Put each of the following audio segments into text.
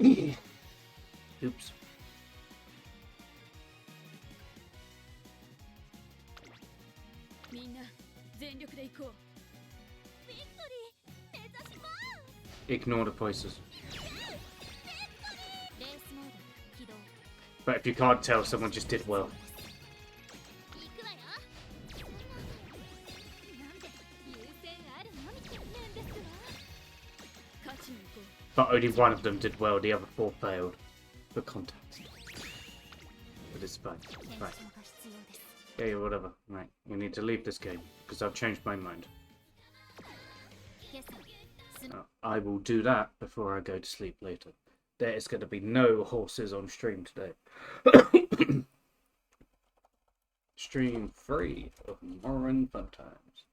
Oops. Ignore the voices. But if you can't tell, someone just did well. But only one of them did well, the other four failed. For context. But it's fine. Right. Yeah, whatever. Right. You need to leave this game, because I've changed my mind. I will do that before I go to sleep later. There is going to be no horses on stream today. Stream 3 of Morrowind Fun Times.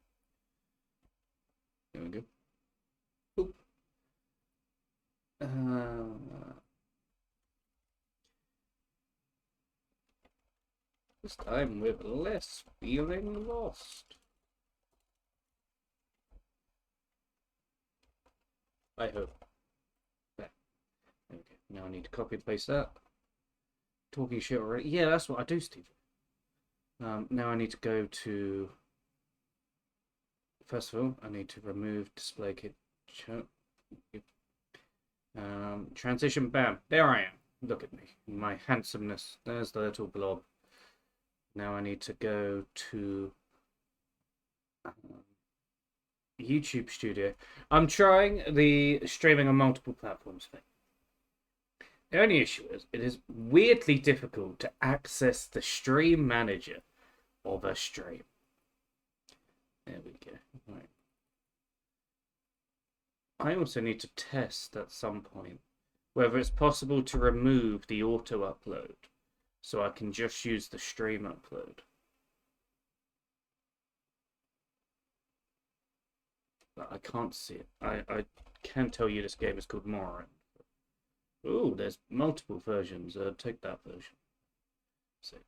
There we go. Oop. This time with less feeling lost. I hope. There. Okay. Now I need to copy and paste that. Talking shit already. Yeah, that's what I do, Steve. Now I need to go to. First of all, I need to remove display kit. Transition, bam. There I am. Look at me. My handsomeness. There's the little blob. Now I need to go to YouTube Studio. I'm trying the streaming on multiple platforms thing. The only issue is it is weirdly difficult to access the stream manager of a stream. There we go. Right. I also need to test at some point whether it's possible to remove the auto upload so I can just use the stream upload. But I can't see it. I can tell you this game is called Morrowind. Ooh, there's multiple versions. Take that version. Save.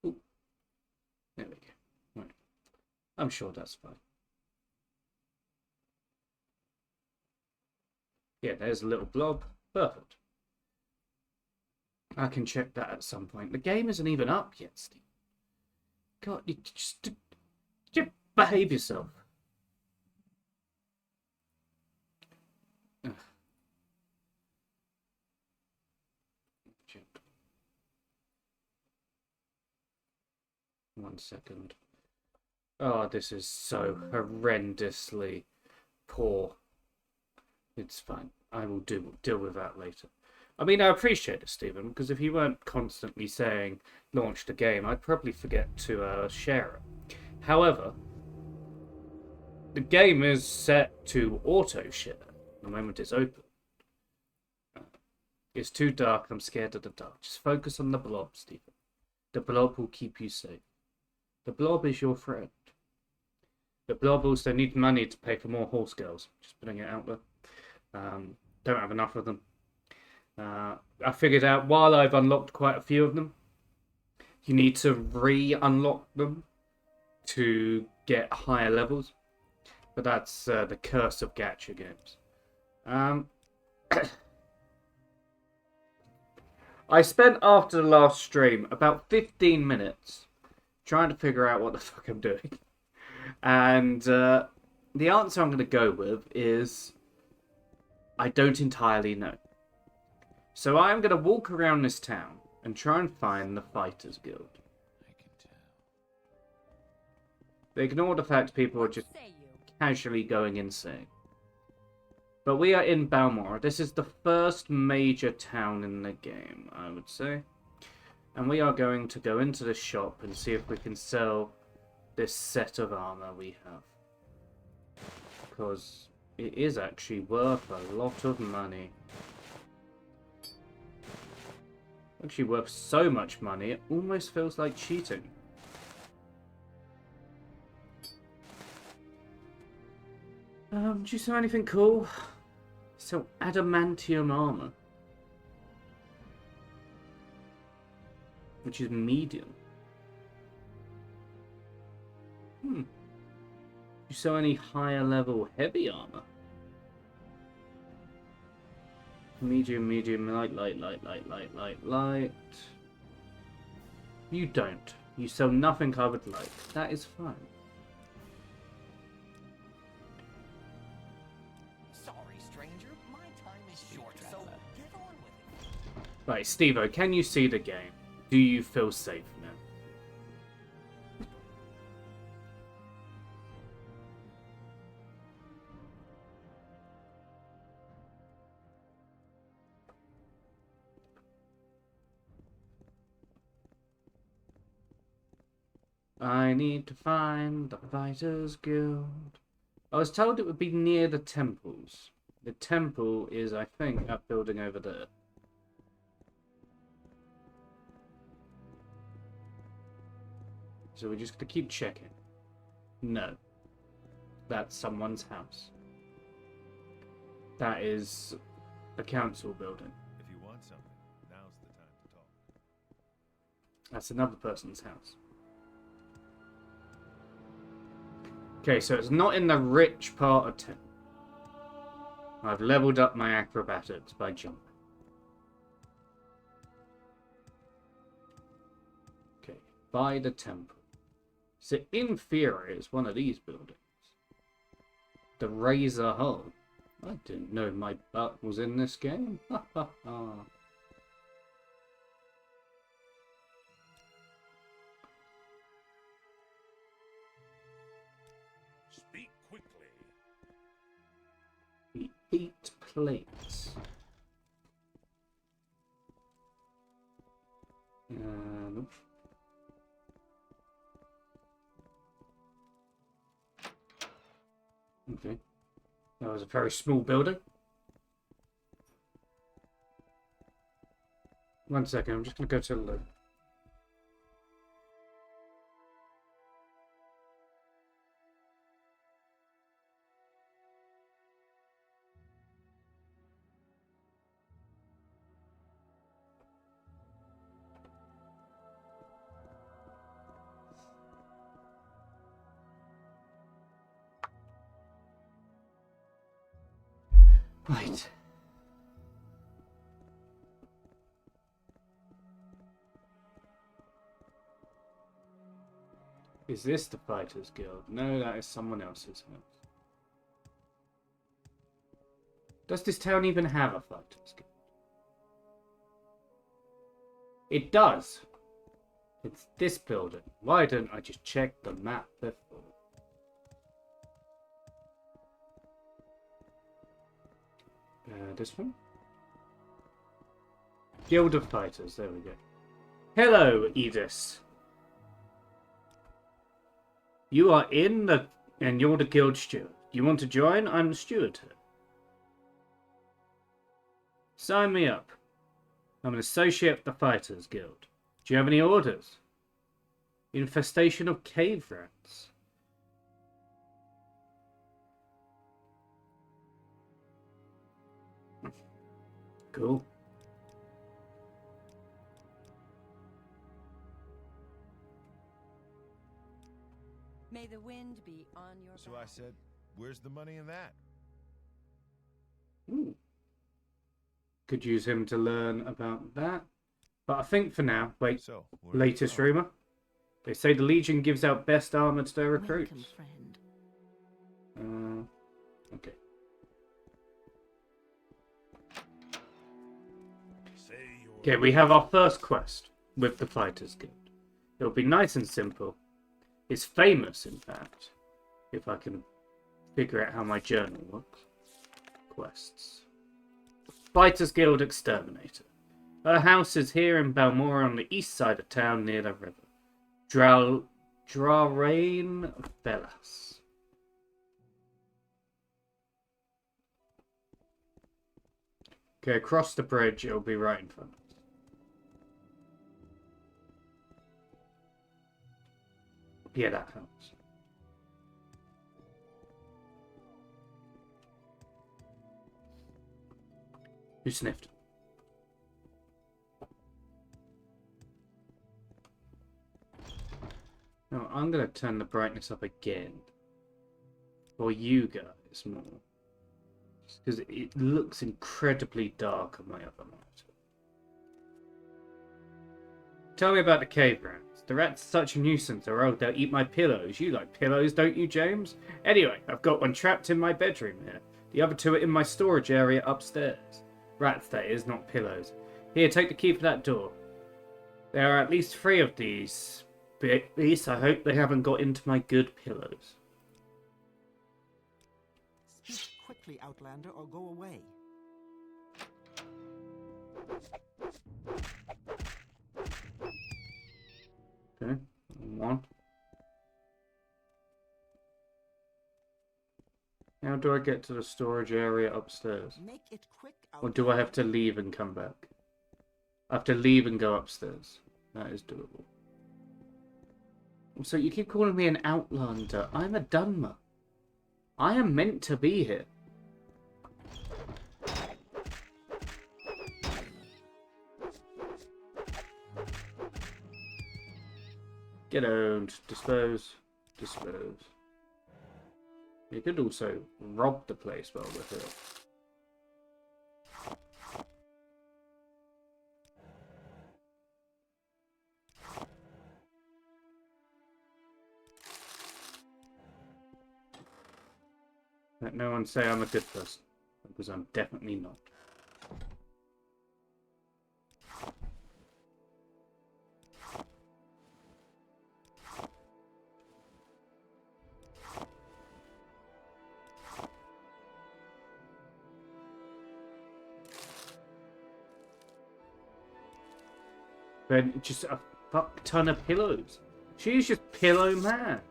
Ooh. There we go. Right. I'm sure that's fine. Yeah, there's a little blob. Perfect. I can check that at some point. The game isn't even up yet, Steve. God, you just behave yourself. Ugh. 1 second. Oh, this is so horrendously poor. It's fine. I will deal with that later. I mean, I appreciate it, Stephen, because if you weren't constantly saying launch the game, I'd probably forget to share it. However, the game is set to auto share the moment it's open. It's too dark. I'm scared of the dark. Just focus on the blob, Stephen. The blob will keep you safe. The blob is your friend. The blob also needs money to pay for more horse girls. Just putting it out there. Don't have enough of them. I figured out while I've unlocked quite a few of them, you need to re-unlock them to get higher levels. But that's the curse of gacha games. I spent after the last stream about 15 minutes trying to figure out what the fuck I'm doing. And the answer I'm going to go with is I don't entirely know. So I'm going to walk around this town and try and find the Fighters Guild. I can tell. They ignore the fact people are just casually going insane. But we are in Balmora. This is the first major town in the game, I would say. And we are going to go into the shop and see if we can sell this set of armor we have. Because it is actually worth a lot of money. Actually worth so much money, it almost feels like cheating. Do you see anything cool? So, adamantium armor. Which is medium. You saw any higher level heavy armor? Medium, medium, light, light, light, light, light, light, light. You don't. You sell nothing I would like. That is fine. Sorry, stranger. My time is short, so get on with it. Right, Steve-O, can you see the game? Do you feel safe now? I need to find the Fighters Guild. I was told it would be near the temples. The temple is, I think, that building over there. So we're just going to keep checking. No. That's someone's house. That is a council building. If you want something, now's the time to talk. That's another person's house. Okay, so it's not in the rich part of town. I've leveled up my acrobatics by jumping. Okay, by the temple. So in theory, it's one of these buildings. The Razor Hull. I didn't know my butt was in this game. Ha ha ha. Speak quickly. The 8 plates. Nope. Okay. That was a very small building. One second, I'm just going to go to the loop. Right. Is this the Fighters Guild? No, that is someone else's house. Does this town even have a Fighters Guild? It does. It's this building. Why didn't I just check the map before? This one? Guild of Fighters, there we go. Hello, Edith. You are in the... and you're the guild steward. You want to join? I'm the steward here. Sign me up. I'm an associate of the Fighters Guild. Do you have any orders? Infestation of cave rats. Cool. May the wind be on your So back. I said, where's the money in that? Ooh. Could use him to learn about that. But I think for now, wait, So, latest rumour. They say the Legion gives out best armour to their recruits. Welcome, friend. Okay. Okay, we have our first quest with the Fighters Guild. It'll be nice and simple. It's famous, in fact, if I can figure out how my journal works. Quests. Fighters Guild Exterminator. Her house is here in Balmora on the east side of town near the river. Drarain Velas. Okay, across the bridge, it'll be right in front of us. Yeah, that helps. Who sniffed? No, I'm going to turn the brightness up again. For you guys more. Because it looks incredibly dark on my other monitor. Tell me about the cave rats. The rats are such a nuisance, or they'll eat my pillows. You like pillows, don't you, James? Anyway, I've got one trapped in my bedroom here. The other two are in my storage area upstairs. Rats, that is, not pillows. Here, take the key for that door. There are at least 3 of these. But at least I hope they haven't got into my good pillows. Speak quickly, Outlander, or go away. Okay, 1. How do I get to the storage area upstairs? Make it quick, Or do I have to leave and come back? I have to leave and go upstairs. That is doable. So you keep calling me an Outlander. I'm a Dunmer. I am meant to be here. Get owned. Dispose. Dispose. You could also rob the place while we're here. Let no one say I'm a good person, because I'm definitely not. Then just a fuck ton of pillows. She's just pillow mad.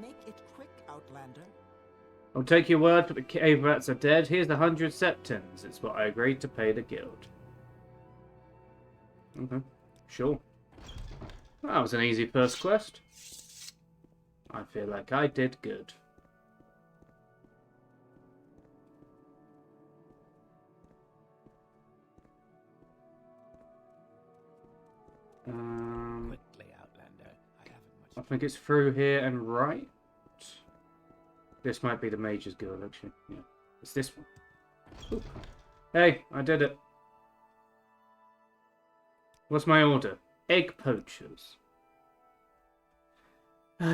Make it quick, Outlander. I'll take your word that the cave rats are dead. Here's 100 septons. It's what I agreed to pay the guild. Okay, sure. That was an easy first quest. I feel like I did good. Quickly, Outlander. I haven't I much. think it's through here and right. This might be the Mage's Guild, actually. Yeah, it's this one. Oop. Hey, I did it. What's my order? Egg poachers.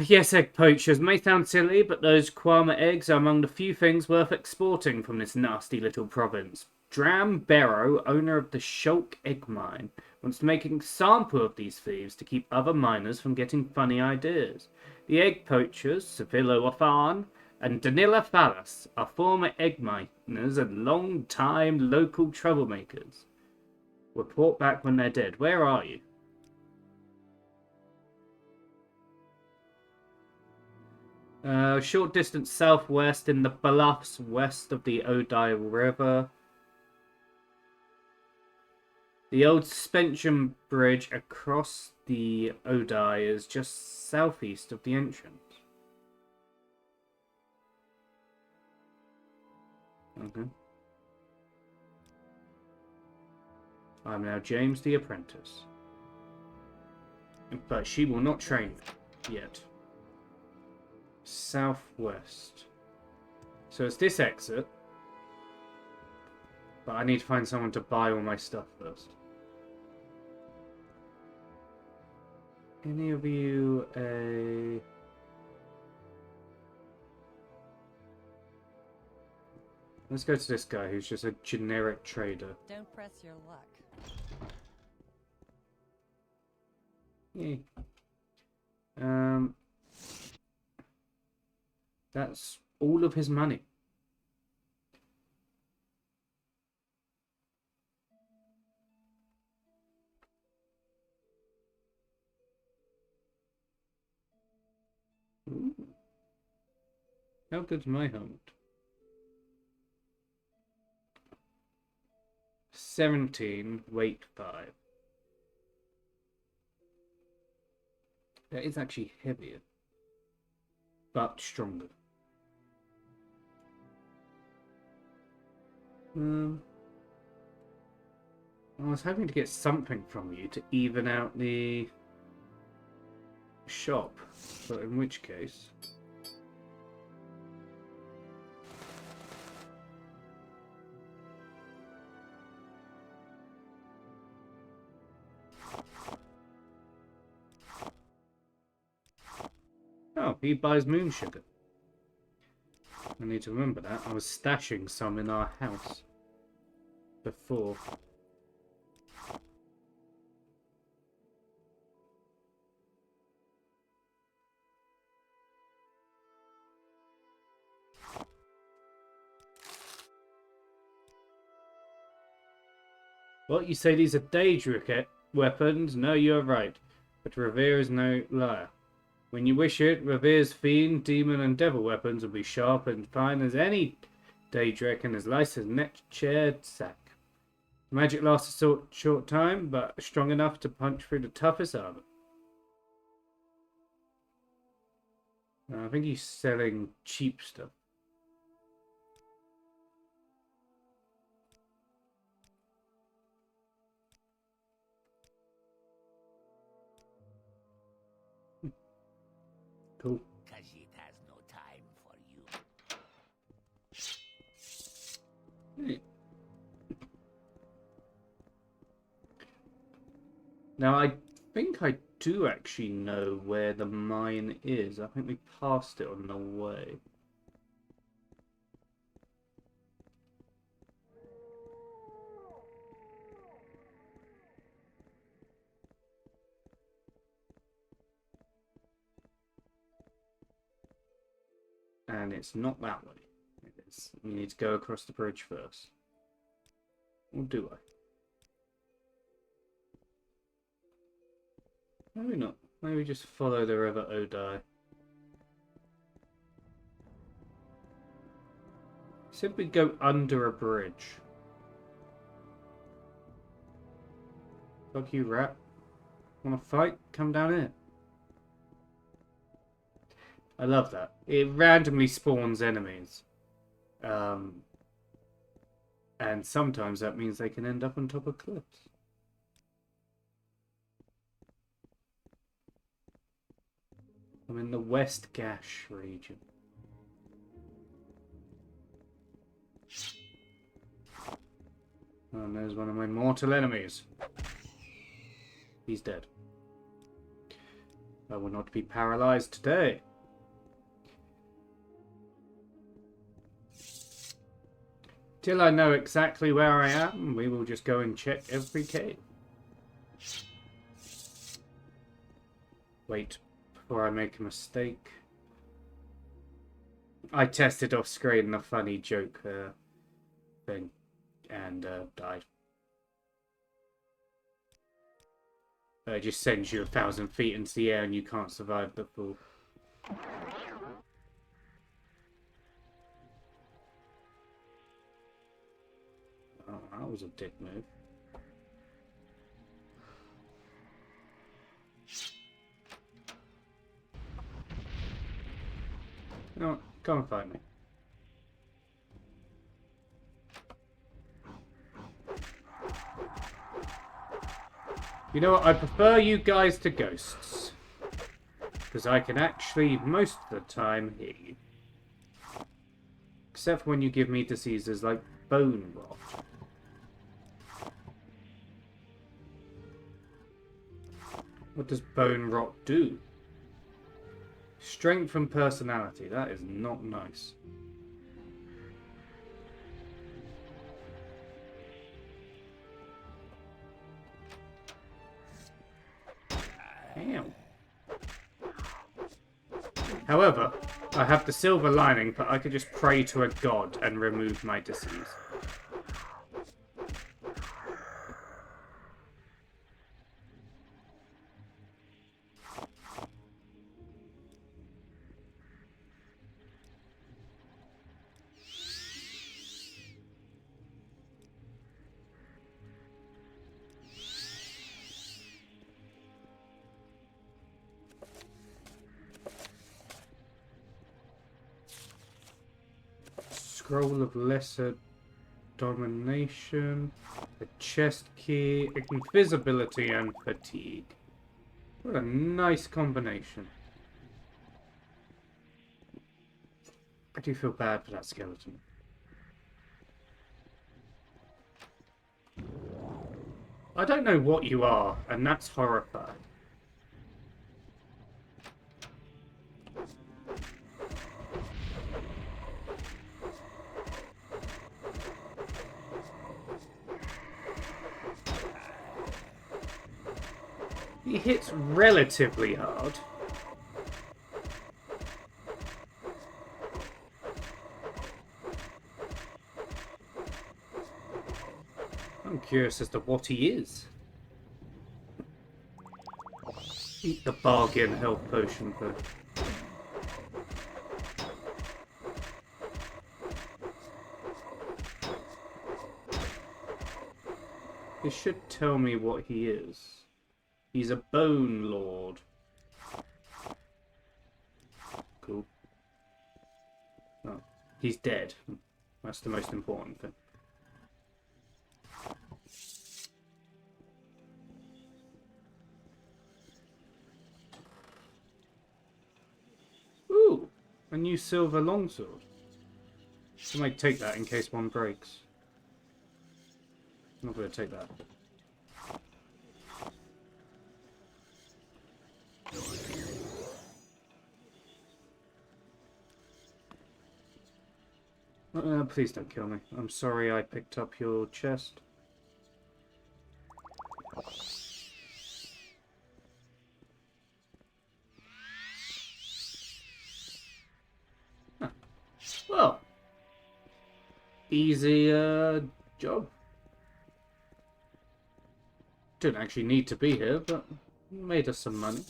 Yes, egg poachers may sound silly, but those Kwama eggs are among the few things worth exporting from this nasty little province. Dram Barrow, owner of the Shulk Egg Mine, wants to make a sample of these thieves to keep other miners from getting funny ideas. The egg poachers, Savilo Afan and Danila Fallas, are former egg miners and long-time local troublemakers. Report back when they're dead. Where are you? Short distance southwest in the bluffs west of the Odai River. The old suspension bridge across the Odai is just southeast of the entrance. Okay. I'm now James the Apprentice. But she will not train yet. Southwest. So it's this exit. But I need to find someone to buy all my stuff first. Any of you a... Let's go to this guy who's just a generic trader. Don't press your luck. Yay. That's all of his money. Ooh. How good's my helmet? 17, weight 5. That is actually heavier, but stronger. I was hoping to get something from you to even out the shop, but in which case... Oh, he buys moon sugar. I need to remember that. I was stashing some in our house before. What, you say these are Daedric weapons? No, you're right. But Revere is no liar. When you wish it, Revere's fiend, demon, and devil weapons will be sharp and fine as any Daedric and as light as net chaired sack. Magic lasts a short time, but strong enough to punch through the toughest armor. I think he's selling cheap stuff. Cool. Cause it has no time for you. Hey. Now, I think I do actually know where the mine is. I think we passed it on the way. And it's not that way. It is. You need to go across the bridge first. Or do I? Maybe not. Maybe just follow the river Odai. Simply go under a bridge. Fuck you, rat. Wanna fight? Come down here. I love that. It randomly spawns enemies. And sometimes that means they can end up on top of cliffs. I'm in the West Gash region. And there's one of my mortal enemies. He's dead. I will not be paralyzed today. Till I know exactly where I am, we will just go and check every cave. Wait, before I make a mistake. I tested off screen the funny joke thing and died. It just sends you 1,000 feet into the air and you can't survive the fall. Oh, that was a dick move. You know what? Come and find me. You know what? I prefer you guys to ghosts. Because I can actually, most of the time, hear you. Except for when you give me diseases like bone rot. What does bone rot do? Strength and personality. That is not nice. Damn. However, I have the silver lining that I could just pray to a god and remove my disease. Scroll of Lesser Domination, a chest key, invisibility, and fatigue. What a nice combination. I do feel bad for that skeleton. I don't know what you are, and that's horrifying. He hits relatively hard. I'm curious as to what he is. Eat the bargain health potion for. It should tell me what he is. He's a bone lord. Cool. Oh, he's dead. That's the most important thing. Ooh, a new silver longsword. I might take that in case one breaks. I'm not going to take that. Please don't kill me. I'm sorry I picked up your chest. Huh. Well, easy job. Didn't actually need to be here, but made us some money.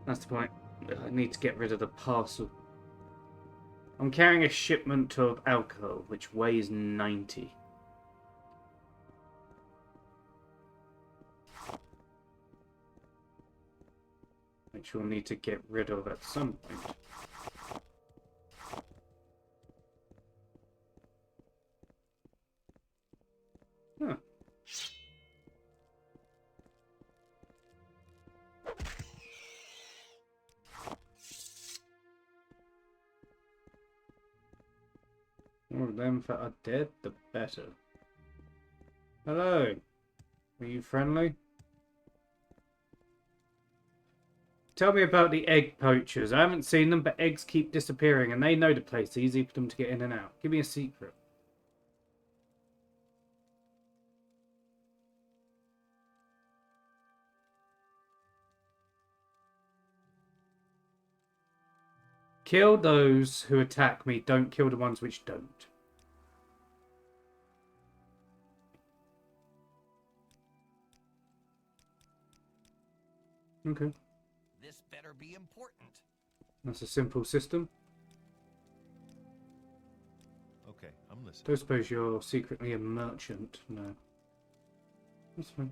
That's the point. I need to get rid of the parcel. I'm carrying a shipment of alcohol, which weighs 90. Which we'll need to get rid of at some point. Huh. More of them that are dead, the better. Hello. Are you friendly? Tell me about the egg poachers. I haven't seen them, but eggs keep disappearing, and they know the place. It's easy for them to get in and out. Give me a secret. Kill those who attack me. Don't kill the ones which don't. Okay. This better be important. That's a simple system. Okay, I'm listening. Don't suppose you're secretly a merchant. No. That's fine.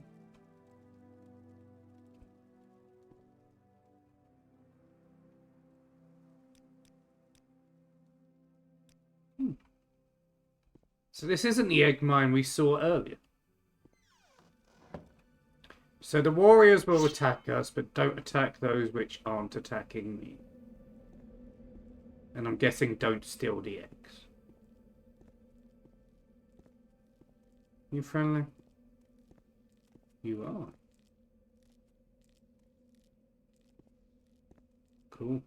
So this isn't the egg mine we saw earlier. So the warriors will attack us, but don't attack those which aren't attacking me. And I'm guessing don't steal the eggs. You friendly? You are. Cool.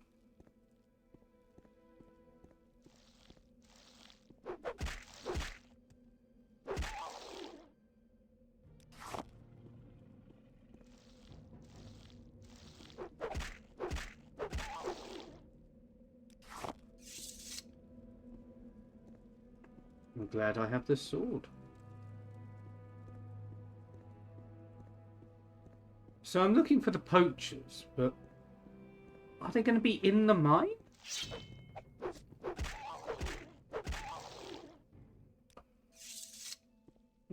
I'm glad I have this sword. So I'm looking for the poachers, but are they going to be in the mine?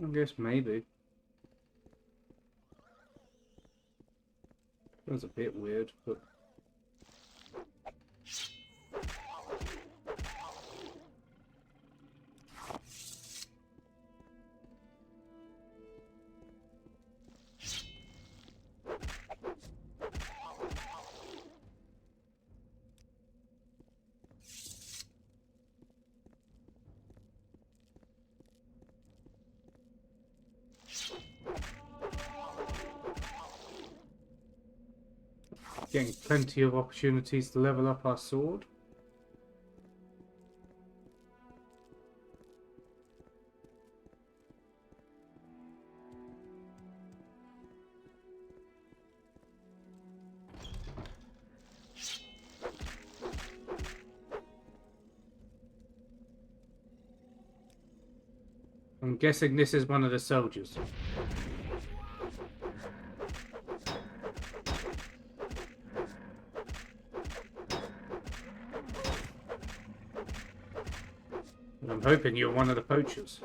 I guess maybe. That's a bit weird, but... Getting plenty of opportunities to level up our sword. I'm guessing this is one of the soldiers. And I'm hoping you're one of the poachers.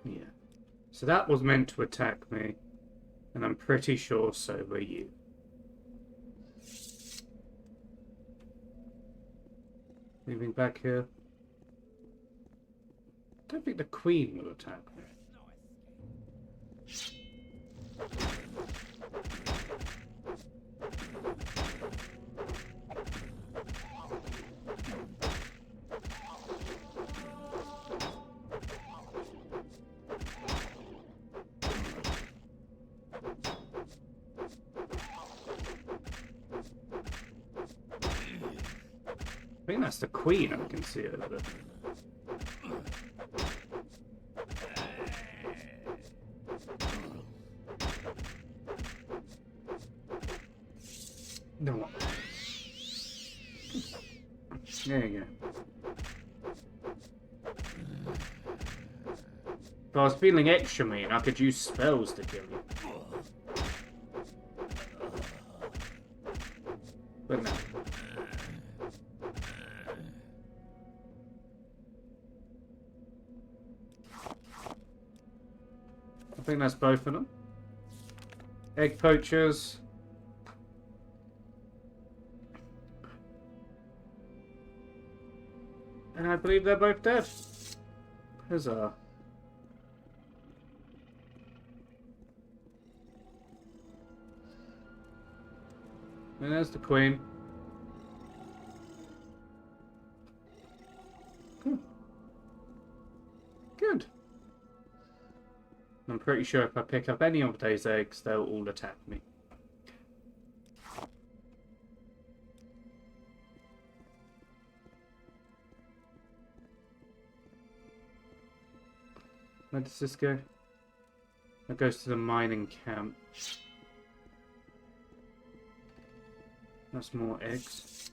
Yeah. So that was meant to attack me. And I'm pretty sure so were you. Moving back here. I don't think the queen will attack me. I think that's the queen I can see over there. No. There you go. If I was feeling extra mean, I could use spells to kill you. But no. I think that's both of them. Egg poachers. And I believe they're both dead. Huzzah. And there's the queen. Good. I'm pretty sure if I pick up any of those eggs, they'll all attack me. Where does this go? That goes to the mining camp. That's more eggs.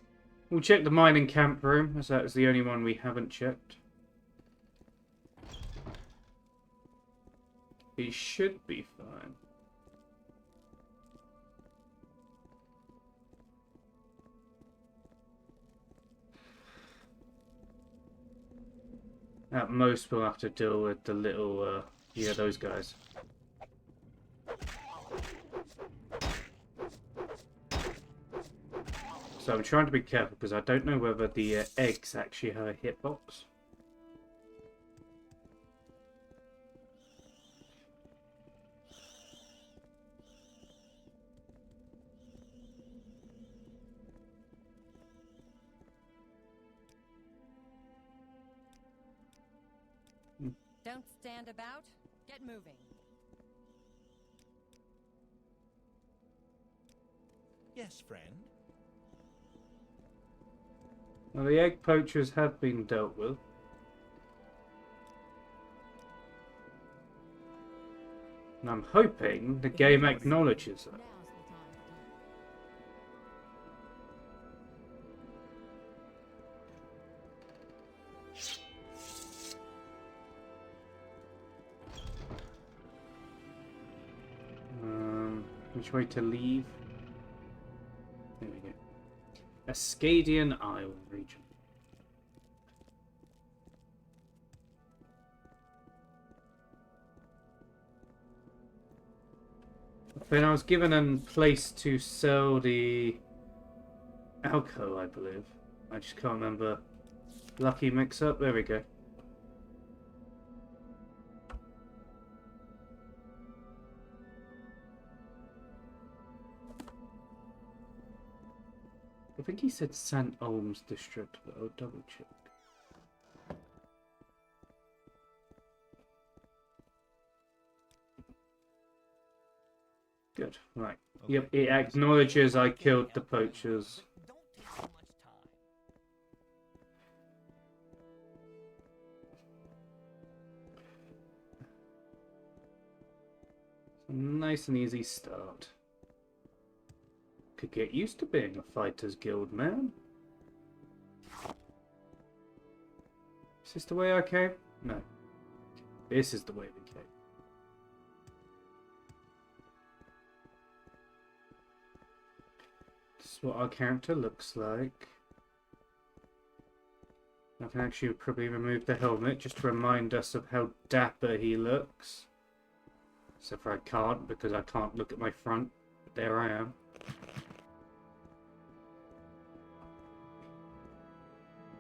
We'll check the mining camp room, as that is the only one we haven't checked. It should be fine. At most, we'll have to deal with the little, yeah, those guys. So I'm trying to be careful because I don't know whether the eggs actually have a hitbox. Don't stand about. Get moving. Yes, friend. Well, the egg poachers have been dealt with. And I'm hoping the game acknowledges that. Which way to leave? There we go. Ascadian Isle region. Then I was given a place to sell the alcohol, I believe. I just can't remember. Lucky mix-up. There we go. I think he said St. Olm's district, but I'll double check. Good, right. Okay. Yep, it acknowledges I killed the poachers. Don't take too much time. Nice and easy start. Could get used to being a fighter's guild man. Is this the way I came? No. This is the way we came. This is what our character looks like. I can actually probably remove the helmet just to remind us of how dapper he looks. Except for I can't because I can't look at my front. But there I am.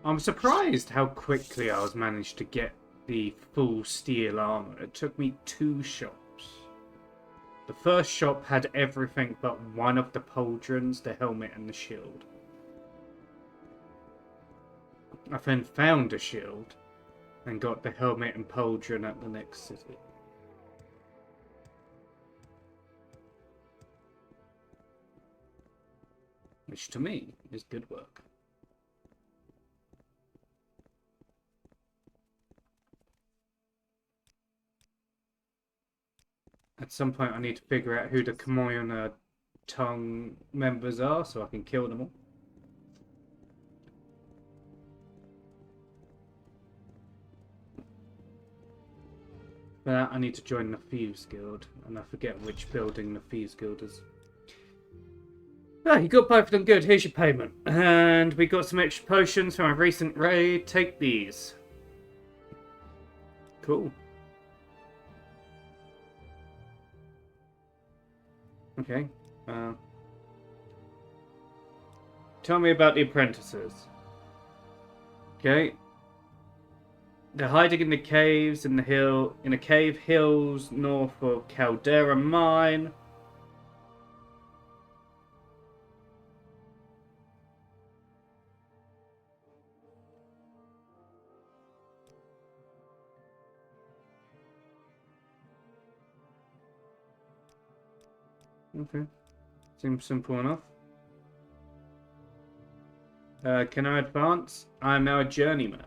I'm surprised how quickly I was managed to get the full steel armor. It took me 2 shops. The first shop had everything but one of the pauldrons, the helmet and the shield. I then found a shield and got the helmet and pauldron at the next city. Which to me is good work. At some point I need to figure out who the Kamoyana tongue members are so I can kill them all. For that I need to join the Thieves Guild, and I forget which building the Thieves Guild is. Ah, you got both of them good, here's your payment. And we got some extra potions from a recent raid, take these. Cool. Okay. Tell me about the apprentices. Okay. They're hiding in the caves in the cave hills north of Caldera Mine. Okay. Seems simple enough. Can I advance? I am now a journeyman.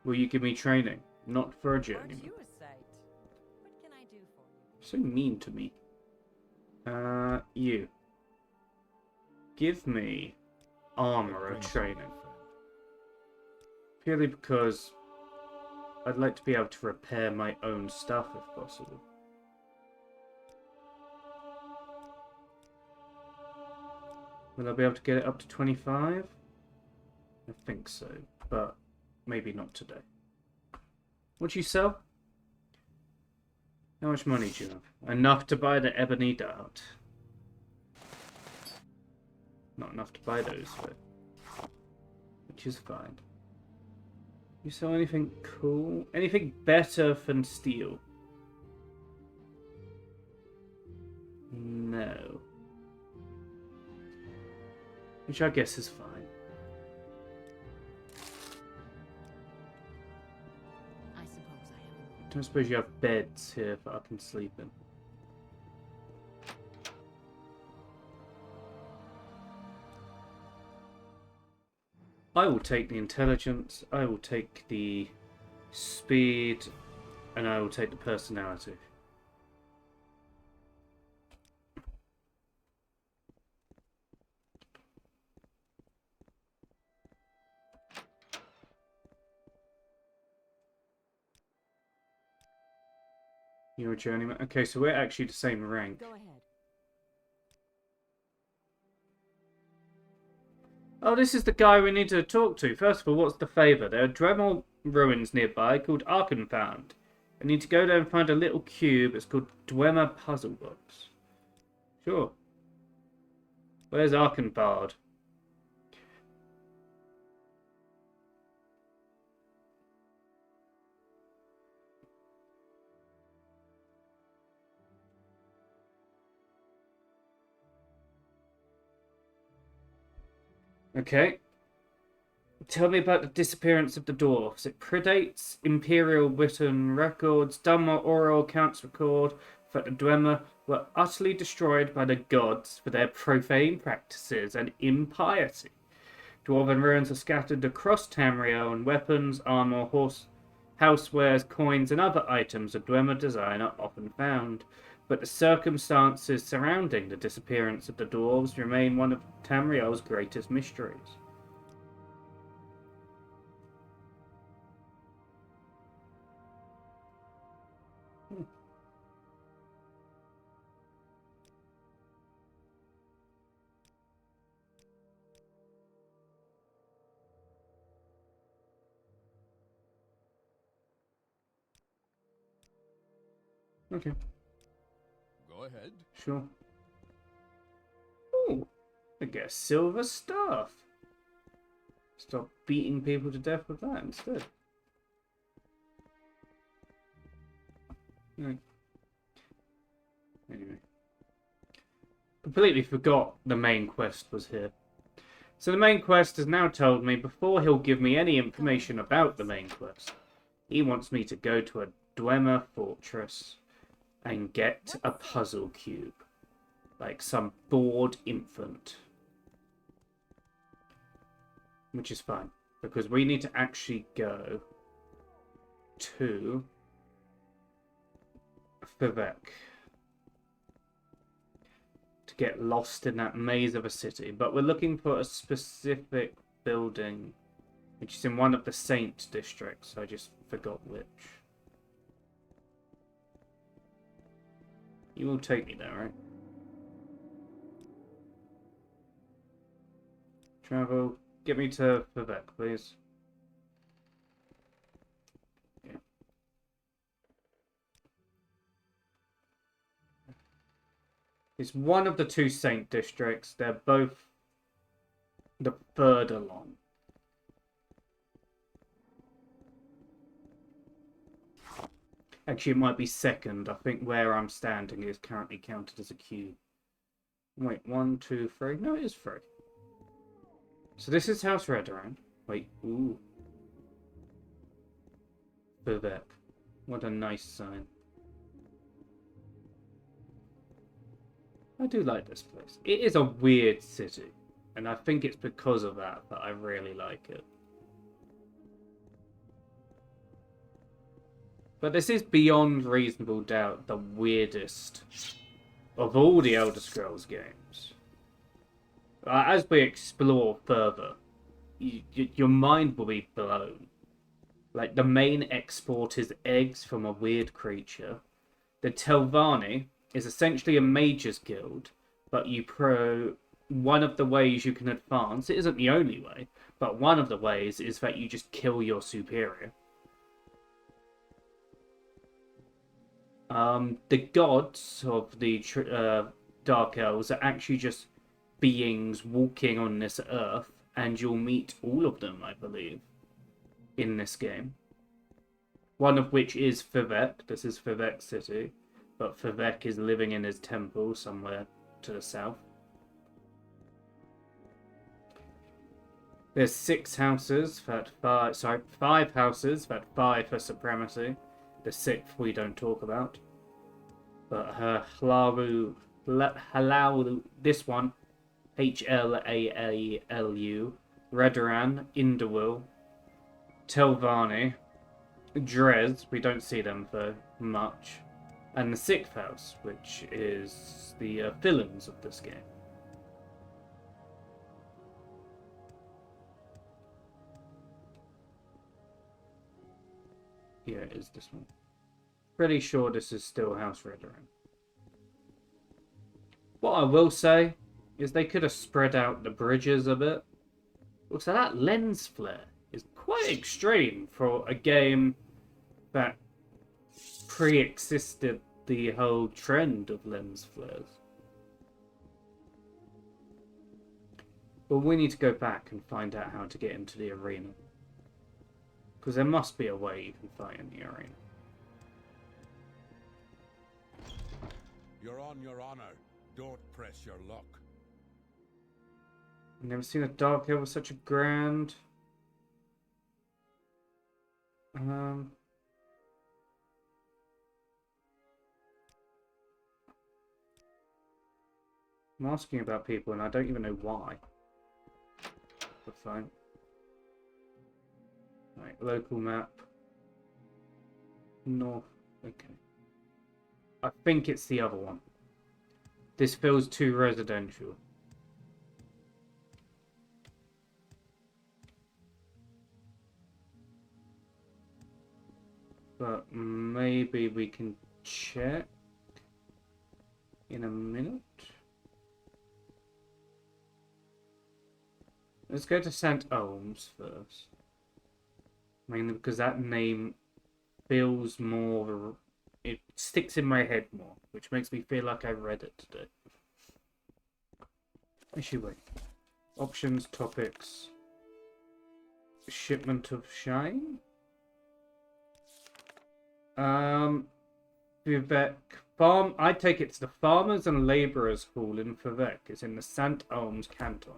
Will you give me training? Not for a journeyman. Aren't you a sight? What can I do for you? So mean to me. You. Give me armor training. Purely because I'd like to be able to repair my own stuff if possible. Will I be able to get it up to 25? I think so, but maybe not today. What do you sell? How much money do you have? Enough to buy the ebony dart. Not enough to buy those with. Which is fine. You sell anything cool? Anything better than steel? No. Which I guess is fine. I suppose I have. I don't suppose you have beds here that I can sleep in. I will take the intelligence, I will take the speed, and I will take the personality. You're a journeyman. Okay, so we're actually the same rank. Go ahead. Oh, this is the guy we need to talk to. First of all, what's the favour? There are Dremel ruins nearby called Arkenfound. I need to go there and find a little cube. It's called Dwemer Puzzle Box. Sure. Where's Arkenbard? Okay. Tell me about the disappearance of the dwarfs. It predates Imperial written records. Dunmore oral accounts record that the Dwemer were utterly destroyed by the gods for their profane practices and impiety. Dwarven ruins are scattered across Tamriel, and weapons, armor, Housewares, coins, and other items of Dwemer design are often found, but the circumstances surrounding the disappearance of the dwarves remain one of Tamriel's greatest mysteries. Okay. Go ahead. Sure. Ooh, I get a silver staff. Stop beating people to death with that instead. Right. Anyway. Completely forgot the main quest was here. So the main quest has now told me before he'll give me any information about the main quest, he wants me to go to a Dwemer fortress and get a puzzle cube. Like some bored infant. Which is fine. Because we need to actually go to Vivek to get lost in that maze of a city. But we're looking for a specific building which is in one of the Saint districts. I just forgot which. You will take me there, right? Travel. Get me to Vivek, please. Yeah. It's one of the two Saint districts. They're both the third along. Actually, it might be second. I think where I'm standing is currently counted as a cube. Wait, 1, 2, 3. No, it is 3. So this is House Redoran. Wait, ooh. Vivek. What a nice sign. I do like this place. It is a weird city. And I think it's because of that I really like it. But this is beyond reasonable doubt the weirdest of all the Elder Scrolls games. As we explore further, your mind will be blown. Like, the main export is eggs from a weird creature. The Telvanni is essentially a mage's guild, but one of the ways you can advance, it isn't the only way, but one of the ways is that you just kill your superior. The gods of the Dark Elves are actually just beings walking on this earth, and you'll meet all of them, I believe, in this game. One of which is Vivek. This is Vivek City, but Vivek is living in his temple somewhere to the south. There's 5 houses that vie for supremacy. The 6th we don't talk about. But Hlalu, this one, Hlaalu, Redoran, Indawil, Telvanni, Drez, we don't see them for much, and the 6th house, which is the villains of this game. Yeah, it is this one. Pretty sure this is still House Redoran. What I will say is they could have spread out the bridges a bit. Also, that lens flare is quite extreme for a game that pre-existed the whole trend of lens flares. But we need to go back and find out how to get into the arena. Because there must be a way you can fight in the arena. You're on your honor. Don't press your luck. I've never seen a Dark Elf with such a grand... I'm asking about people and I don't even know why. But fine. Right, local map. North. Okay. I think it's the other one. This feels too residential. But maybe we can check in a minute. Let's go to St. Olms first. Mainly because that name feels more... It sticks in my head more, which makes me feel like I read it today. Actually, wait. Options, topics... Shipment of shine? Vivek Farm. I take it to the Farmers and Labourers Hall in Vivek. It's in the St. Olms canton.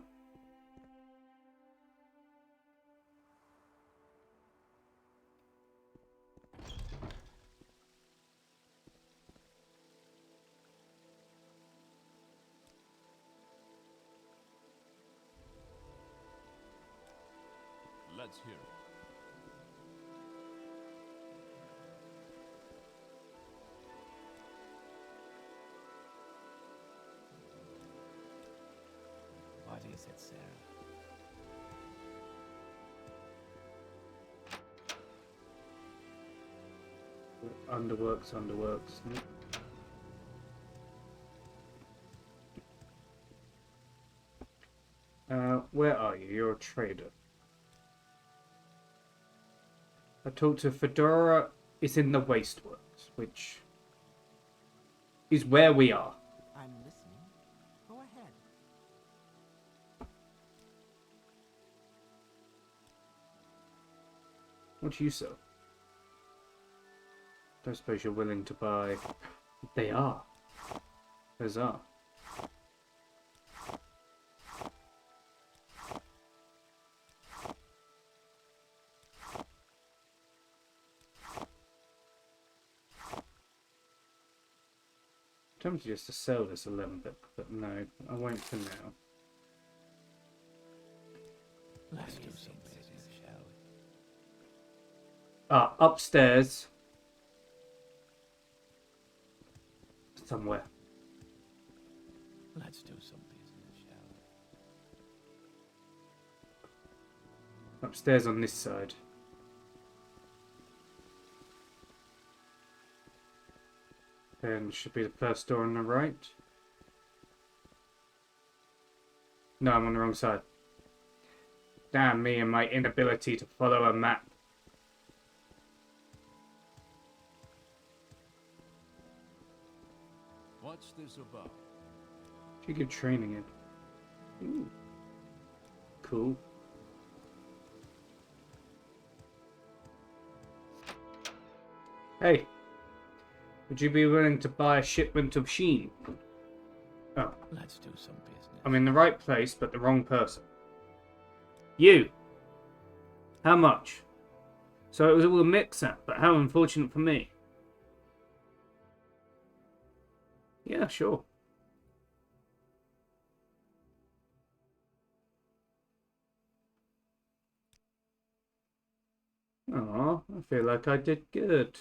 Let's hear it. What is it, Sarah? Underworks. Where are you? You're a trader. I talked to Fedora. It's in the Wasteworks, which is where we are. I'm listening. Go ahead. What do you sell? Don't suppose you're willing to buy... They are. Those are. I'm tempted just to sell this 11 bit, but no, I won't for now. Let's do some business, shall we? Upstairs. Somewhere. Let's do some business, shall we? Upstairs on this side. Then should be the first door on the right. No, I'm on the wrong side. Damn me and my inability to follow a map. What's this about? Pretty good training in. Ooh. Cool. Hey. Would you be willing to buy a shipment of sheen? Oh. Let's do some business. I'm in the right place, but the wrong person. You! How much? So it was all a mix-up, but how unfortunate for me. Yeah, sure. Aw, I feel like I did good.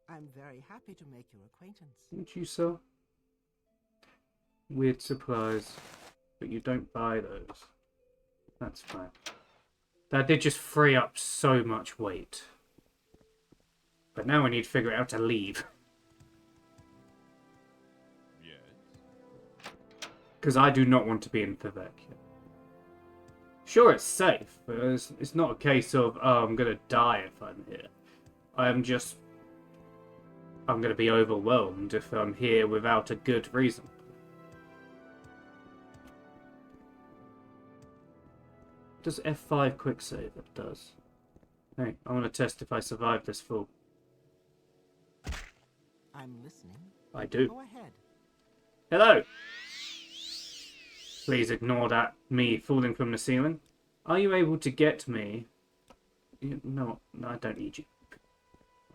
I'm very happy to make your acquaintance. Didn't you, sir? Weird supplies, but you don't buy those. That's fine. That did just free up so much weight. But now I need to figure out how to leave. Yes. Because I do not want to be in Vivek. Sure, it's safe, but it's not a case of, oh, I'm going to die if I'm here. I'm going to be overwhelmed if I'm here without a good reason. Does F5 quick save? It does. Hey, I want to test if I survive this fall. I'm listening. I do. Go ahead. Hello! Please ignore that, me falling from the ceiling. Are you able to get me? No, I don't need you.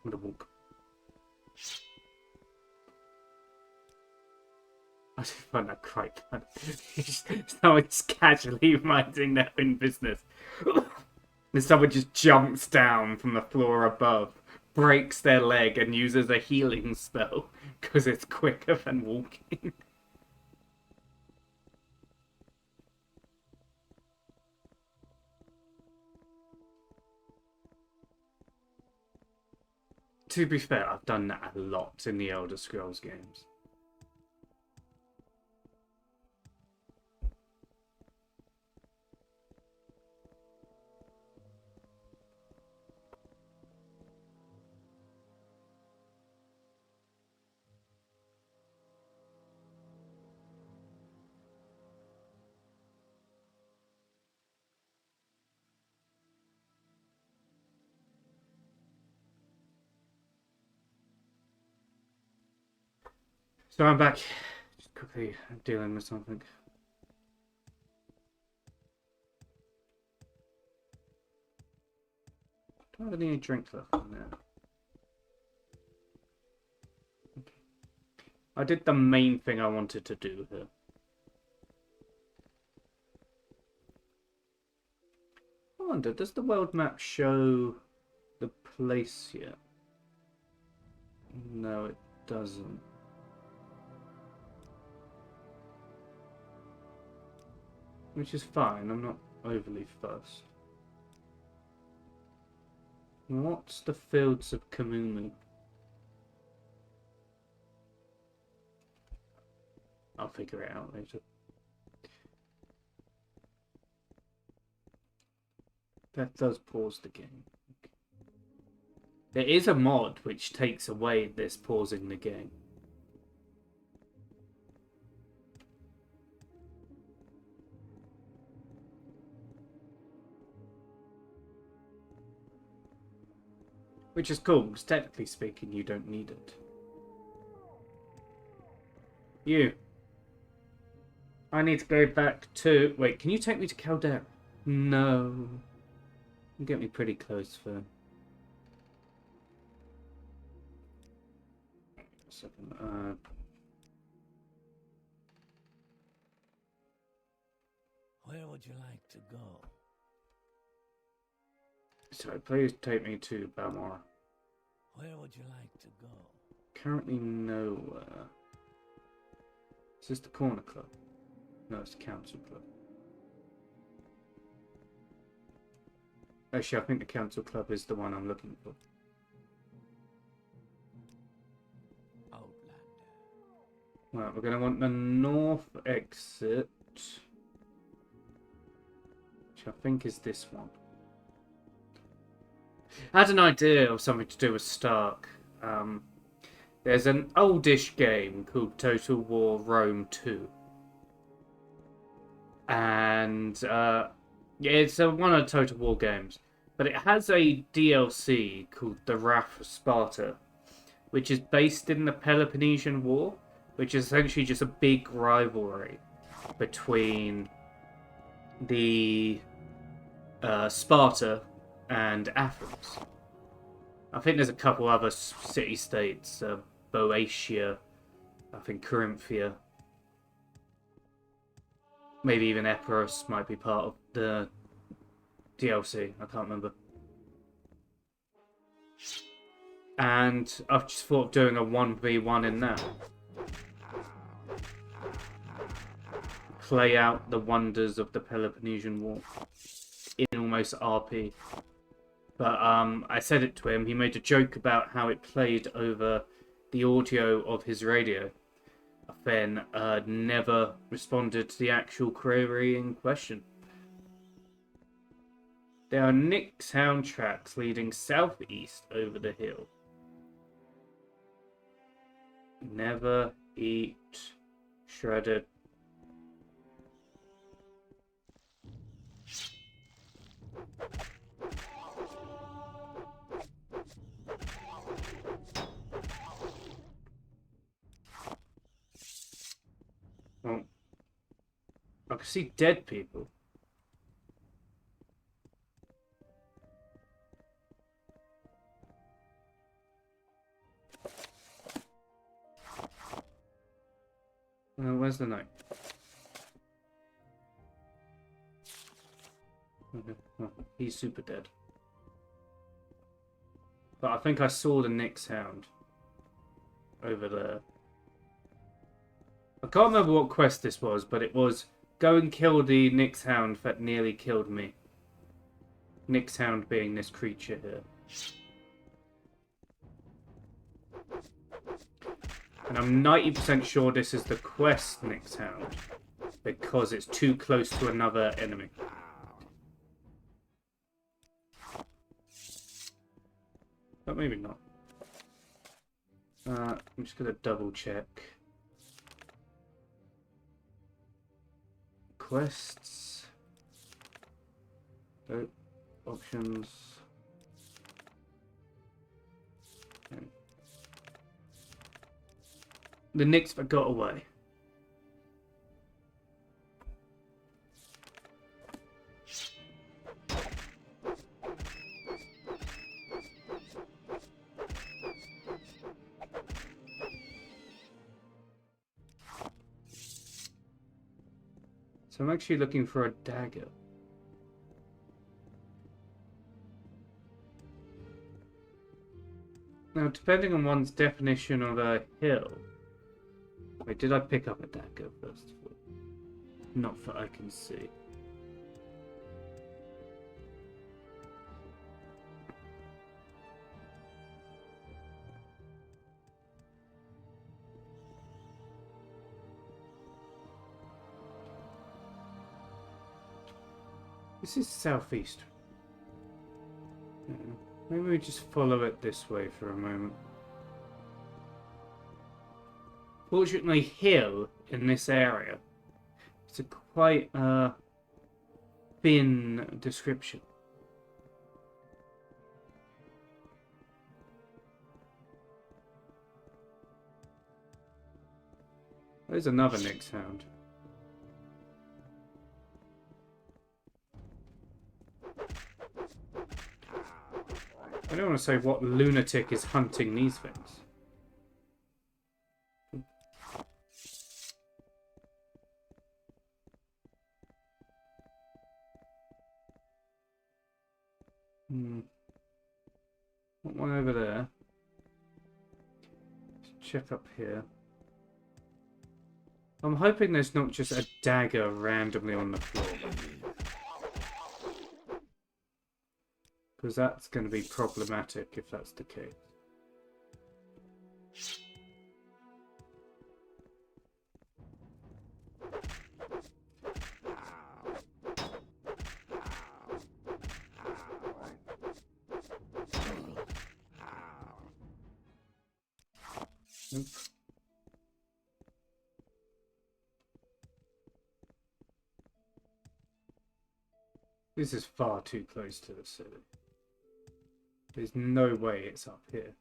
I'm gonna walk. I just find that quite funny. Someone's casually minding their own business. And someone just jumps down from the floor above, breaks their leg, and uses a healing spell because it's quicker than walking. To be fair, I've done that a lot in the Elder Scrolls games. So I'm back. Just quickly dealing with something. Do I have any drink left in there? Okay. I did the main thing I wanted to do here. I wonder, does the world map show the place yet? No, it doesn't. Which is fine, I'm not overly fussed. What's the fields of Kamunu? I'll figure it out later. That does pause the game. There is a mod which takes away this pausing the game. Which is cool, because technically speaking, you don't need it. You. I need to go back to... Wait, can you take me to Caldera? No. You get me pretty close for... A second. Where would you like to go? So please take me to Balmora. Where would you like to go? Currently nowhere. Is this the corner club? No, it's the council club. Actually, I think the council club is the one I'm looking for. Outlander. Right, we're going to want the north exit, which I think is this one. I had an idea of something to do with Stark. There's an oldish game called Total War Rome 2. And yeah, it's one of the Total War games. But it has a DLC called The Wrath of Sparta, which is based in the Peloponnesian War, which is essentially just a big rivalry between the Sparta and Athens. I think there's a couple other city-states, Boeotia, I think Corinthia, maybe even Epirus might be part of the DLC, I can't remember. And I've just thought of doing a 1v1 in that. Play out the wonders of the Peloponnesian War in almost RP. But I said it to him, he made a joke about how it played over the audio of his radio. I then never responded to the actual query in question. There are Nick soundtracks leading southeast over the hill. Never eat shredded. Oh. I can see dead people. Where's the knight? Okay. Oh, he's super dead. But I think I saw the Nyx Hound over there. I can't remember what quest this was, but it was go and kill the Nyx Hound that nearly killed me. Nyx Hound being this creature here. And I'm 90% sure this is the quest Nyx Hound, because it's too close to another enemy. But maybe not. I'm just gonna double check. Quests. Oh, options. Okay. The Nyx that got away. So I'm actually looking for a dagger. Now, depending on one's definition of a hill... Wait, did I pick up a dagger first of all? Not that I can see. This is southeast. Yeah. Maybe we just follow it this way for a moment. Fortunately, hill in this area. It's a quite thin description. There's another Nyx Hound. I don't want to say what lunatic is hunting these things. Got one over there. Let's check up here. I'm hoping there's not just a dagger randomly on the floor. Because that's going to be problematic if that's the case. Nope. This is far too close to the city. There's no way it's up here.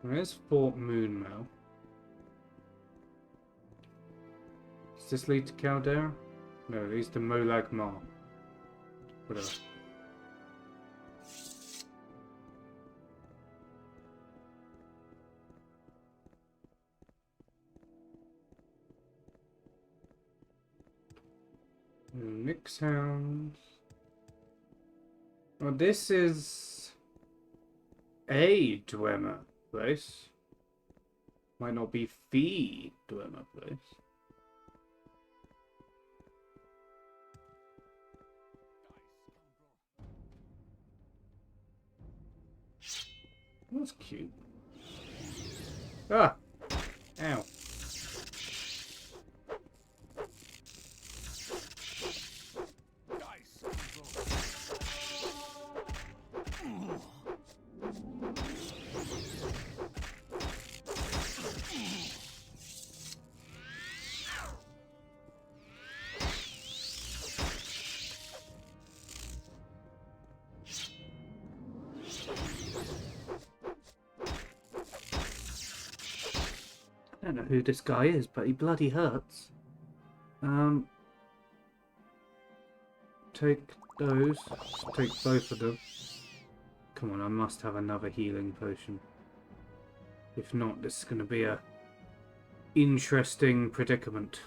Where's Fort Moonmel? Does this lead to Caldera? No, it leads to Molag Mar. Whatever. Nyx Hounds. Well, this is a Dwemer place. Might not be the Dwemer place. That's cute. Ah! Ow. don't know who this guy is, but he bloody hurts. Take those. Take both of them. Come on, I must have another healing potion. If not, this is going to be a interesting predicament.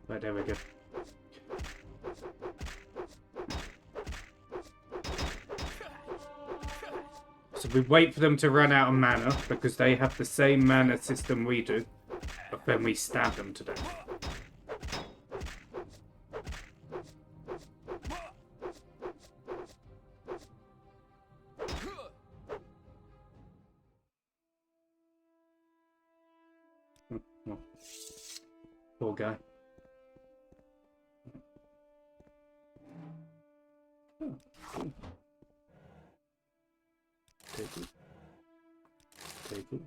Right, there we go. So we wait for them to run out of mana, because they have the same mana system we do, but then we stab them to death. Oh, poor guy. Oh, cool. Take it. Take it.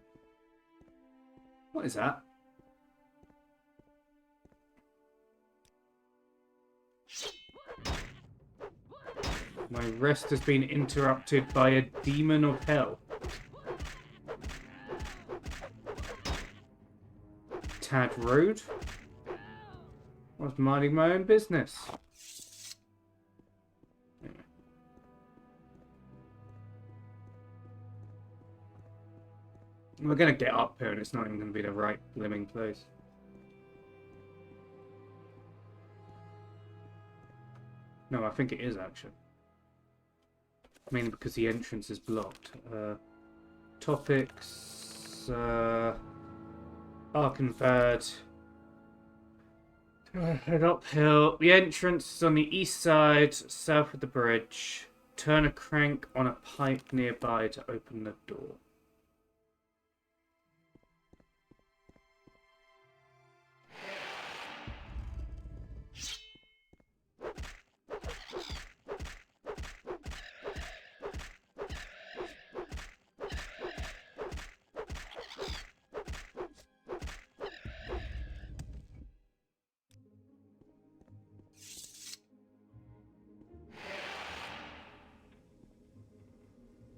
What is that? My rest has been interrupted by a demon of hell. Tad rude. I was minding my own business. We're going to get up here and it's not even going to be the right living place. No, I think it is actually. Mainly because the entrance is blocked. Topics. Arkenfad. Head uphill. The entrance is on the east side, south of the bridge. Turn a crank on a pipe nearby to open the door.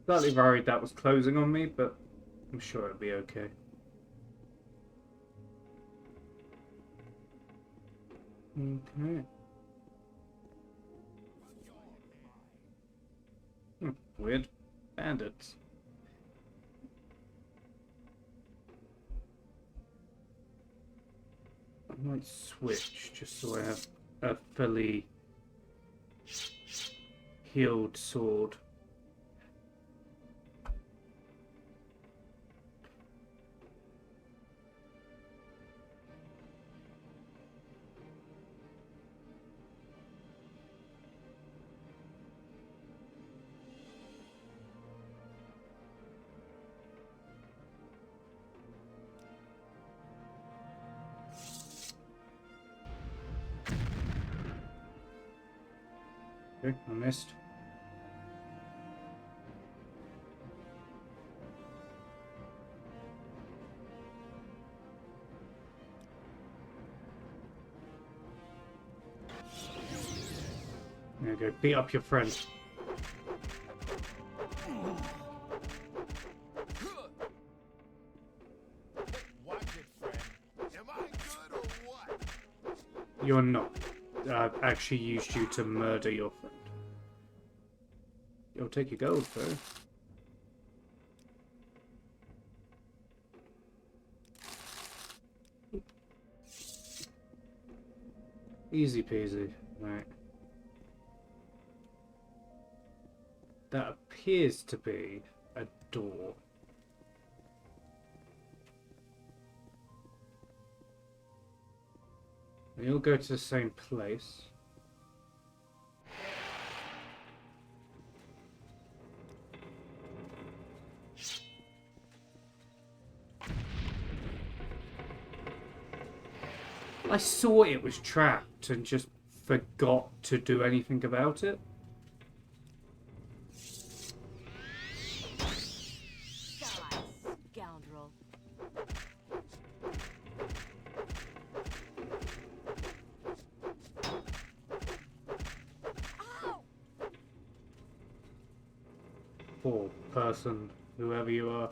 Slightly worried that was closing on me, but I'm sure it'll be okay. Okay. Weird. Bandits. I might switch just so I have a fully healed sword. Okay, I missed. There you go, beat up your friend. Watch it, friend. Am I good or what? You're not. I've actually used you to murder your friend. You'll take your gold, though. Easy peasy. Right. That appears to be a door. You'll go to the same place. I saw it was trapped and just forgot to do anything about it. Die, scoundrel. or person, whoever you are.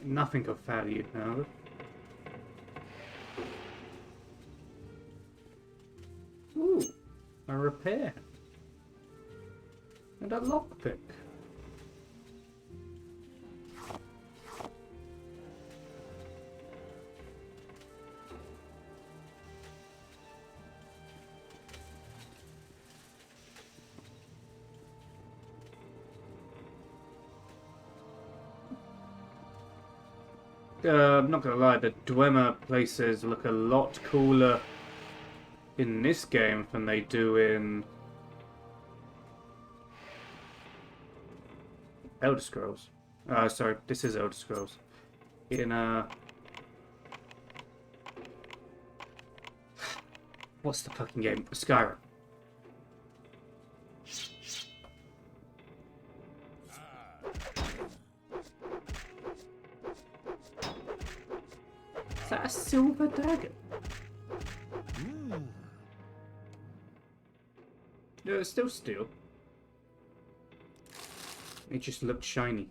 Nothing of value, however. Ooh, a repair. And a lockpick. I'm not gonna lie, the Dwemer places look a lot cooler in this game than they do in Elder Scrolls. Sorry, this is Elder Scrolls. In what's the fucking game? Skyrim. Is that a silver dagger? No, it's still steel. It just looked shiny.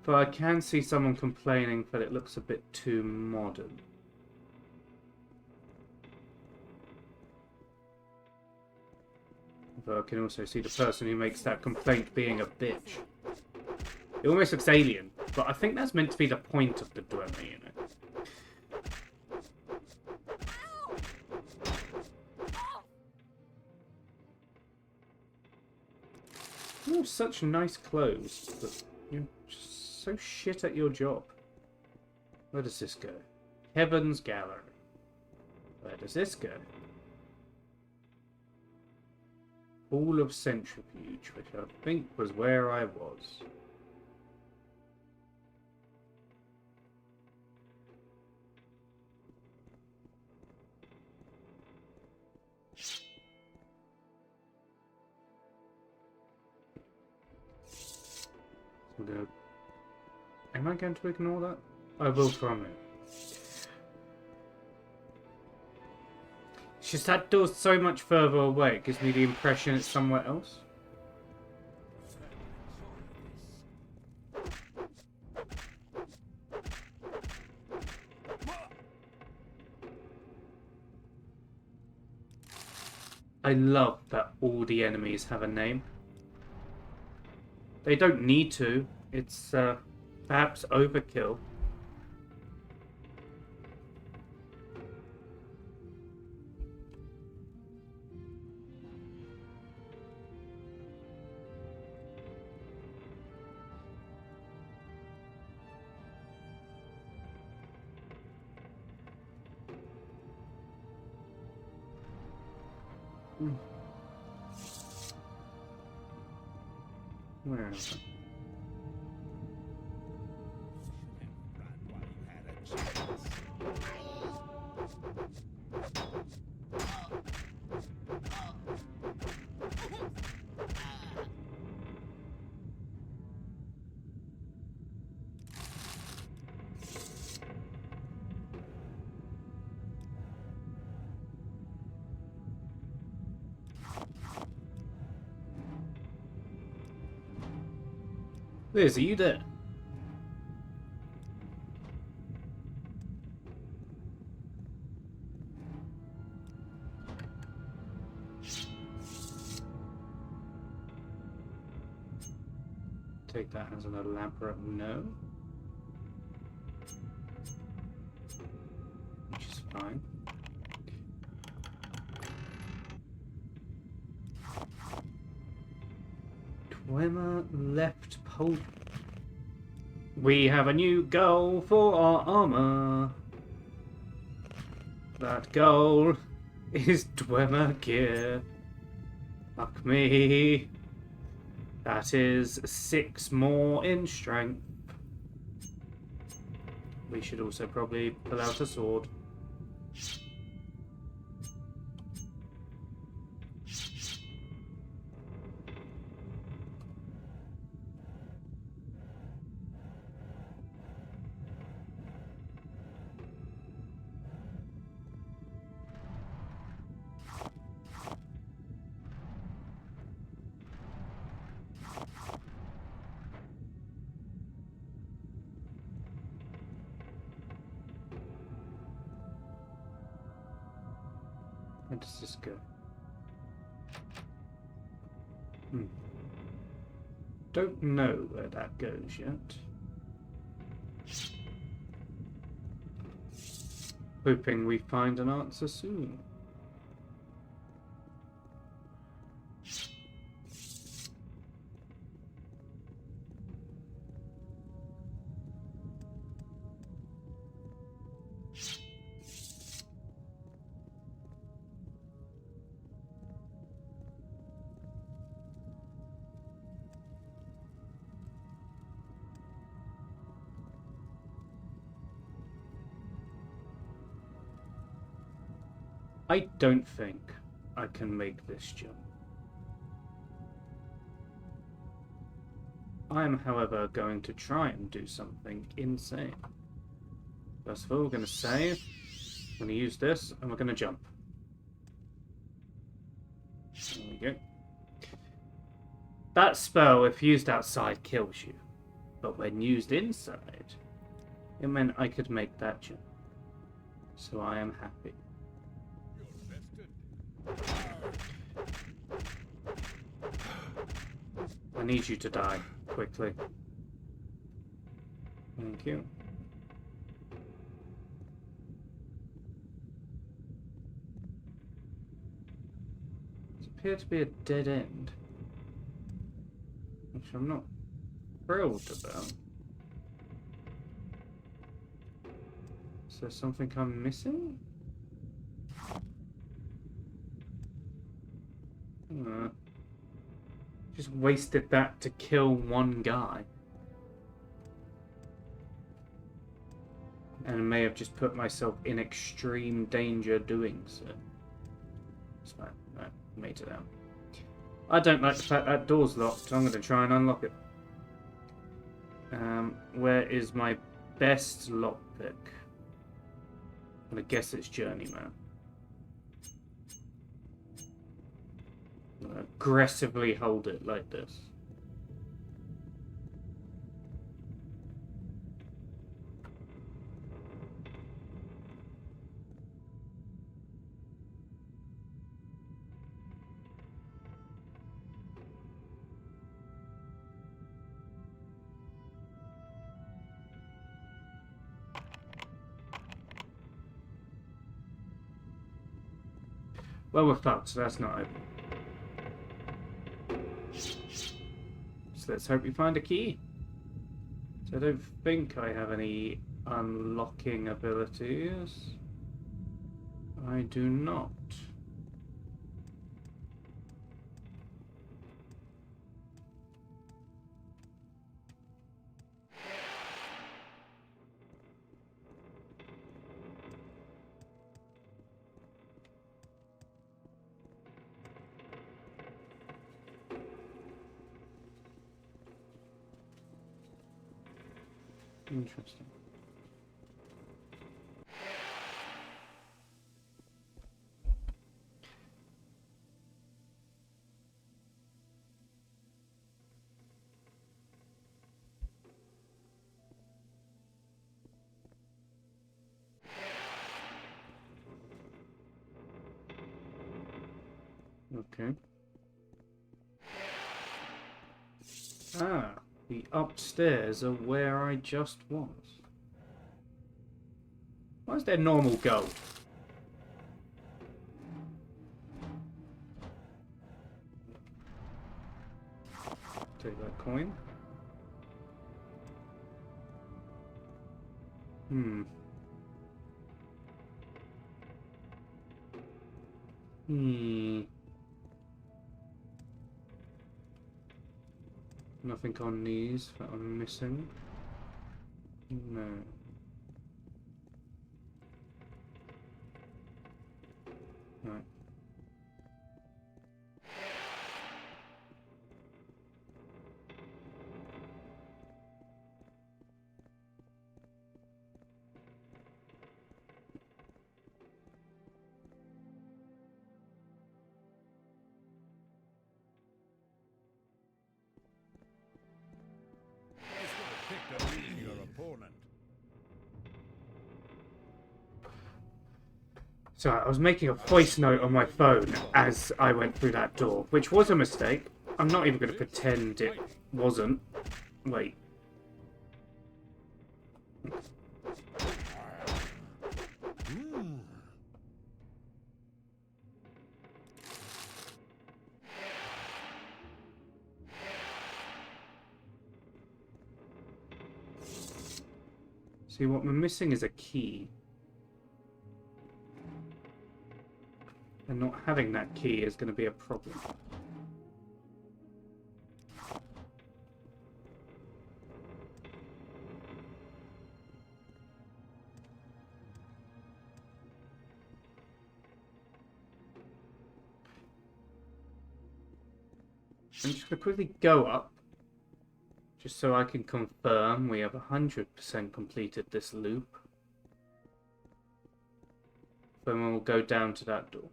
But I can see someone complaining that it looks a bit too modern. But I can also see the person who makes that complaint being a bitch. It almost looks alien, but I think that's meant to be the point of the Dwemer, you know. You have such nice clothes, but you're just so shit at your job. Where does this go? Heaven's Gallery. Where does this go? Hall of Centrifuge, which I think was where I was. Am I going to ignore that? I will from it. It's just that door's so much further away, it gives me the impression it's somewhere else. I love that all the enemies have a name. They don't need to. It's perhaps overkill. Where is it? Liz, are you there? Take that as an elaborate no. Which is fine. Dwemer left pole. We have a new goal for our armor. That goal is Dwemer gear. Fuck me. That is 6 more in strength. We should also probably pull out a sword. does this go? Hmm. Don't know where that goes yet. Hoping we find an answer soon. I don't think I can make this jump. I am, however, going to try and do something insane. First of all, we're going to save. We're going to use this, and we're going to jump. There we go. That spell, if used outside, kills you. But when used inside, it meant I could make that jump. So I am happy. I need you to die quickly. Thank you. It appears to be a dead end, which I'm not thrilled about. Is there something I'm missing? Just wasted that to kill one guy. And I may have just put myself in extreme danger doing so. It's fine. I made it out. I don't like the fact that door's locked, so I'm going to try and unlock it. Where is my best lockpick? I'm going to guess it's Journeyman. Aggressively hold it like this. Well, we're fucked, so that's not open. So let's hope we find a key. So I don't think I have any unlocking abilities. I do not. Interesting. Okay. Ah, the upstairs are where I just was. Why is there normal gold? Take that coin. Nothing on these that I'm missing. No. Right. Pick to lead your opponent. Sorry, I was making a voice note on my phone as I went through that door, which was a mistake. I'm not even going to pretend it wasn't. Wait. See, what we're missing is a key. And not having that key is going to be a problem. I'm just going to quickly go up, just so I can confirm we have 100% completed this loop. Then we'll go down to that door.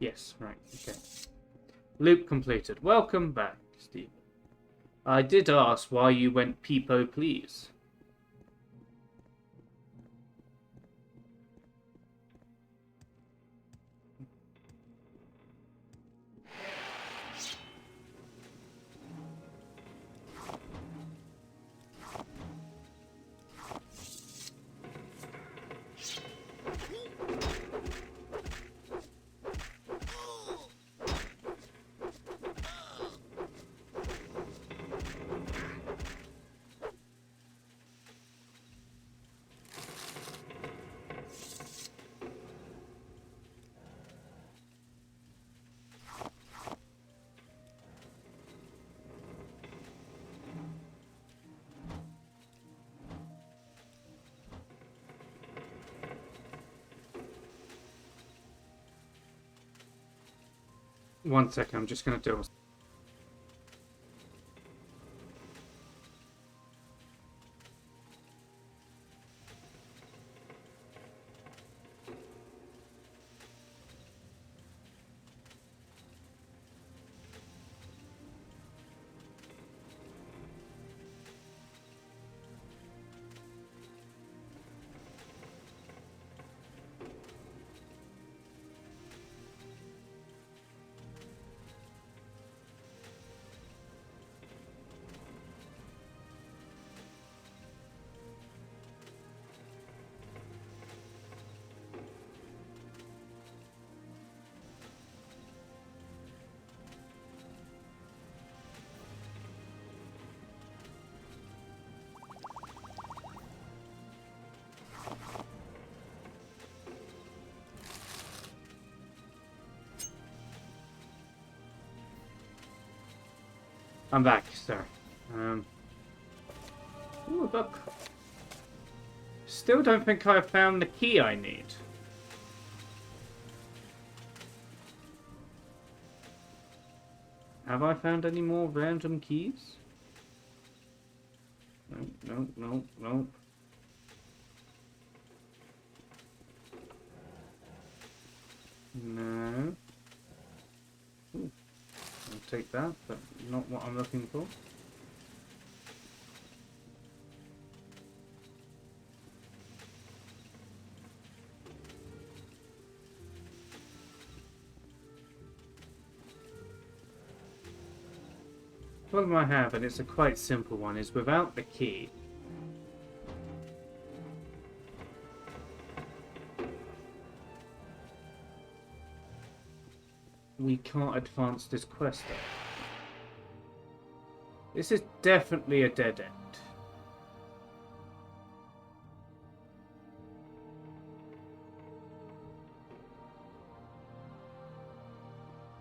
Yes, right, okay. Loop completed. Welcome back, Stephen. I did ask why you went peepo, please. One second, I'm just going to do a... I'm back, sorry. Ooh, a book. Still don't think I've found the key I need. Have I found any more random keys? No, no, no, no. No. Ooh. I'll take that, but not what I'm looking for. The problem I have, and it's a quite simple one, is without the key, we can't advance this quest. This is definitely a dead end.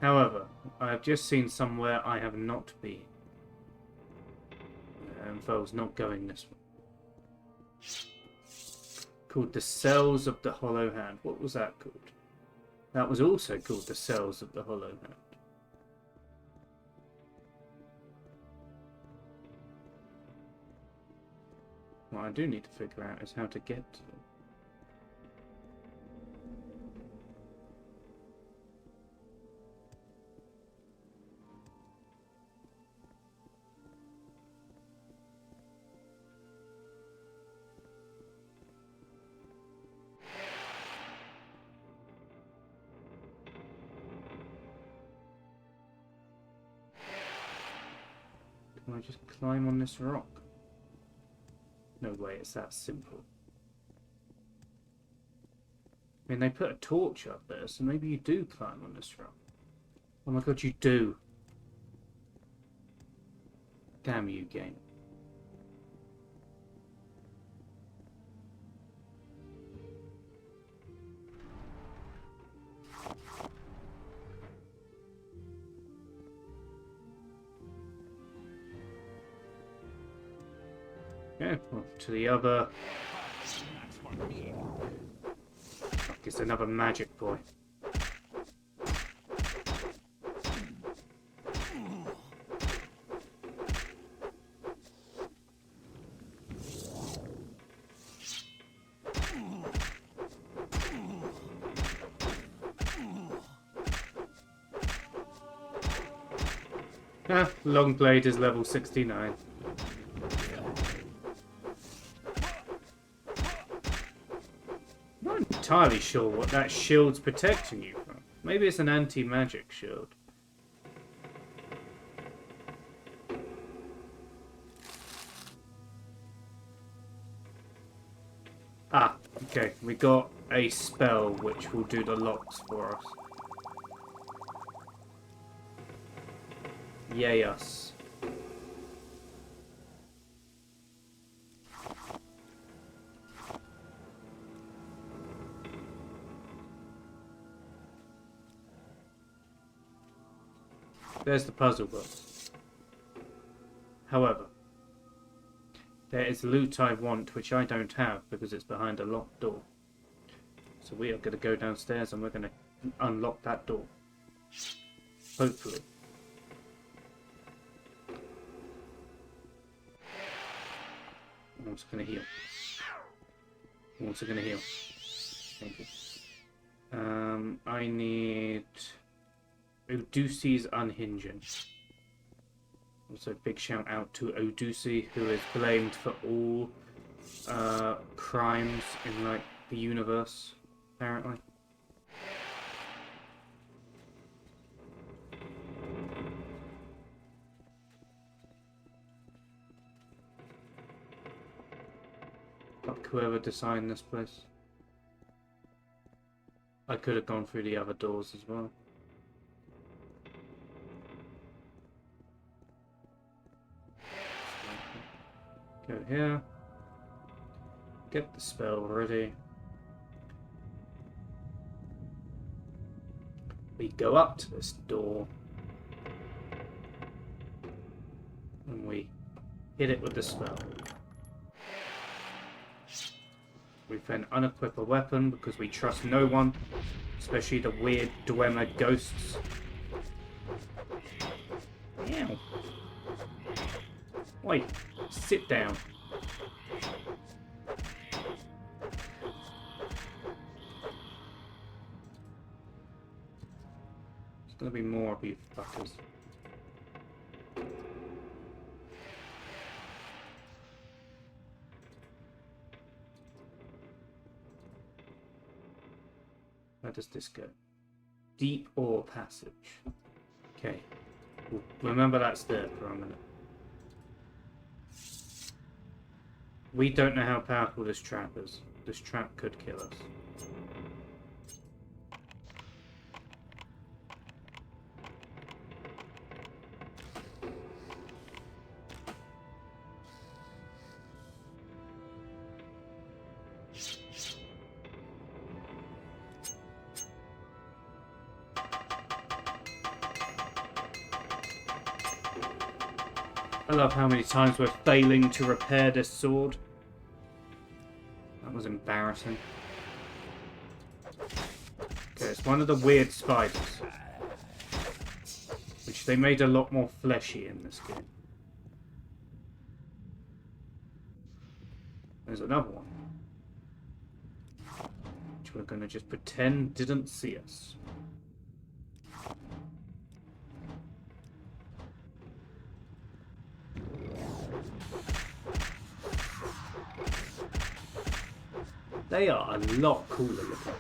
However, I have just seen somewhere I have not been. Involves not going this way. Called the Cells of the Hollow Hand. What was that called? That was also called the Cells of the Hollow Hand. What I do need to figure out is how to get to them. Can I just climb on this rock? No way, it's that simple. I mean, they put a torch up there, so maybe you do climb on this rock. Oh my god, you do. Damn you, game. Yeah, well, to the other. Fuck, it's another magic boy. Ah, Longblade is level 69. Not entirely sure what that shield's protecting you from. Maybe it's an anti-magic shield. Ah, okay. We got a spell which will do the locks for us. Yay us. There's the puzzle box. However, there is loot I want which I don't have because it's behind a locked door. So we are going to go downstairs and we're going to unlock that door. Hopefully. I'm also going to heal. I'm also going to heal. Thank you. I need Odusi's unhinging. Also, big shout out to Odusi, who is blamed for all crimes in like the universe, apparently. Fuck whoever designed this place. I could have gone through the other doors as well. Go here. Get the spell ready. We go up to this door. And we hit it with the spell. We then unequip a weapon because we trust no one, especially the weird Dwemer ghosts. Ow. Oi, sit down. There's gonna be more of you fuckers. Where does this go? Deep ore passage. Okay. We'll remember that's there for a minute. We don't know how powerful this trap is. This trap could kill us. I love how many times we're failing to repair this sword. That was embarrassing. Okay, it's one of the weird spiders. Which they made a lot more fleshy in this game. There's another one. Which we're going to just pretend didn't see us. They are a lot cooler looking.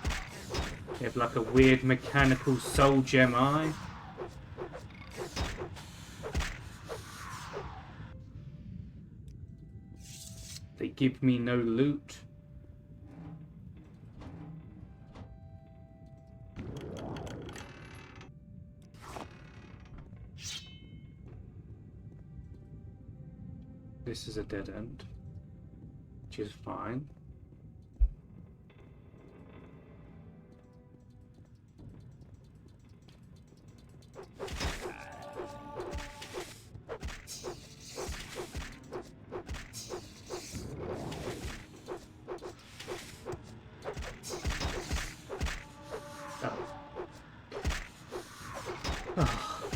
They have like a weird mechanical soul gem eye. They give me no loot. This is a dead end, which is fine.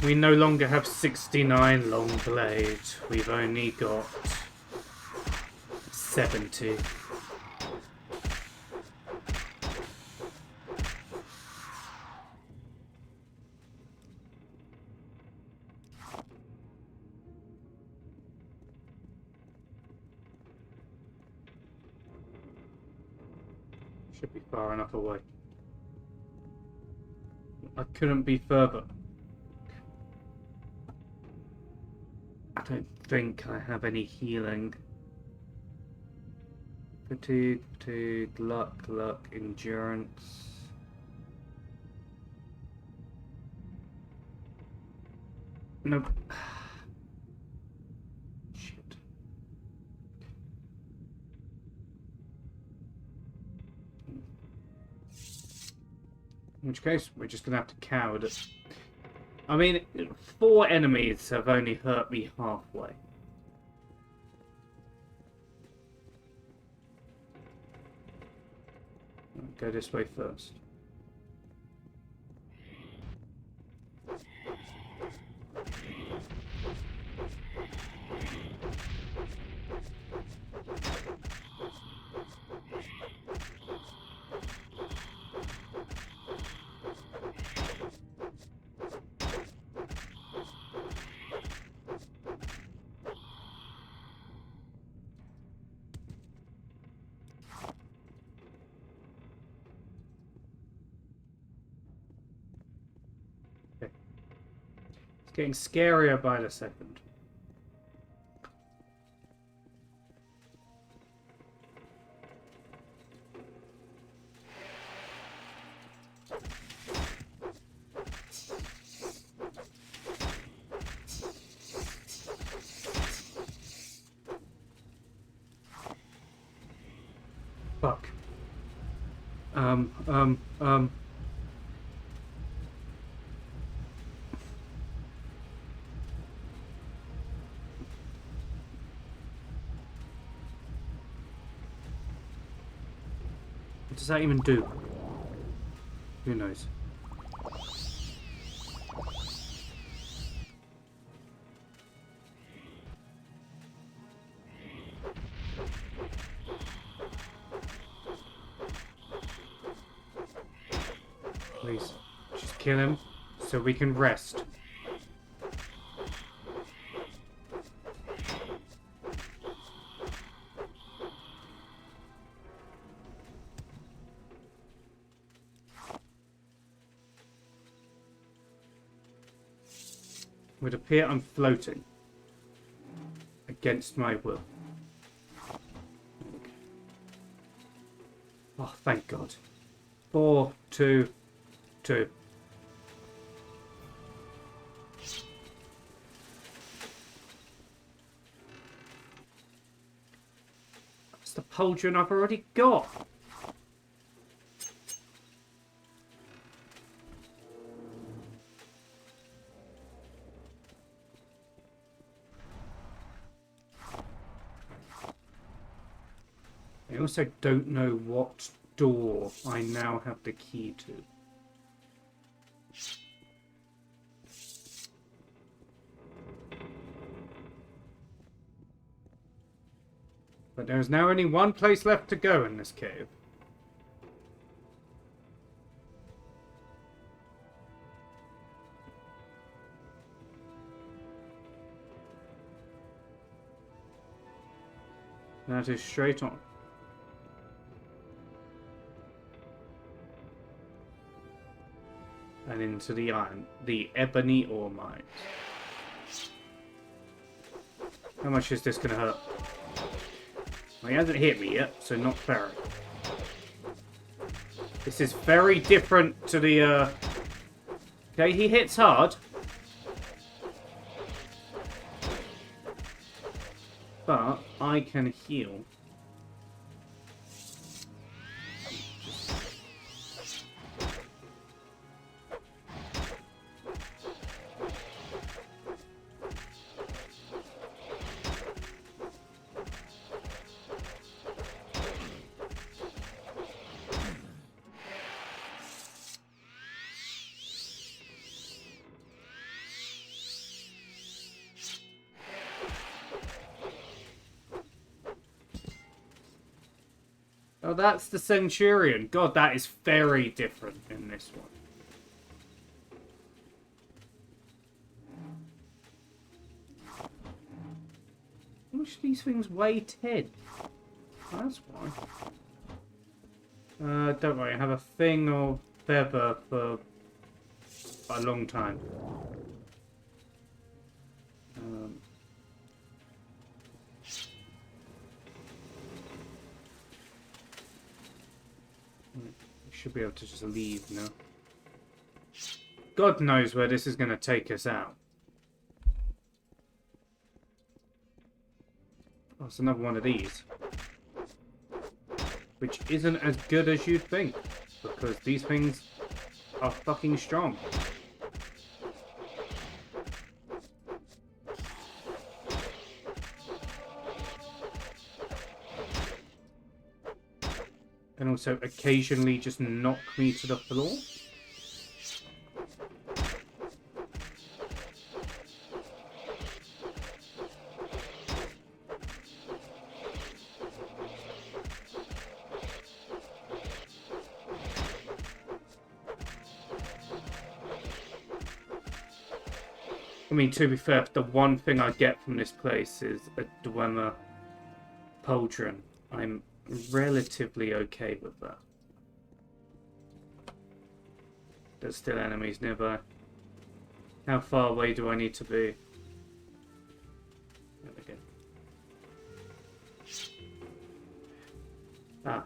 We no longer have 69 long blades. We've only got 70. Should be far enough away. I couldn't be further. I don't think I have any healing. Fatigue, luck, endurance. Nope. Shit. In which case, we're just gonna have to coward it. I mean, 4 enemies have only hurt me halfway. I'll go this way first. Getting scarier by the second. Fuck. What does that even do? Who knows? Please, just kill him so we can rest. It would appear I'm floating against my will. Oh, thank God. 4, 2, 2. That's the pauldron I've already got. I also don't know what door I now have the key to. But there is now only one place left to go in this cave. That is straight on. And into the ebony ore mines. How much is this going to hurt? Well, he hasn't hit me yet, so not very. This is very different to the, Okay, he hits hard. But I can heal. Oh, that's the Centurion. God, that is very different in this one. How much do these things weigh? 10. That's why. Don't worry, I have a thing of feather for a long time. Should be able to just leave now. God knows where this is going to take us out. Oh, it's another one of these. Which isn't as good as you'd think. Because these things are fucking strong. And also occasionally just knock me to the floor. I mean, to be fair, the one thing I get from this place is a Dwemer Pauldron. I'm relatively okay with that. There's still enemies nearby. How far away do I need to be? There we go. Ah.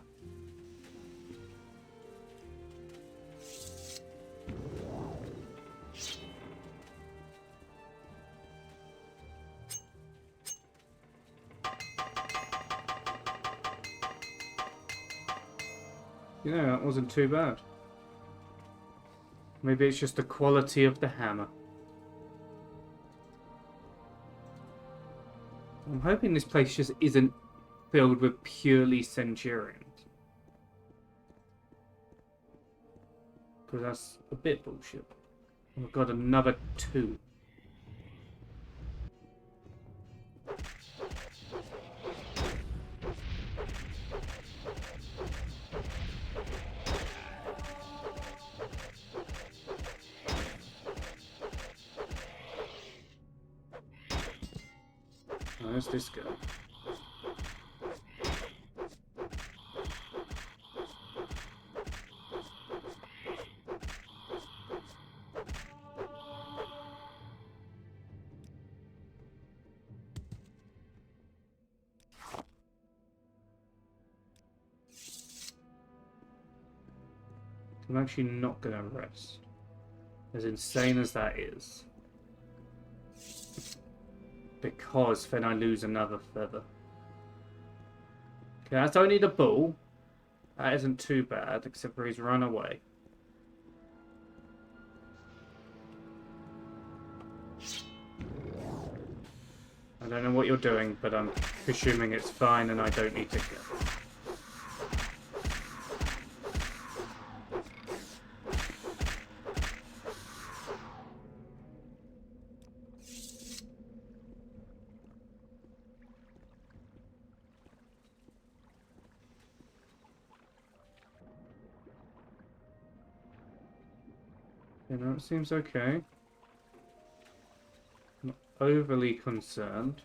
Yeah, that wasn't too bad. Maybe it's just the quality of the hammer. I'm hoping this place just isn't filled with purely Centurions. Because that's a bit bullshit. Oh my god, another 2. Where's this guy? I'm actually not going to rest. As insane as that is. Because then I lose another feather. Okay, that's only the bull. That isn't too bad, except for he's run away. I don't know what you're doing, but I'm presuming it's fine and I don't need to kill. You know, it seems okay. Not overly concerned.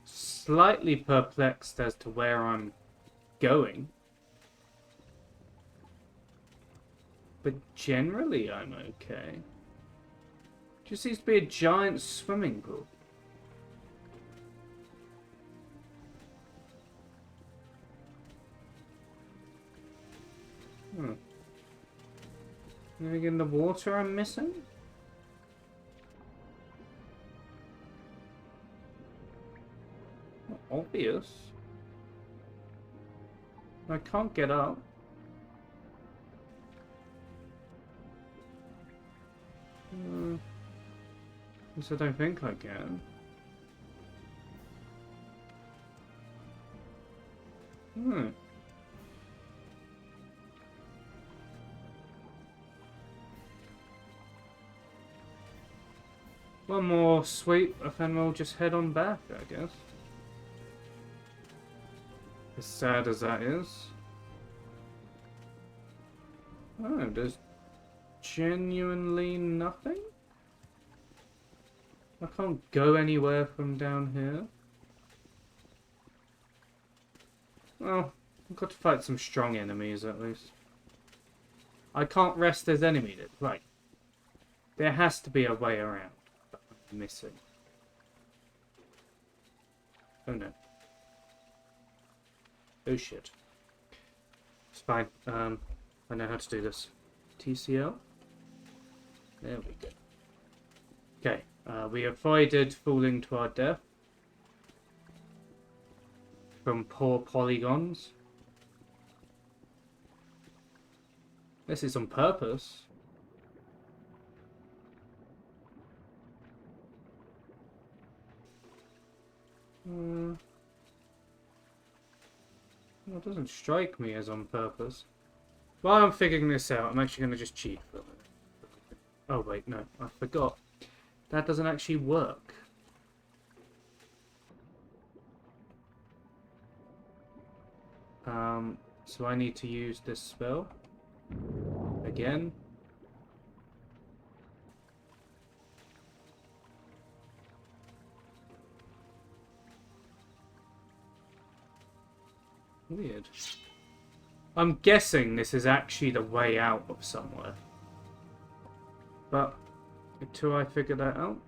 Slightly perplexed as to where I'm going. But generally, I'm okay. Just seems to be a giant swimming pool. Anything in the water I'm missing? Not obvious. I can't get up. Guess I don't think I can. One more sweep, and then we'll just head on back, I guess. As sad as that is. Oh, there's genuinely nothing? I can't go anywhere from down here. Well, I've got to fight some strong enemies at least. I can't rest as enemy. Right. There has to be a way around. But I'm missing. Oh no. Oh shit. It's fine. I know how to do this. TCL. There we go. Okay. We avoided falling to our death from poor polygons. This is on purpose. Well, it doesn't strike me as on purpose. While I'm figuring this out, I'm actually going to just cheat for a minute. Oh wait, no, I forgot. That doesn't actually work. So I need to use this spell. Again. Weird. I'm guessing this is actually the way out of somewhere. But until I figure that out.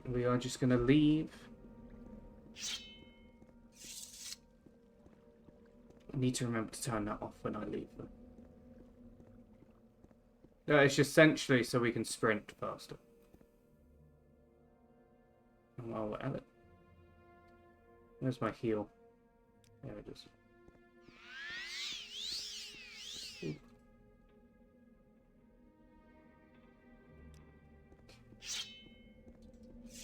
We are just going to leave. I need to remember to turn that off when I leave them. Yeah, it's essentially so we can sprint faster. And while we're at it. Where's my heal? There it is. Ooh.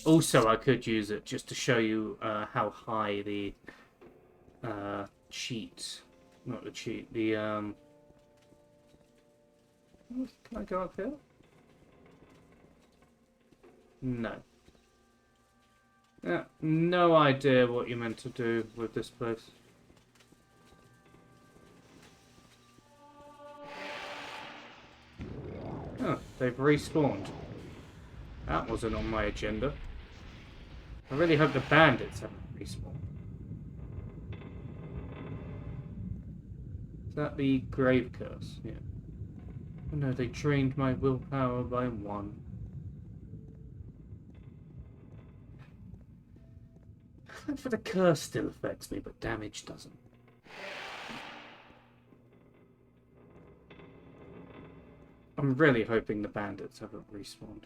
Also, I could use it just to show you how high the cheat, not the cheat, the can I go up here? No. Yeah, no idea what you meant to do with this place. Oh, they've respawned. That wasn't on my agenda. I really hope the bandits haven't respawned. Is that the grave curse? Yeah. Oh no, they drained my willpower by 1. For the curse still affects me, but damage doesn't. I'm really hoping the bandits haven't respawned.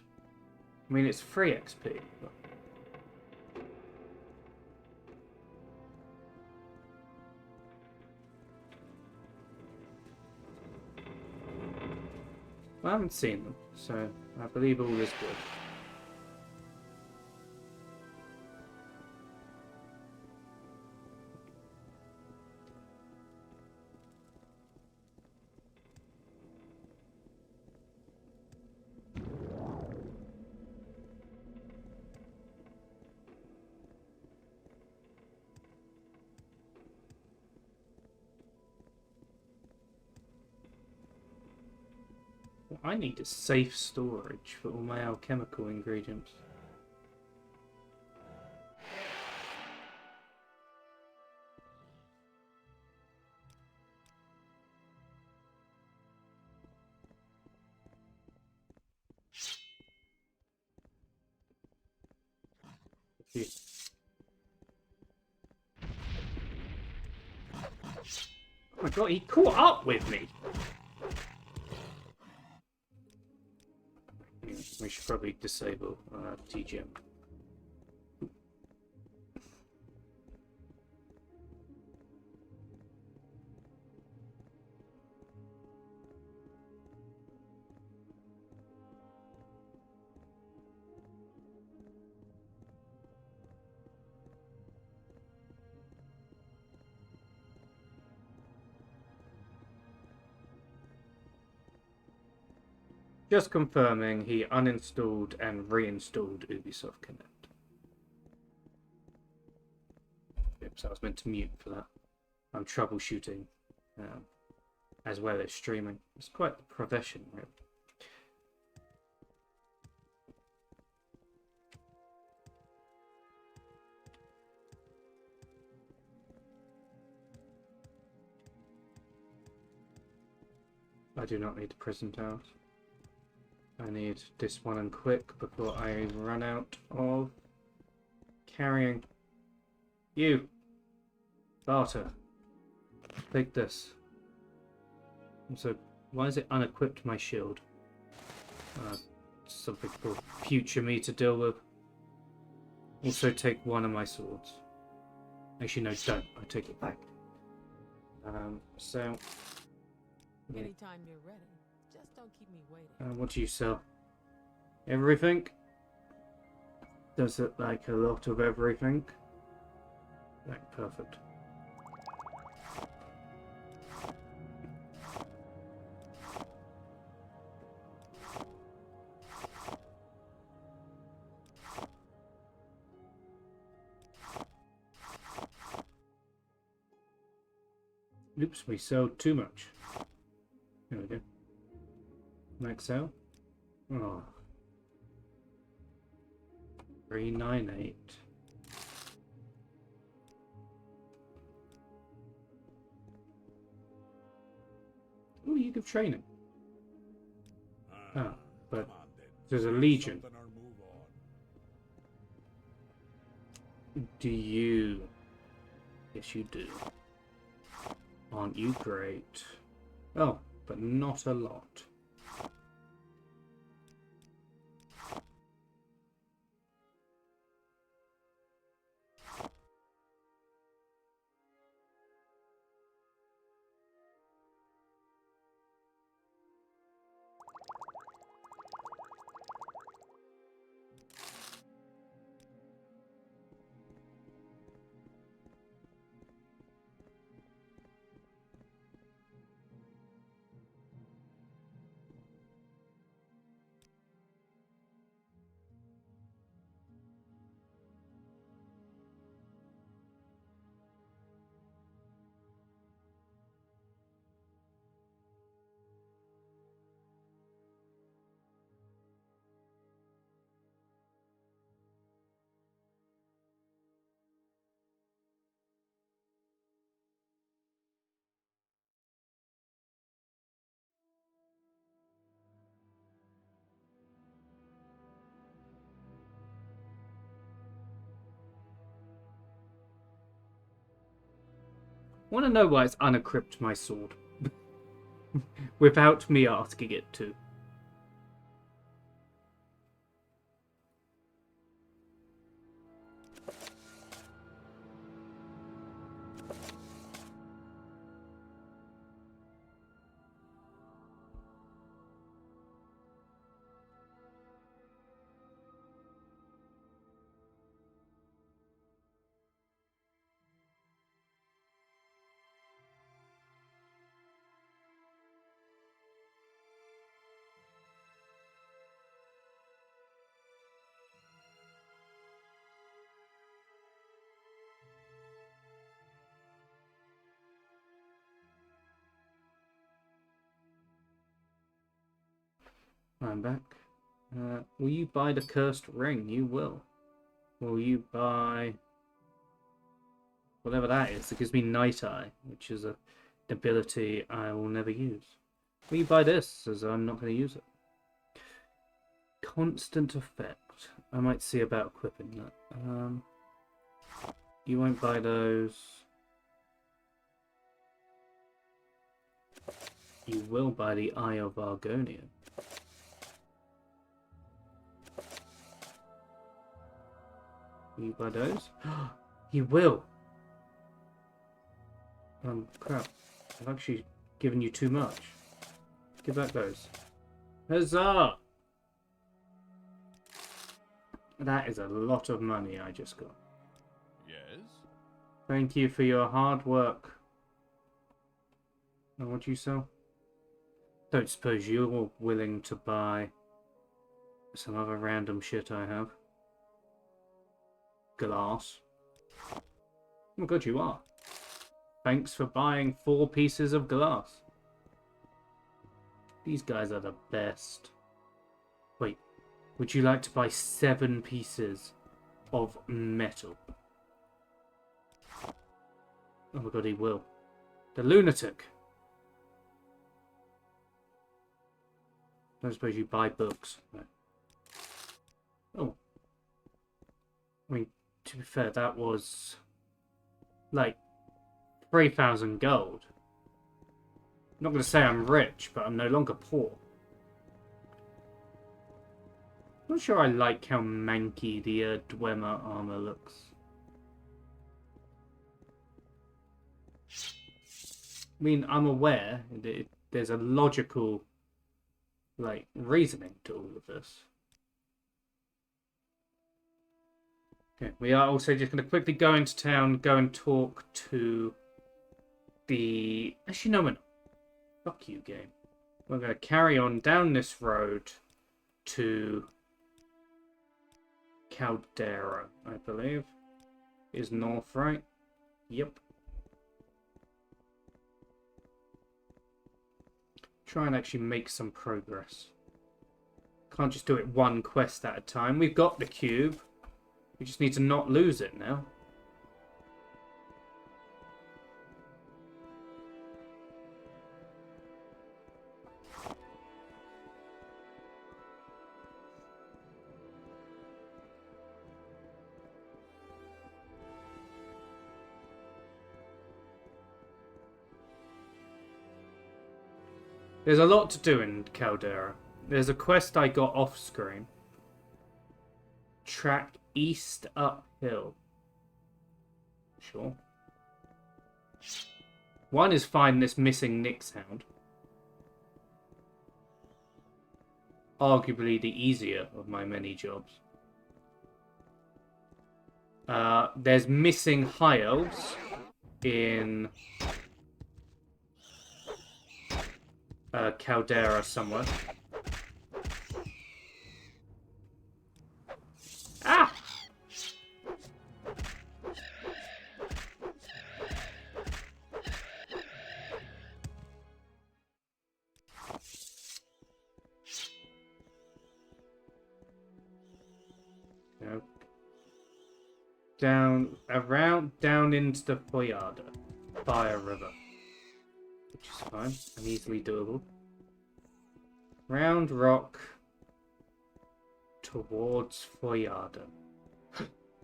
I mean, it's free XP, but... I haven't seen them, so I believe all is good. What I need is safe storage for all my alchemical ingredients. You. Oh my god, he caught up with me! We should probably disable TGM. Just confirming, he uninstalled and reinstalled Ubisoft Connect. Oops, I was meant to mute for that. I'm troubleshooting as well as streaming. It's quite the profession, really. I do not need the prison towers. I need this one and quick before I run out of carrying. You! Barter. Take this. So, why is it unequipped my shield? Something for future me to deal with. Also take one of my swords. Actually, no, don't. I take it back. So... Anytime you're ready. Just don't keep me waiting. what do you sell? Everything? Does it like a lot of everything? Right, perfect. Oops, we sold too much. There we go. Max sell. Oh. 398. Oh, you give training. Ah, but there's a legion. Do you? Yes, you do. Aren't you great? Oh, but not a lot. Want to know why it's unequipped my sword? Without me asking it to. I'm back. Will you buy the cursed ring? You will. Will you buy whatever that is? It gives me Night Eye, which is an ability I will never use. Will you buy this, as I'm not going to use it? Constant effect. I might see about equipping that. You won't buy those. You will buy the Eye of Argonia. Will you buy those? You will! Crap. I've actually given you too much. Give back those. Huzzah! That is a lot of money I just got. Yes? Thank you for your hard work. And what do you sell? Don't suppose you're willing to buy some other random shit I have. Glass. Oh my god, you are. Thanks for buying 4 pieces of glass. These guys are the best. Wait, would you like to buy 7 pieces of metal? Oh my god, he will. The lunatic. I don't suppose you buy books. No. Oh. I mean, to be fair, that was like 3,000 gold. I'm not going to say I'm rich, but I'm no longer poor. Not sure I like how manky the Dwemer armor looks. I mean, I'm aware there's a logical, like, reasoning to all of this. Okay, we are also just going to quickly go into town, go and talk to the... Actually, no, we're not. Fuck you, game. We're going to carry on down this road to Caldera, I believe. Is north, right? Yep. Try and actually make some progress. Can't just do it one quest at a time. We've got the cube. We just need to not lose it now. There's a lot to do in Caldera. There's a quest I got off screen. Track east uphill. Sure. One is find this missing Nyx hound. Arguably the easier of my many jobs. There's missing high elves in Caldera somewhere. Ah! No. Down into the Foyada. Fire River. Which is fine and easily doable. Round rock towards Foyada.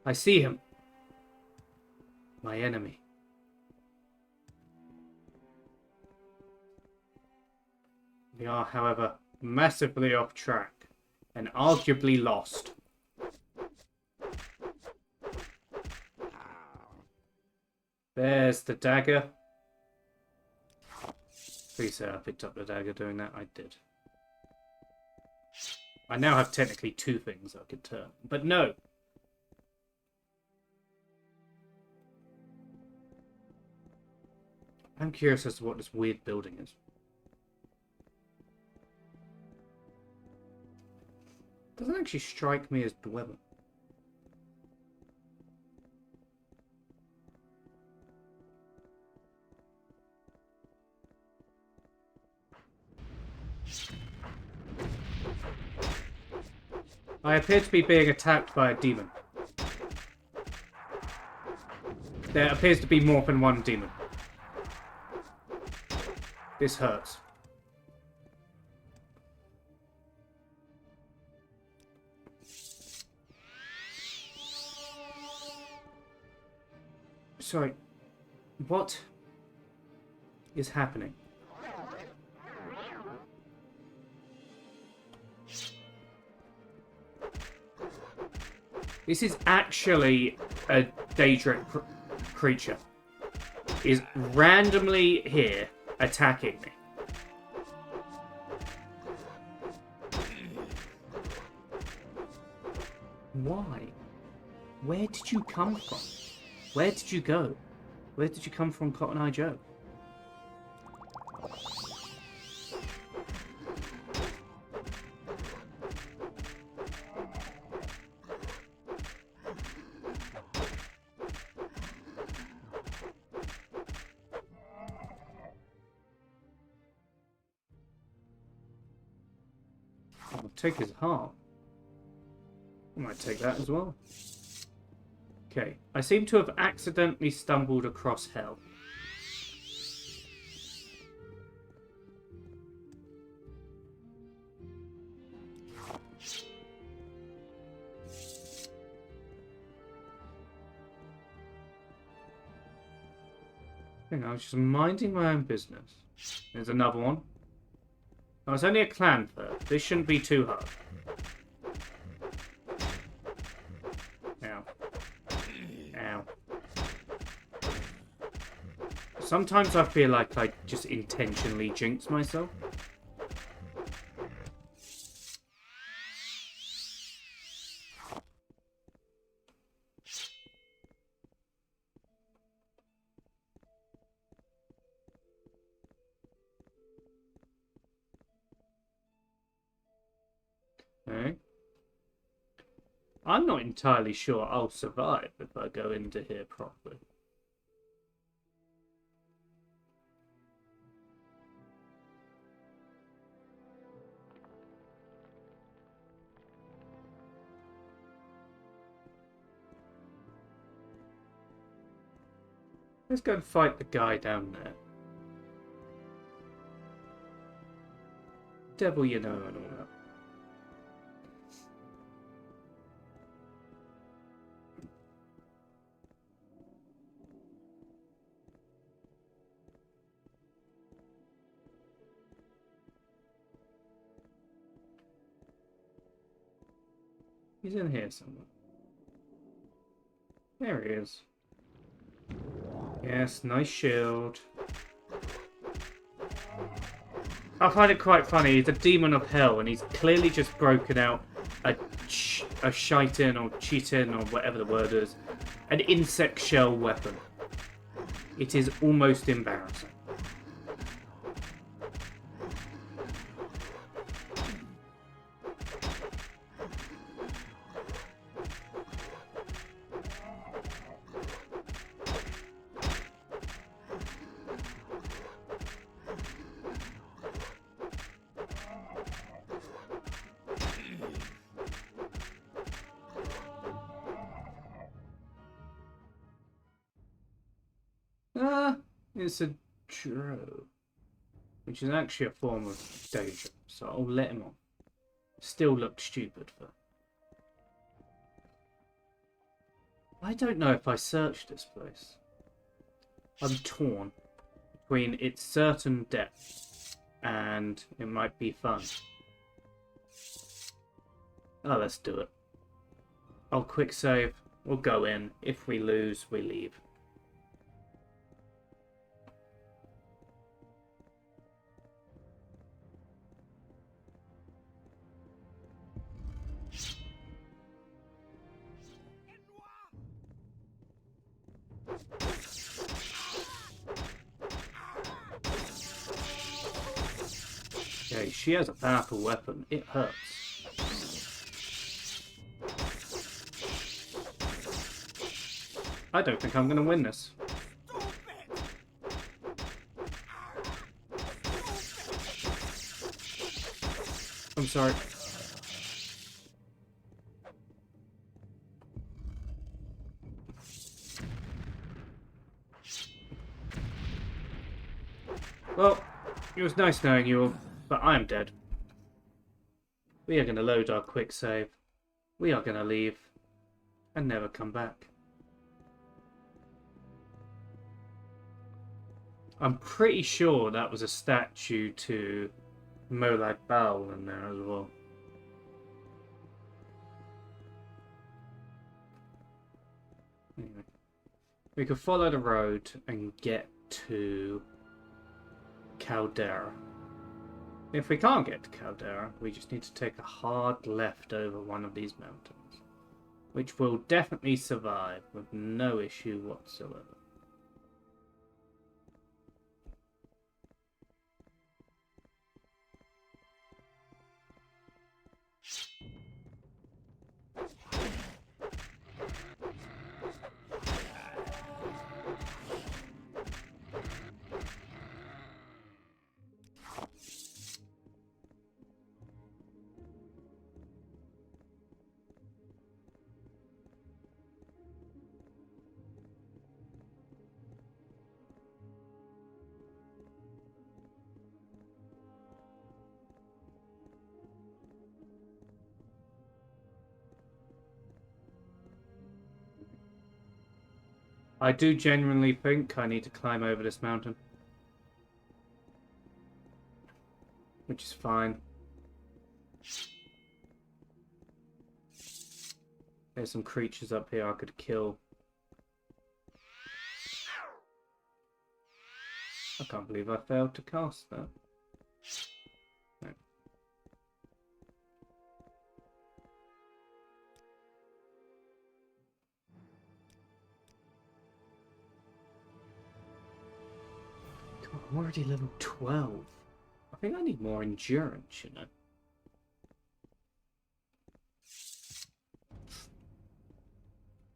I see him. My enemy. We are, however, massively off track and arguably lost. There's the dagger. Please say I picked up the dagger doing that. I did. I now have technically 2 things I could turn. But no! I'm curious as to what this weird building is. Doesn't actually strike me as Dwemer. I appear to be being attacked by a demon. There appears to be more than one demon. This hurts. Sorry. What is happening? This is actually a Daedric creature. Is randomly here attacking me. Why? Where did you come from? Where did you go? Where did you come from, Cotton Eye Joe? I'll take his heart. I might take that as well. Okay, I seem to have accidentally stumbled across hell. I was just minding my own business. There's another one. Oh, it's only a clan fur. This shouldn't be too hard. Ow. Ow. Sometimes I feel like I just intentionally jinx myself. Okay. I'm not entirely sure I'll survive if I go into here properly. Let's go and fight the guy down there. Devil you know and all that. He's in here somewhere. There he is. Yes, nice shield. I find it quite funny. He's a demon of hell, and he's clearly just broken out a chitin or cheatin or whatever the word is, an insect shell weapon. It is almost embarrassing. It's a Drow, which is actually a form of Daedra, so I'll let him on. Still look stupid for. I don't know if I searched this place. I'm torn between its certain depth and it might be fun. Oh, let's do it. I'll quick save. We'll go in. If we lose, we leave. Okay, she has a powerful weapon. It hurts. I don't think I'm going to win this. I'm sorry. Well, it was nice knowing you all, but I am dead. We are going to load our quick save. We are going to leave and never come back. I'm pretty sure that was a statue to Molag Bal in there as well. Anyway, we could follow the road and get to Caldera. If we can't get to Caldera, we just need to take a hard left over one of these mountains, which will definitely survive with no issue whatsoever. I do genuinely think I need to climb over this mountain. Which is fine. There's some creatures up here I could kill. I can't believe I failed to cast that. No. God, I'm already level 12. I think I need more endurance, you know.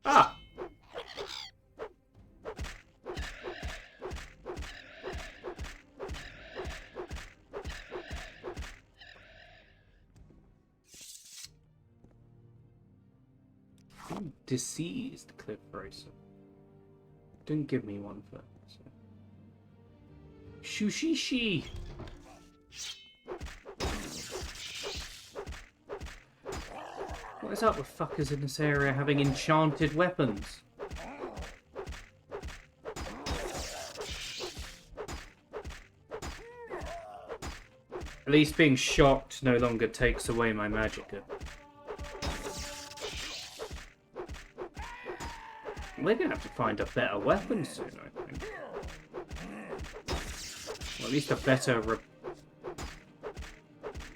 Ah! Ooh, diseased cliff racer. Didn't give me one for so. Shushishi! What is up with fuckers in this area having enchanted weapons? At least being shocked no longer takes away my magicka. We're gonna have to find a better weapon soon, I think. Or at least a better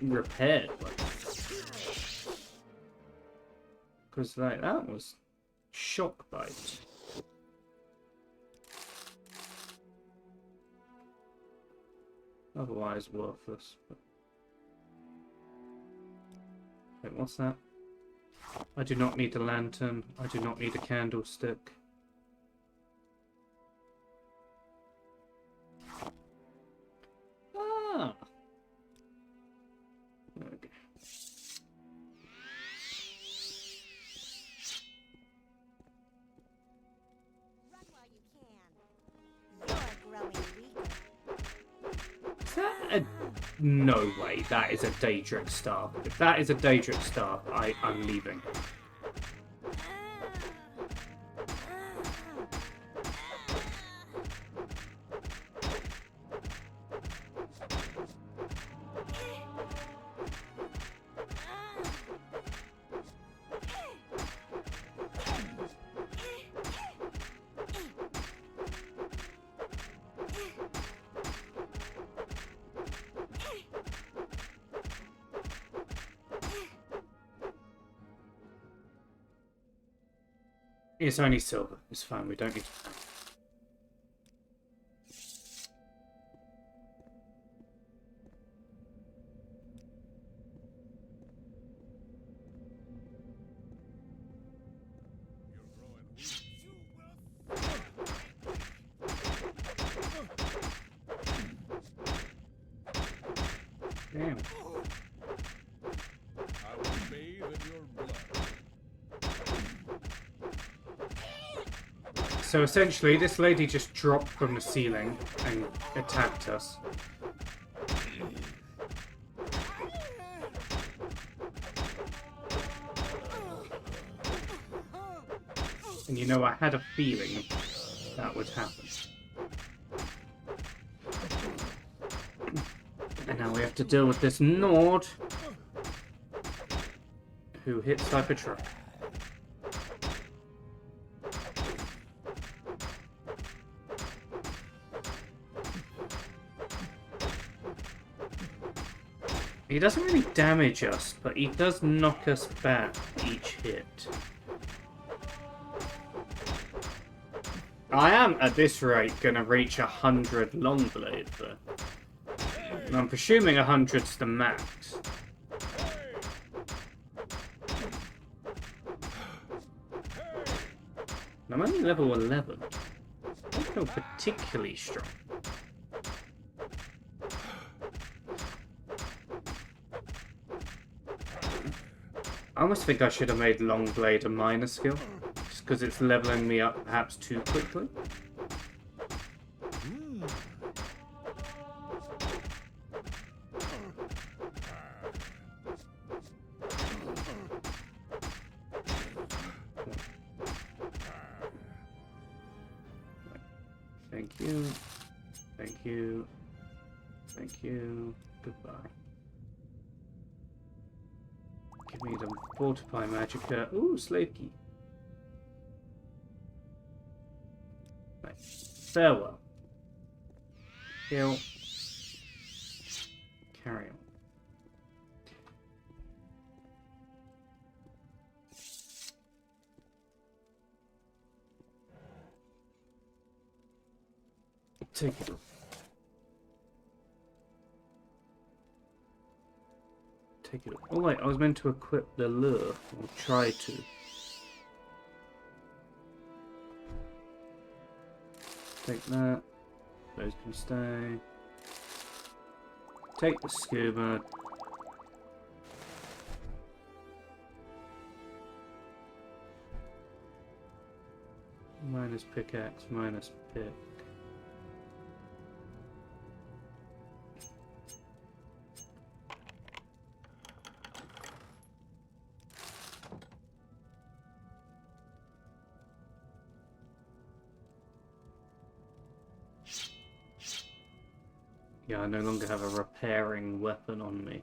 repaired weapon. Because like that was shock bite. Otherwise worthless. But... Wait, what's that? I do not need a lantern. I do not need a candlestick. Ah! Okay. Run while you can. You're growing weaker. Is that a... No way, that is a Daedric staff. If that is a Daedric staff, I'm leaving. It's only silver. It's fine. We don't need to... Damn. I will bathe in your blood. So essentially, this lady just dropped from the ceiling and attacked us. And you know, I had a feeling that would happen. have to deal with this Nord who hits Hypertruck. He doesn't really damage us, but he does knock us back each hit. I am, at this rate, going to reach 100 Longblade, though. And I'm presuming 100's the max. And I'm only level 11. I don't feel particularly strong. I almost think I should have made Longblade a minor skill, just because it's leveling me up perhaps too quickly. Thank you. Thank you. Thank you. Goodbye. Give me the Fortify Magicka. Ooh, slave key. Right. Farewell. Heal. Carry on. Take it. Take it. Oh wait, I was meant to equip the lure, or try to. Take that. Those can stay. Take the scuba. Minus pickaxe, minus pick. Yeah, I no longer have a repairing weapon on me.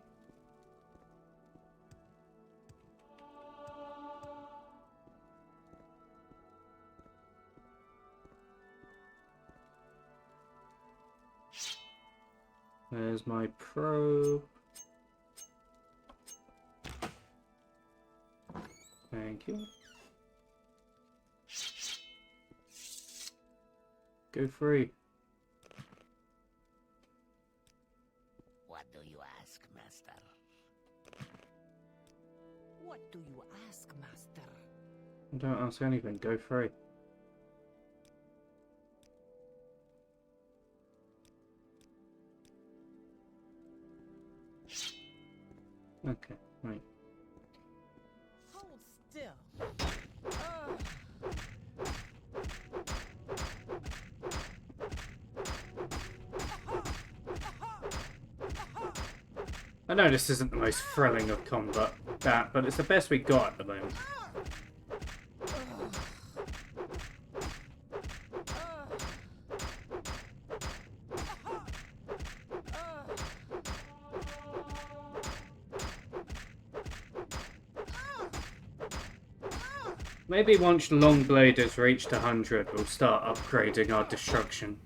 There's my probe. Thank you. Go free. What do you ask, Master? What do you ask, Master? Don't ask anything, go free. Okay, right. Hold still. I know this isn't the most thrilling of combat, but it's the best we got at the moment. Maybe once Longblade has reached 100, we'll start upgrading our destruction.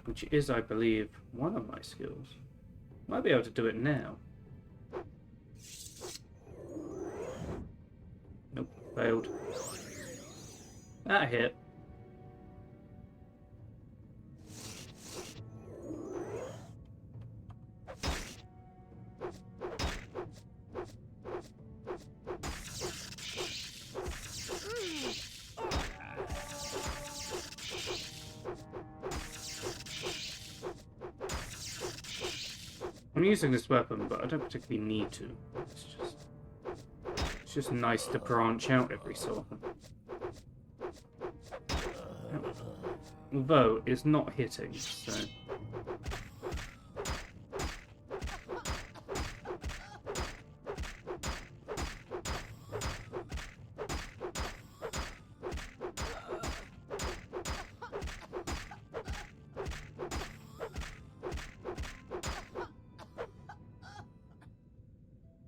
Which is, I believe, one of my skills. Might be able to do it now. Nope, failed. That hit. I'm using this weapon, but I don't particularly need to. It's just nice to branch out every so often. Although it's not hitting, so.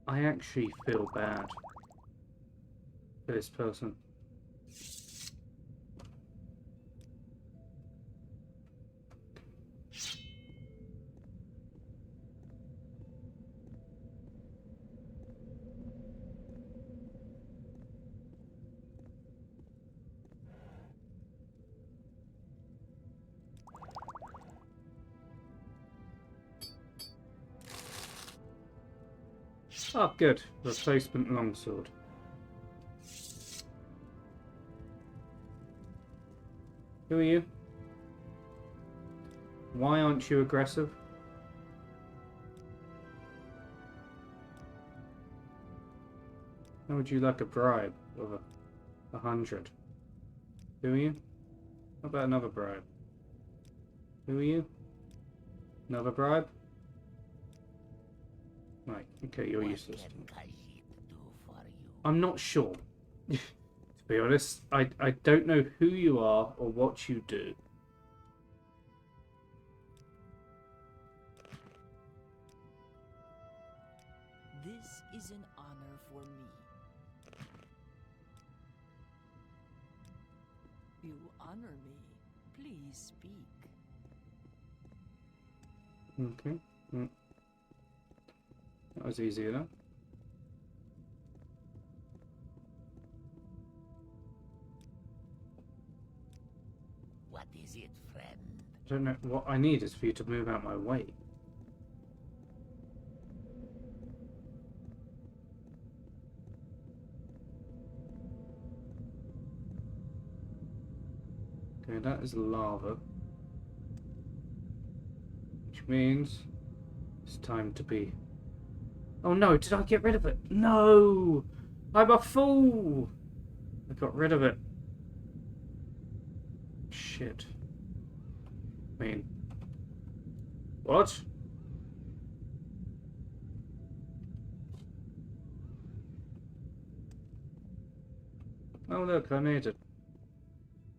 I actually feel bad for this person. Oh, good. Replacement longsword. Who are you? Why aren't you aggressive? How would you like a bribe of 100? Who are you? How about another bribe? Who are you? Another bribe? Right, okay, you're useless. What can Khajiit do for you? I'm not sure. To be honest, I don't know who you are or what you do. This is an honor for me. You honor me. Please speak. Okay. That was easy enough. What is it, friend? I don't know. What I need is for you to move out my way. Okay, that is lava. Which means it's time to be... Oh no, did I get rid of it? No! I'm a fool! I got rid of it. Shit. I mean... What? Oh look, I made it.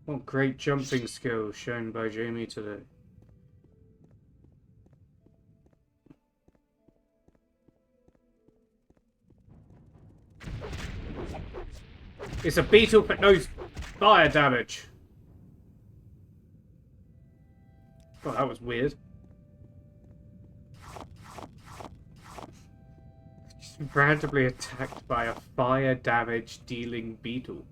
What great jumping skills shown by Jamie today. It's a beetle but no fire damage. Oh, that was weird. Just randomly attacked by a fire damage dealing beetle.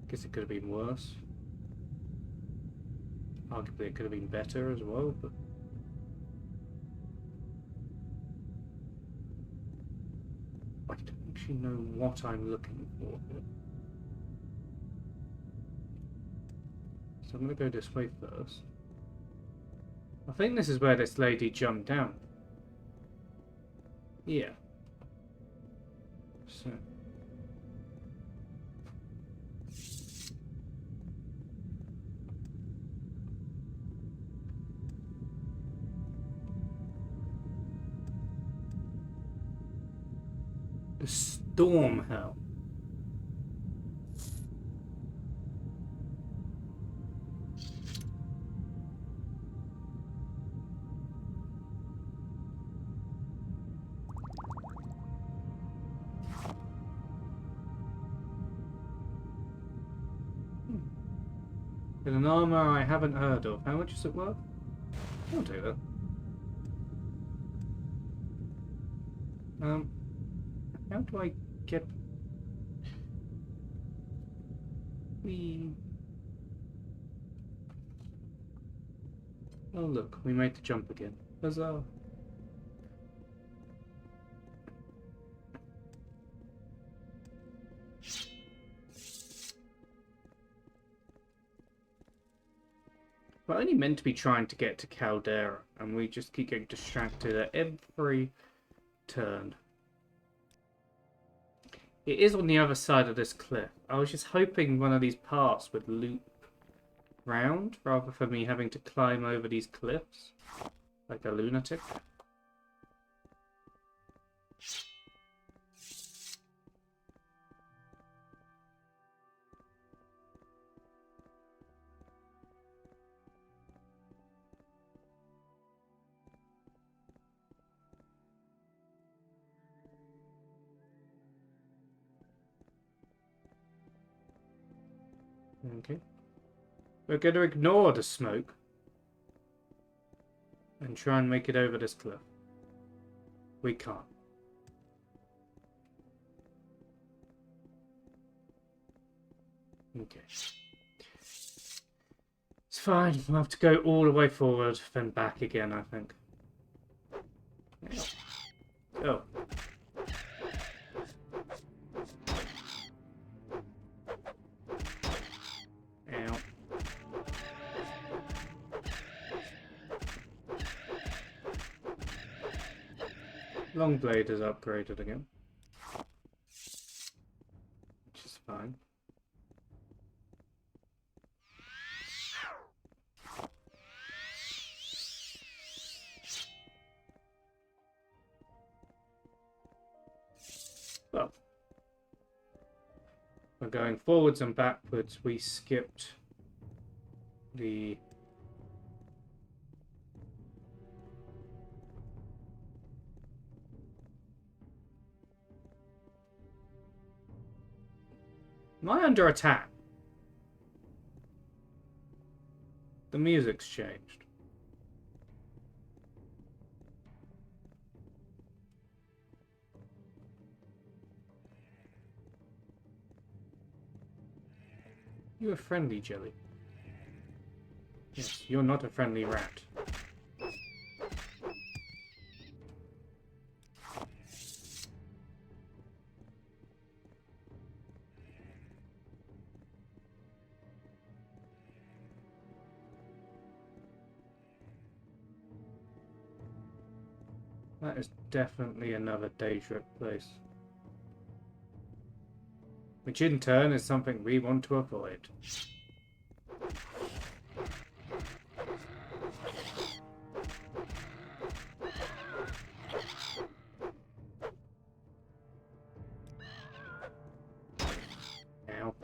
Guess it could have been worse. Arguably it could have been better as well, but... I don't actually know what I'm looking for here. So I'm going to go this way first. I think this is where this lady jumped down. Yeah. So... The storm hell. With an armor I haven't heard of. How much is it worth? I'll do that. How do I get... Oh look, we made the jump again. Huzzah! We're only meant to be trying to get to Caldera, and we just keep getting distracted at every turn. It is on the other side of this cliff. I was just hoping one of these paths would loop round, rather than me having to climb over these cliffs like a lunatic. Okay. We're going to ignore the smoke and try and make it over this cliff. We can't. Okay. It's fine. We'll have to go all the way forward, then back again, I think. Oh. Ow. Long blade is upgraded again. Which is fine. Well, we're going forwards and backwards. We skipped the Am I under attack? The music's changed. You're a friendly jelly. Yes, you're not a friendly rat. That is definitely another day trip place. Which in turn is something we want to avoid. Ow.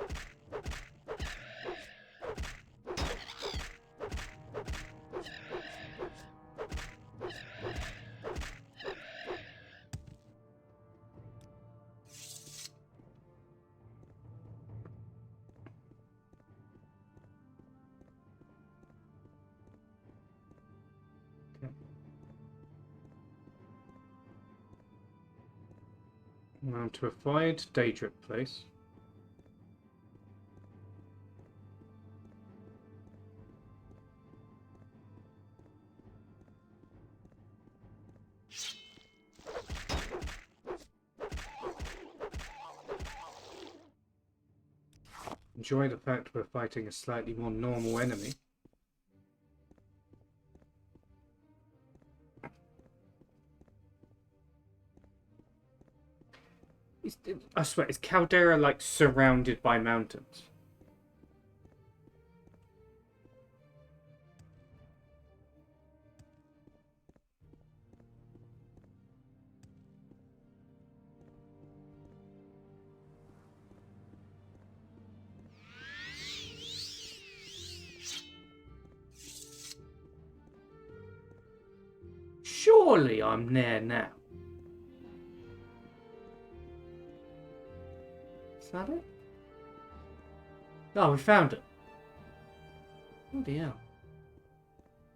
Now to avoid Daedric Place. Enjoy the fact we're fighting a slightly more normal enemy. I swear, is Caldera like surrounded by mountains? Surely I'm there now. Is that it? Oh, we found it. Bloody hell.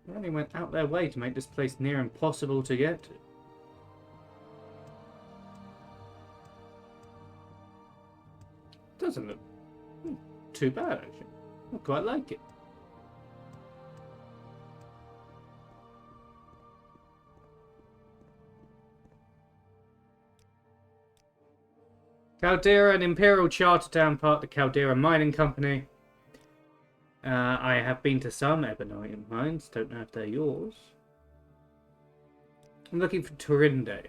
They only went out their way to make this place near impossible to get to. Doesn't look too bad, actually. I quite like it. Caldera, an Imperial Chartertown part of the Caldera Mining Company. I have been to some ebonite mines, don't know if they're yours. I'm looking for Turinde.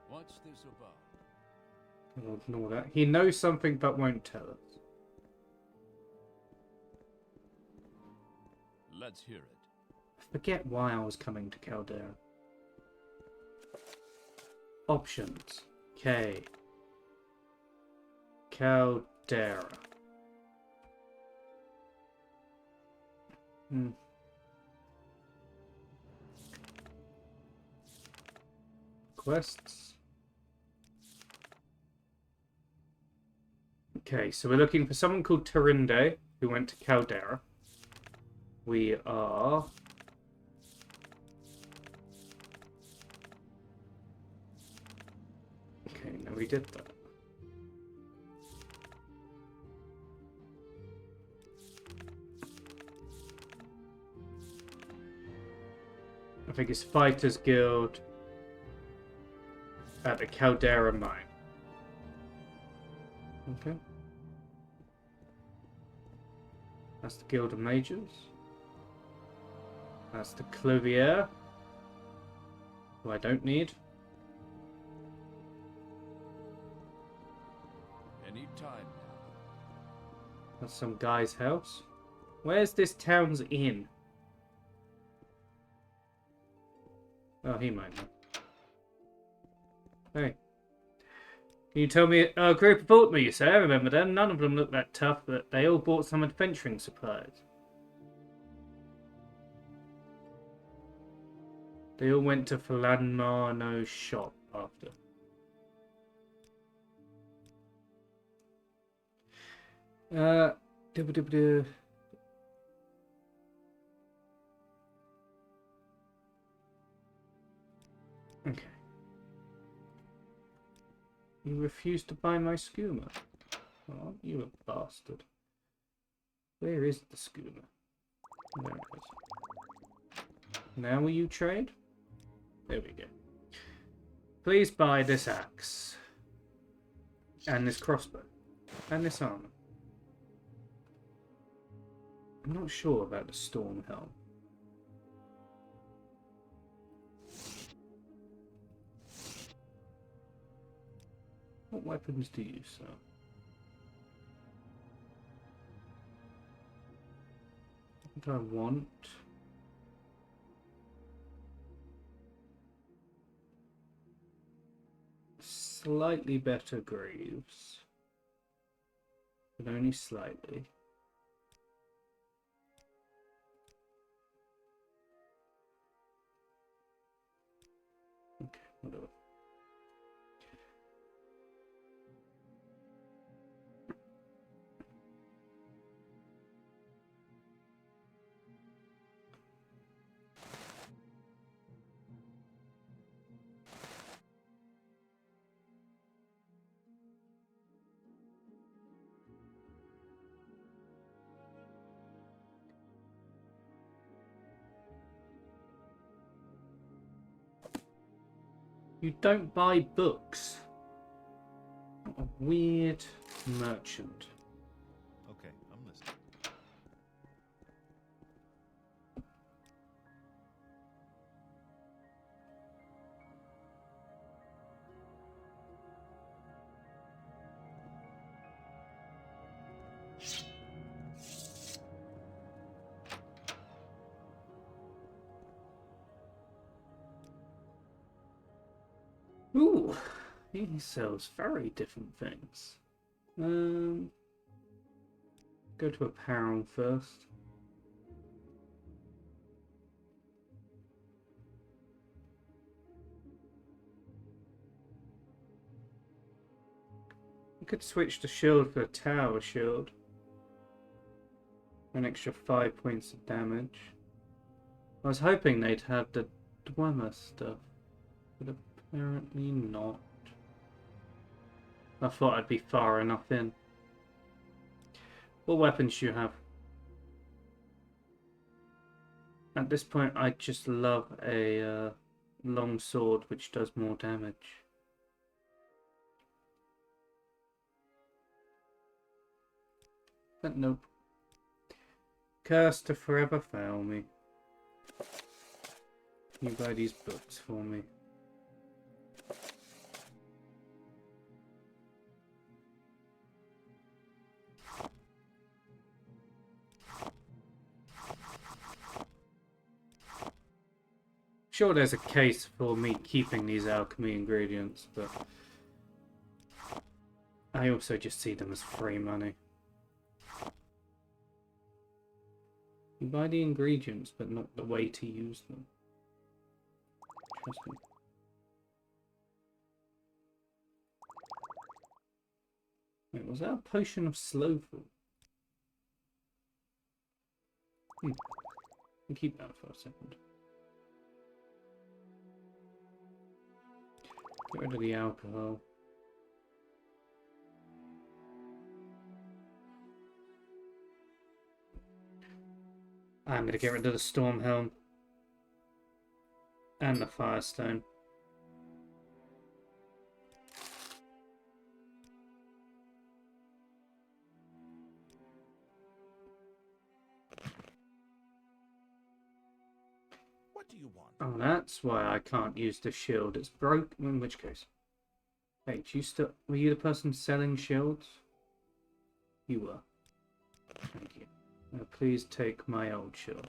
What's this about? I'll ignore that. He knows something but won't tell us. Let's hear it. I forget why I was coming to Caldera. Options. K. Caldera. Quests. Okay, so we're looking for someone called Terinde, who went to Caldera. We are... Okay, no, we did that. I think it's Fighters Guild at the Caldera Mine. Okay. That's the Guild of Mages. That's the Clovier, who I don't need. Any time now. That's some guy's house. Where's this town's inn? Oh, he might know. Hey. Can you tell me a group of Ultima, you say? I remember them. None of them looked that tough, but they all bought some adventuring supplies. They all went to Philanmarno's shop after. Dibba-dibba-doo. Okay. You refused to buy my schooner. Oh, you a bastard. Where is the schooner? There it is. Now will you trade? There we go. Please buy this axe. And this crossbow. And this armor. I'm not sure about the storm helm. What weapons do you sell? What do I want? Slightly better greaves. But only slightly. Okay, whatever. You don't buy books. What a weird merchant. Okay, I'm listening. Ooh, he sells very different things. Go to apparel first. You could switch the shield for a tower shield. An extra 5 points of damage. I was hoping they'd have the Dwemer stuff, but apparently not. I thought I'd be far enough in. What weapons do you have? At this point, I just love a long sword which does more damage. But nope. Curse to forever fail me. You buy these books for me. Sure, there's a case for me keeping these alchemy ingredients, but I also just see them as free money. You buy the ingredients, but not the way to use them. Trust me. Wait, was that a potion of slow fall? I'll keep that for a second. Get rid of the alcohol. I'm going to get rid of the storm helm and the firestone. What do you want? Oh, that's why I can't use the shield. It's broken. In which case, wait, were you the person selling shields? You were. Thank you. Now please take my old shield.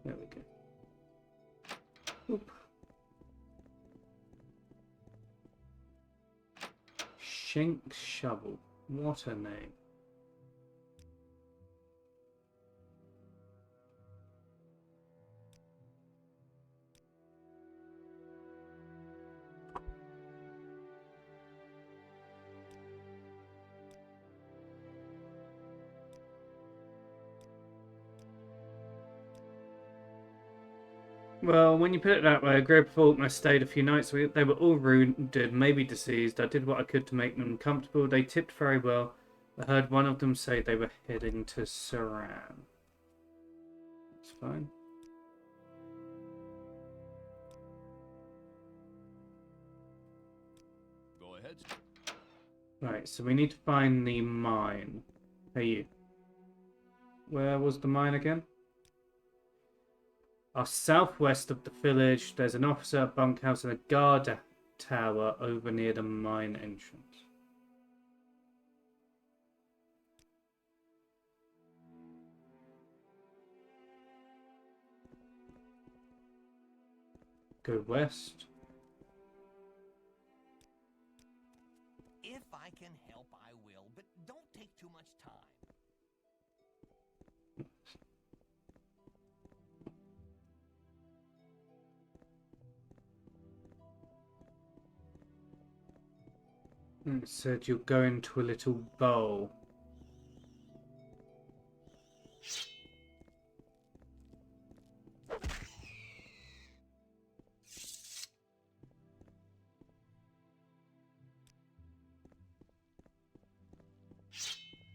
There we go. Oop. Shank Shovel. What a name. Well, when you put it that way, a group of Altmer stayed a few nights. They were all wounded, maybe diseased. I did what I could to make them comfortable. They tipped very well. I heard one of them say they were heading to Saran. That's fine. Go ahead. Right, so we need to find the mine. Hey, you. Where was the mine again? Southwest of the village, there's an officer bunkhouse and a guard tower over near the mine entrance. Go west. If I can help, I will, but don't take too much time. It said you're going to a little bowl.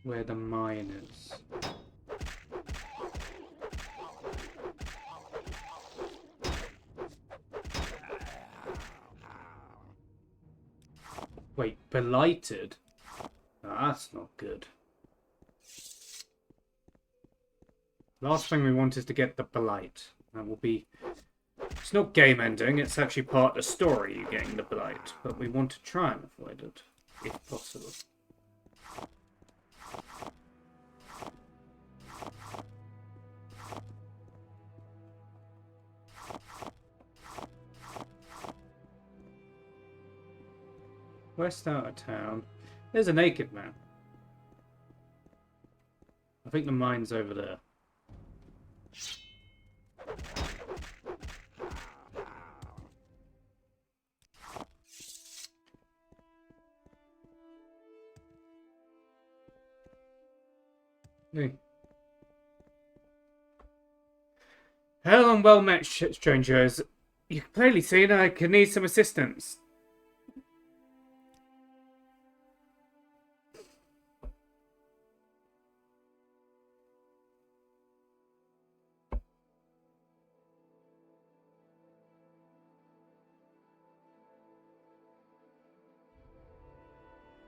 Where the mine is. Wait, Blighted? Oh, that's not good. Last thing we want is to get the Blight. That will be... It's not game ending, it's actually part of the story, you getting the Blight. But we want to try and avoid it, if possible. West out of town. There's a naked man. I think the mine's over there. Hey. Hello and well met, strangers. You can clearly see that I could need some assistance.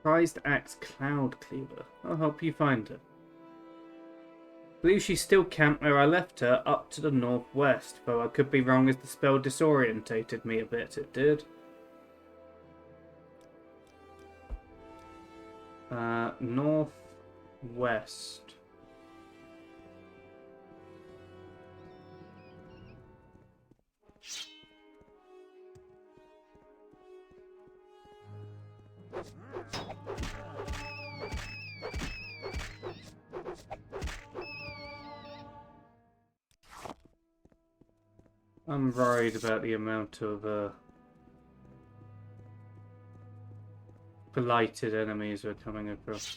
Prized axe Cloud Cleaver. I'll help you find her. I believe she's still camped where I left her, up to the northwest, though I could be wrong as the spell disorientated me a bit, it did. Northwest. I'm worried about the amount of blighted enemies we're coming across.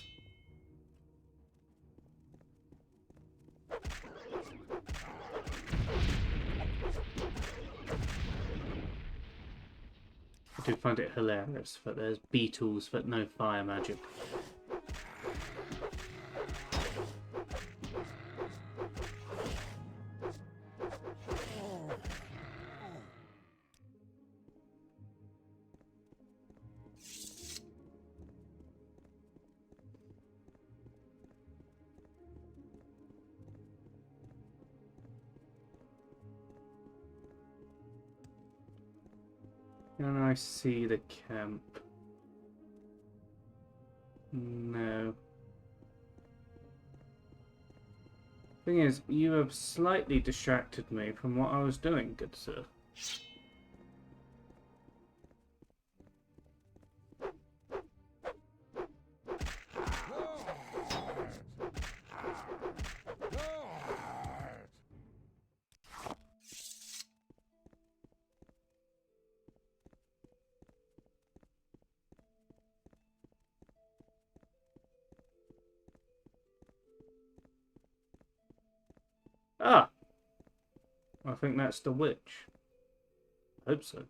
I do find it hilarious that there's beetles but no fire magic. Can I see the camp? No. Thing is, you have slightly distracted me from what I was doing, good sir. Ah! I think that's the witch. I hope so.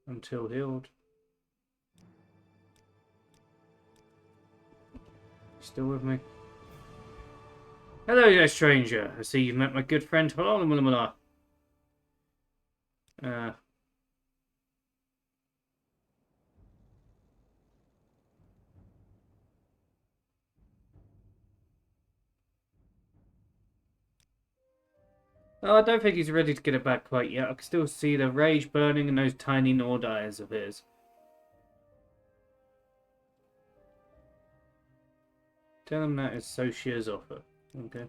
Until healed. Still with me? Hello there, stranger. I see you've met my good friend. Oh, I don't think he's ready to get it back quite yet. I can still see the rage burning in those tiny Nord eyes of his. Tell him that is Soshia's offer. Okay.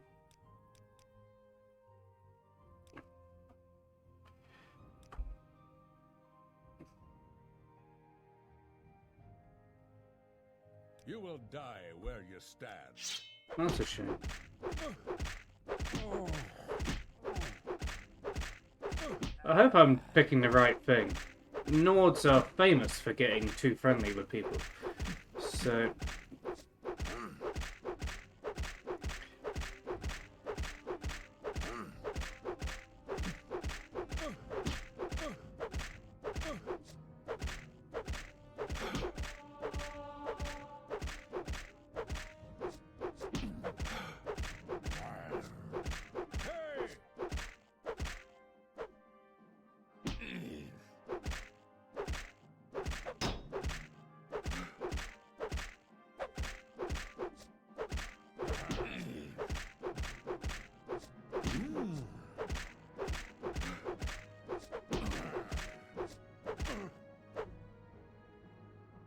You will die where you stand. That's a shame. I hope I'm picking the right thing. Nords are famous for getting too friendly with people. So...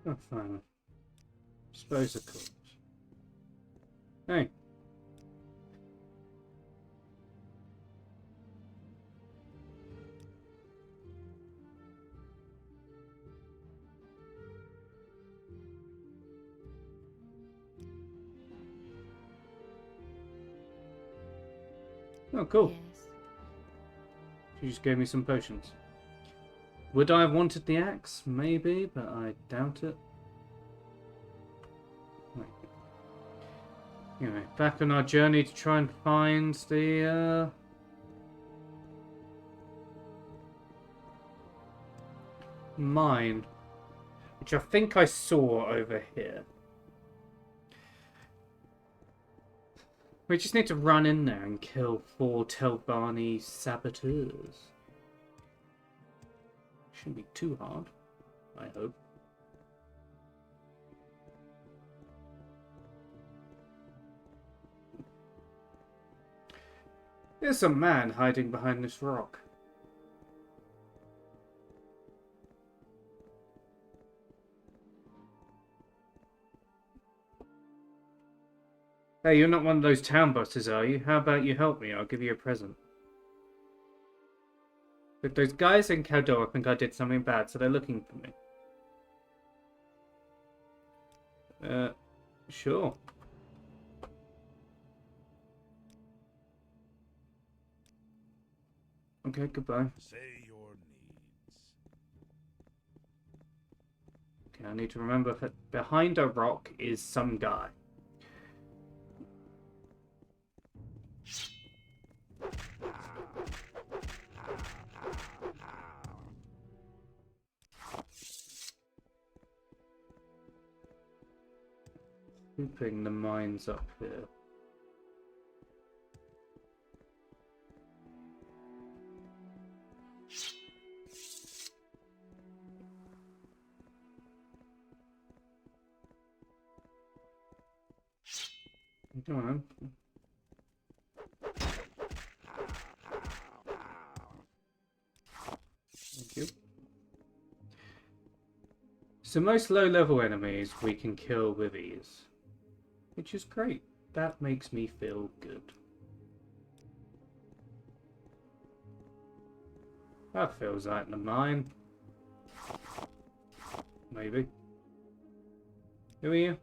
Oh, fine. Suppose of course. Hey. Oh, cool. Yes. She just gave me some potions. Would I have wanted the axe? Maybe, but I doubt it. Right. Anyway, back on our journey to try and find the mine, which I think I saw over here. We just need to run in there and kill 4 Telbani saboteurs. Shouldn't be too hard, I hope. There's a man hiding behind this rock. Hey, you're not one of those town busters, are you? How about you help me? I'll give you a present. Look, those guys in Caldor think I did something bad, so they're looking for me. Sure. Okay, goodbye. Say your needs. Okay, I need to remember that behind a rock is some guy. Looping the mines up here. Come on. Thank you. So most low-level enemies we can kill with ease, which is great. That makes me feel good. That feels like the mine. Maybe. Who are you?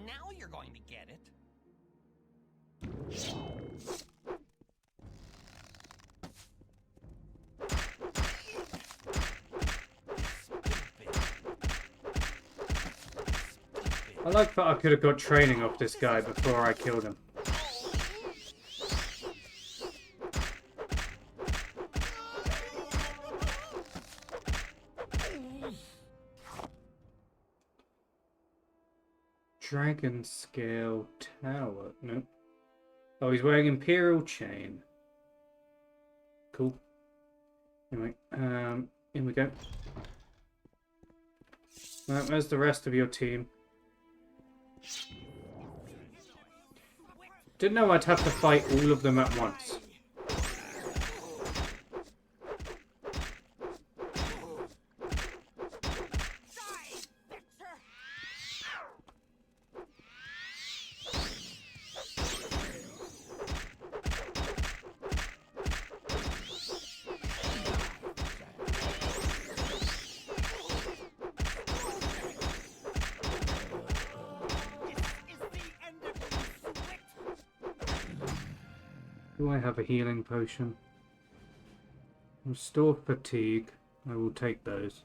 Now you're going to get it. I like that I could have got training off this guy before I killed him. Dragon scale tower. Nope. Oh, he's wearing Imperial chain. Cool. Anyway, in we go. Right, where's the rest of your team? Didn't know I'd have to fight all of them at once. Do I have a healing potion? Restore fatigue. I will take those.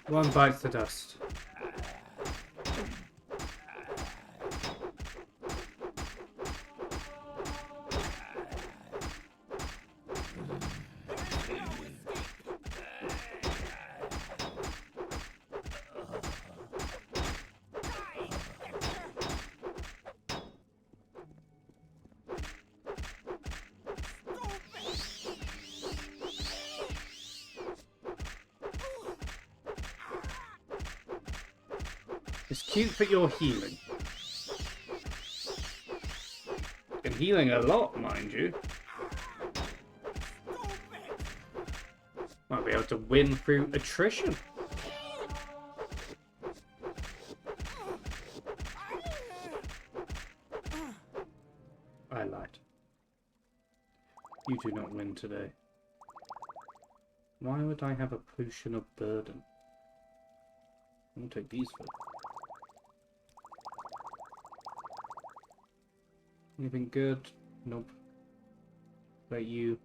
One bites the dust. It's cute that you're healing. And healing a lot, mind you. Might be able to win through attrition. I lied. You do not win today. Why would I have a potion of burden? I'll take these for. Anything good? Nope. About you?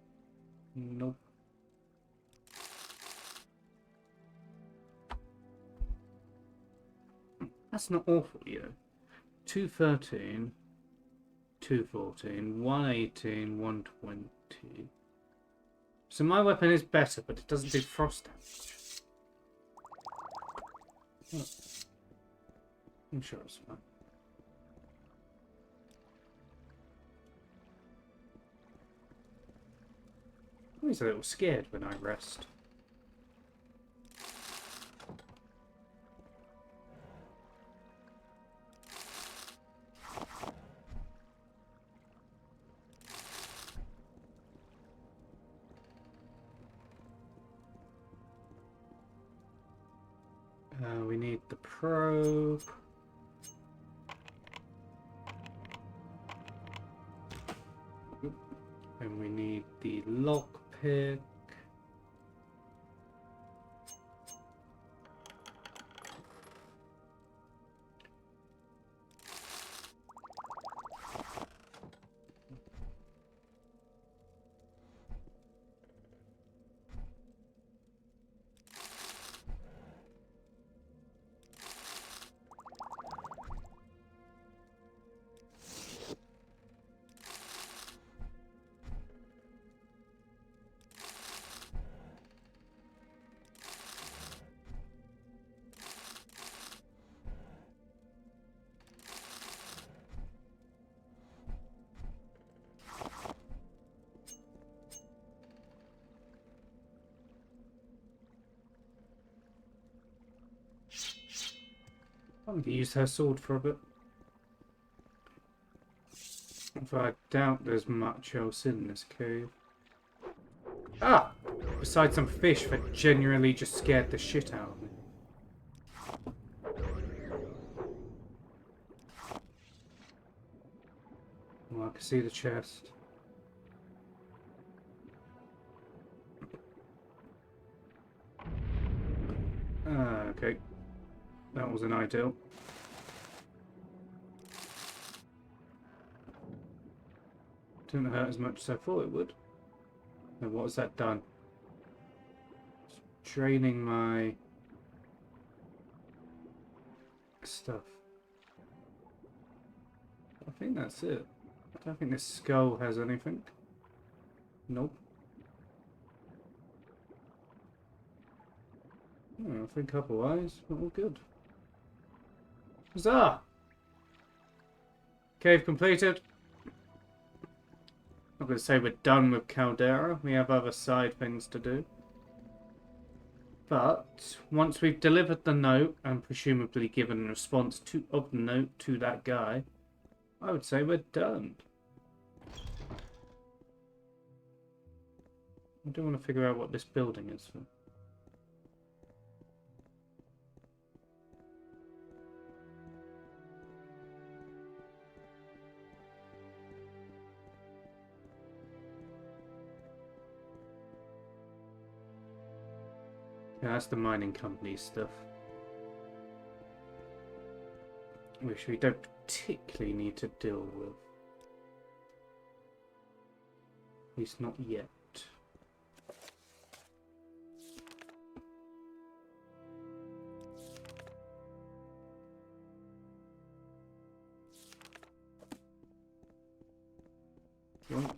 Nope. That's not awful, you know. 213, 214, 118, 120. So my weapon is better, but it doesn't do frost damage. Oh. I'm sure it's fine. I'm always a little scared when I rest. need the probe. And we need the lockpick. I'm going to use her sword for a bit. Although I doubt there's much else in this cave. Ah! Besides some fish that genuinely just scared the shit out of me. Well, I can see the chest. Okay. That wasn't ideal. Didn't hurt as much as I thought it would. And what has that done? It's draining my stuff. I think that's it. I don't think this skull has anything. Nope. I think otherwise, we're all good. Huzzah! Cave completed. I'm going to say we're done with Caldera. We have other side things to do. But once we've delivered the note and presumably given a response of the note to that guy, I would say we're done. I do want to figure out what this building is for. Yeah, that's the mining company stuff. Which we don't particularly need to deal with. At least not yet. Yoink.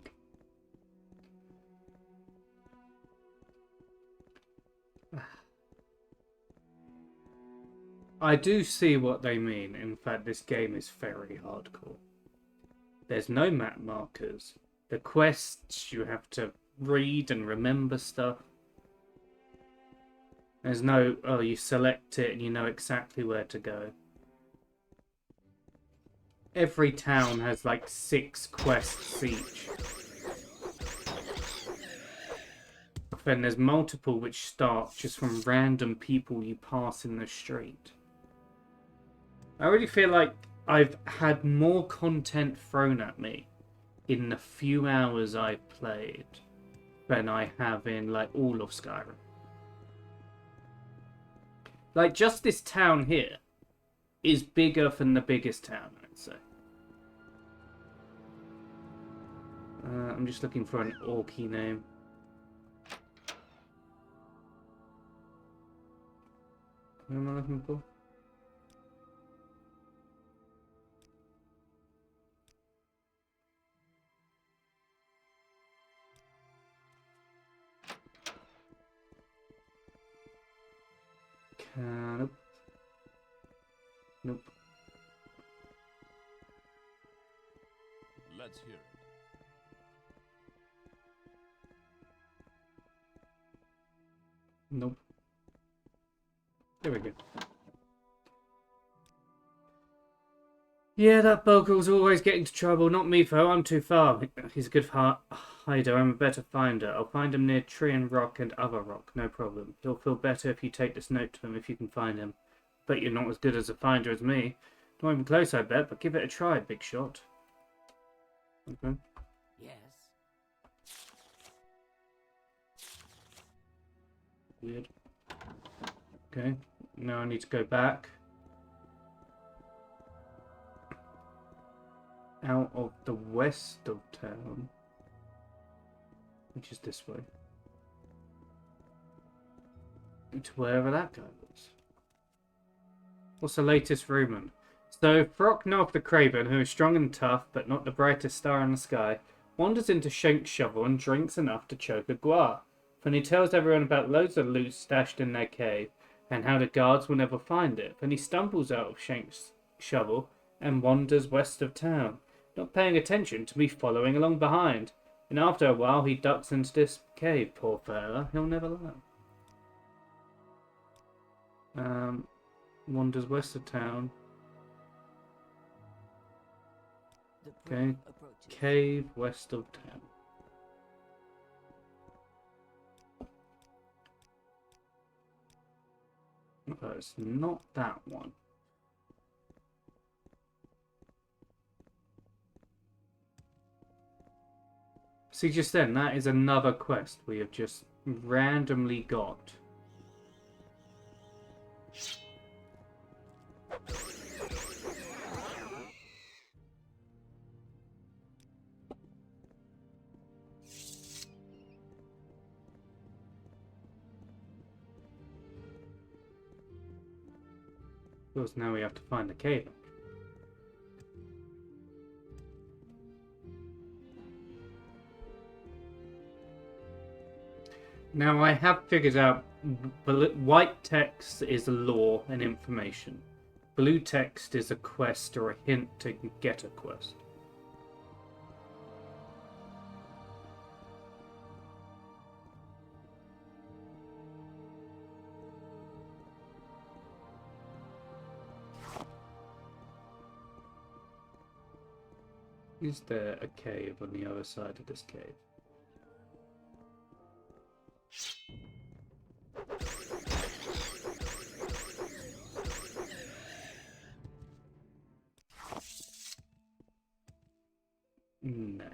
I do see what they mean. In fact, this game is very hardcore. There's no map markers. The quests, you have to read and remember stuff. There's no, oh, you select it and you know exactly where to go. Every town has like 6 quests each. Then there's multiple which start just from random people you pass in the street. I really feel like I've had more content thrown at me in the few hours I've played than I have in like all of Skyrim. Like just this town here is bigger than the biggest town, I'd say. I'm just looking for an Orky name. What am I looking for? Nope. Nope. Let's hear it. Nope. There we go. Yeah, that Bogle's always getting into trouble. Not me, though. I'm too far. He's a good hider. I'm a better finder. I'll find him near Tree and Rock and Other Rock. No problem. He'll feel better if you take this note to him if you can find him. Bet you're not as good as a finder as me. Not even close, I bet, but give it a try, big shot. Okay. Yes. Weird. Okay, now I need to go back. Out of the west of town. Which is this way. To wherever that guy was. What's the latest rumour? So, Throcknoth the Craven, who is strong and tough, but not the brightest star in the sky, wanders into Shank's shovel and drinks enough to choke a guar. Then he tells everyone about loads of loot stashed in their cave, and how the guards will never find it. Then he stumbles out of Shank's shovel and wanders west of town, not paying attention to me following along behind. And after a while, he ducks into this cave. Poor fella, he'll never learn. Wanders west of town. Okay, cave west of town. Oh, it's not that one. See, just then, that is another quest we have just randomly got. Of course, now we have to find the cave. Now I have figured out white text is lore and information. Blue text is a quest or a hint to get a quest. Is there a cave on the other side of this cave? No.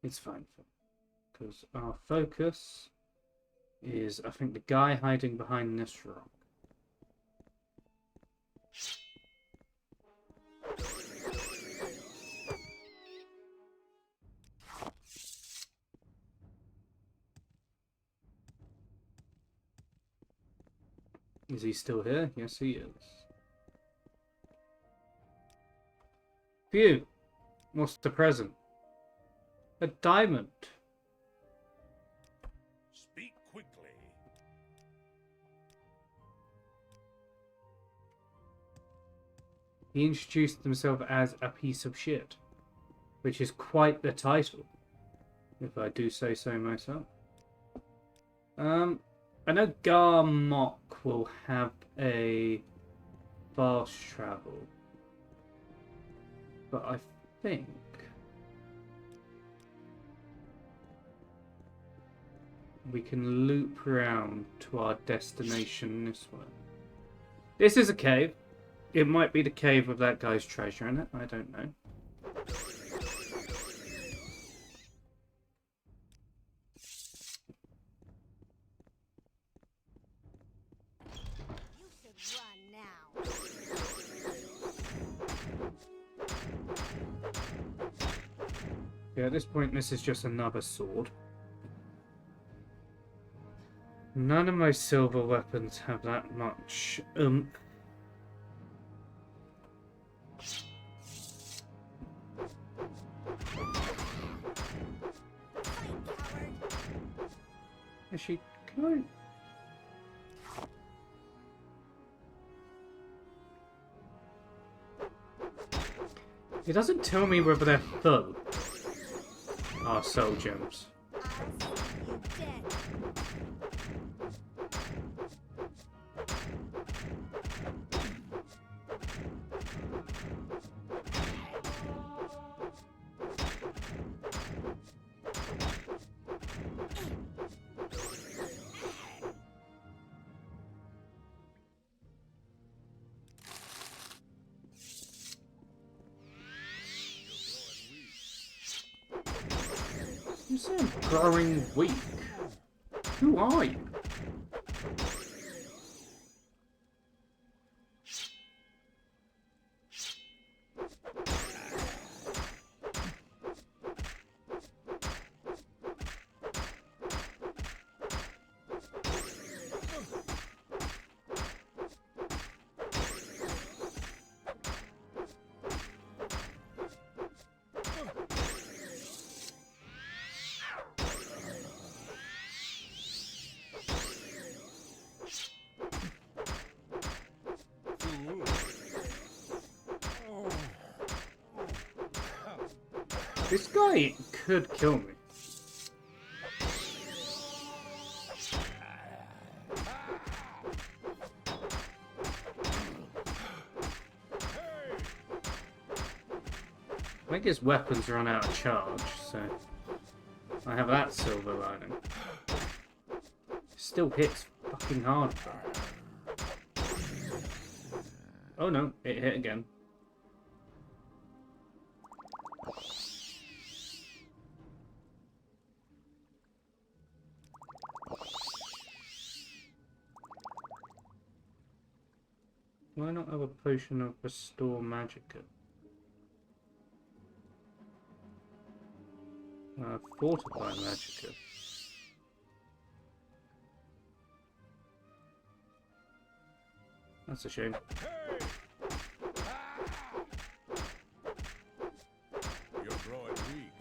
It's fine, because our focus is, I think, the guy hiding behind this rock. Is he still here? Yes, he is. Phew! What's the present? A diamond. Speak quickly. He introduced himself as a piece of shit, which is quite the title, if I do say so myself. I know Garmok will have a fast travel, but I think we can loop around to our destination this way. This is a cave. It might be the cave with that guy's treasure in it. I don't know. You should run now. Yeah, at this point, this is just another sword. None of my silver weapons have that much oomph. Actually, can I... It doesn't tell me whether they're full. Our soul gems. I'll see you dead. You say I'm growing weak. Who are you? This guy could kill me. I think his weapons run out of charge, so I have that silver lining. Still hits fucking hard though. Oh no, it hit again. Why not have a potion of restore magicka? Fortify magicka. That's a shame. You're growing weak.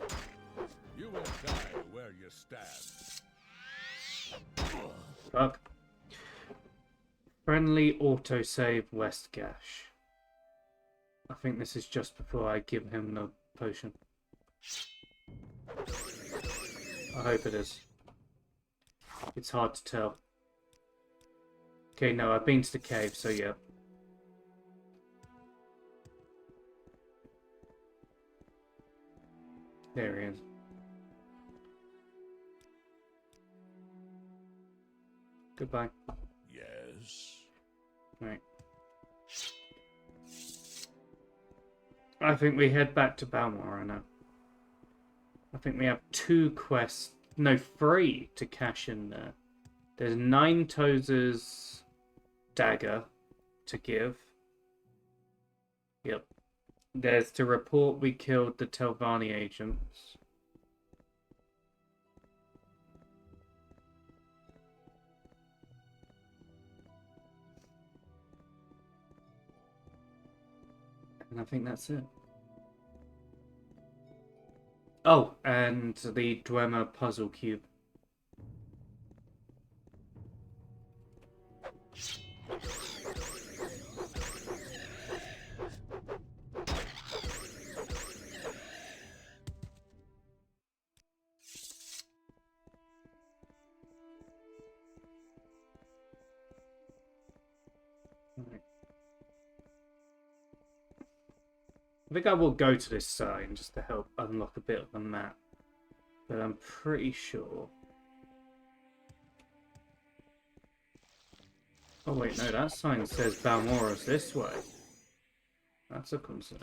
You will die where you stand. Fuck. Friendly autosave West Gash. I think this is just before I give him the potion. I hope it is. It's hard to tell. Okay, no, I've been to the cave, so yeah. There he is. Goodbye. Yes. Right. I think we head back to Balmora now. I think we have 2 quests, no, 3 to cash in there. There's 9 Tozer's dagger to give. Yep. There's to report we killed the Telvanni agents. And I think that's it. Oh, and the Dwemer puzzle cube. Right. I think I will go to this sign just to help unlock a bit of the map. But I'm pretty sure... Oh wait, no, that sign says Balmora's this way. That's a concern.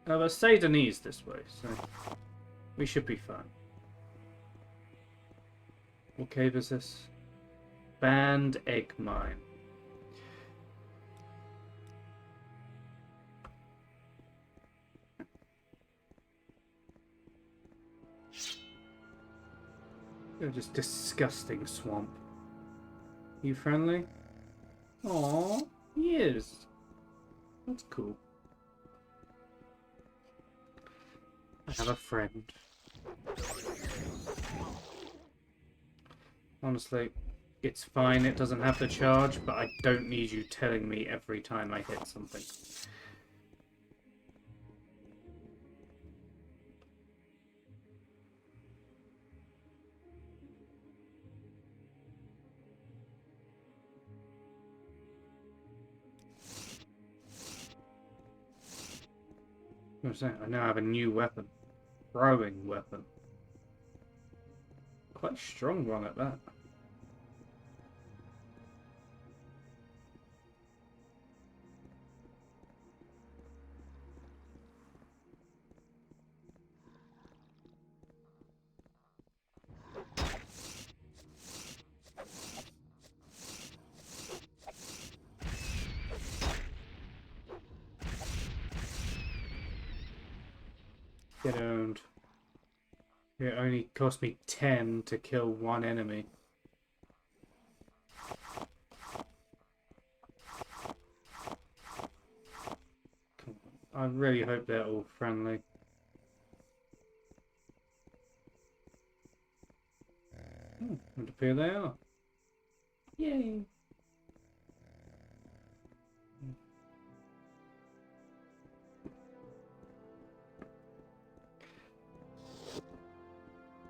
But Seydenese this way, so we should be fine. What cave is this? Band Egg Mine. You're just disgusting swamp. You friendly? Aww, he is. That's cool. I have a friend. Honestly, it's fine, it doesn't have the charge, but I don't need you telling me every time I hit something. What's that? I now have a new weapon. Throwing weapon. Quite strong one at that. Get owned. It only cost me 10 to kill one enemy. Come on. I really hope they're all friendly. Oh, would appear they are. Yay!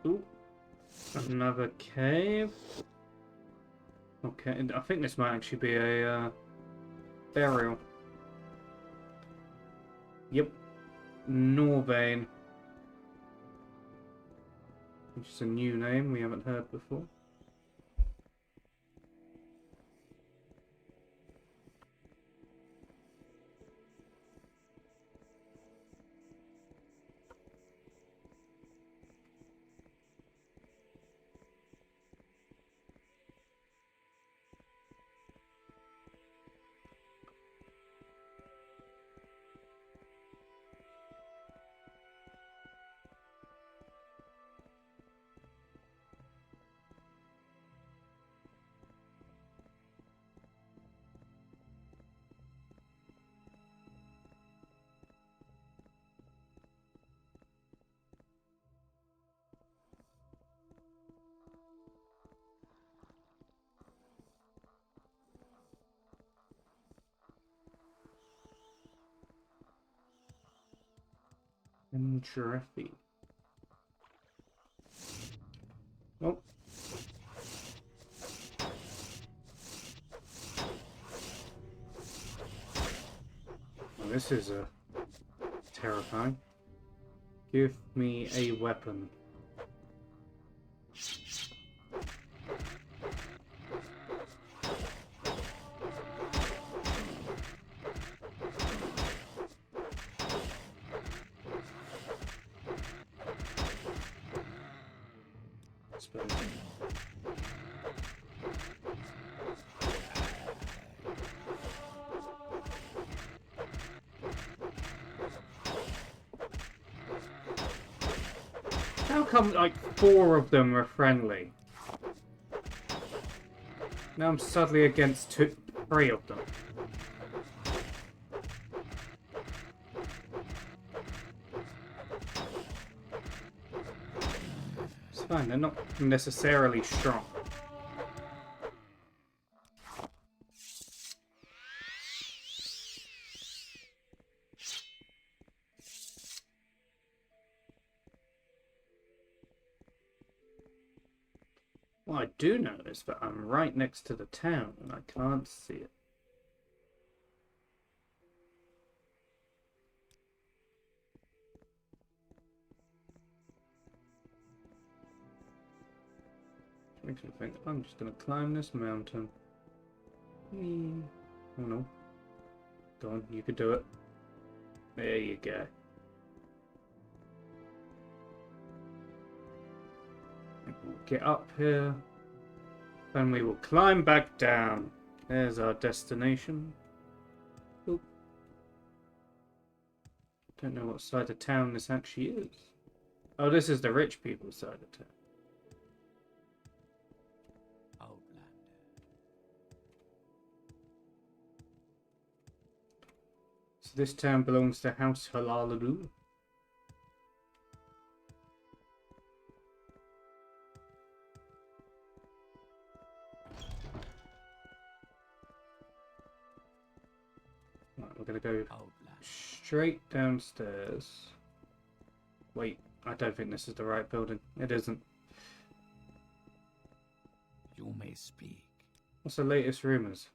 Ooh, another cave. Okay, I think this might actually be a burial. Yep, Norvane, which is a new name we haven't heard before. Giraffe. Oh. Well, this is terrifying. Give me a weapon. How come like 4 of them are friendly? Now I'm suddenly against 3 of them. It's fine, they're not necessarily strong. What I do know is that I'm right next to the town and I can't see it. Makes me think I'm just gonna climb this mountain. Whee. Oh no. Go on, you could do it. There you go. We'll get up here. Then we will climb back down. There's our destination. Oop. Don't know what side of town this actually is. Oh, this is the rich people's side of town. So this town belongs to House Halalalu. Right, we're gonna go straight downstairs. Wait, I don't think this is the right building. It isn't. You may speak. What's the latest rumors?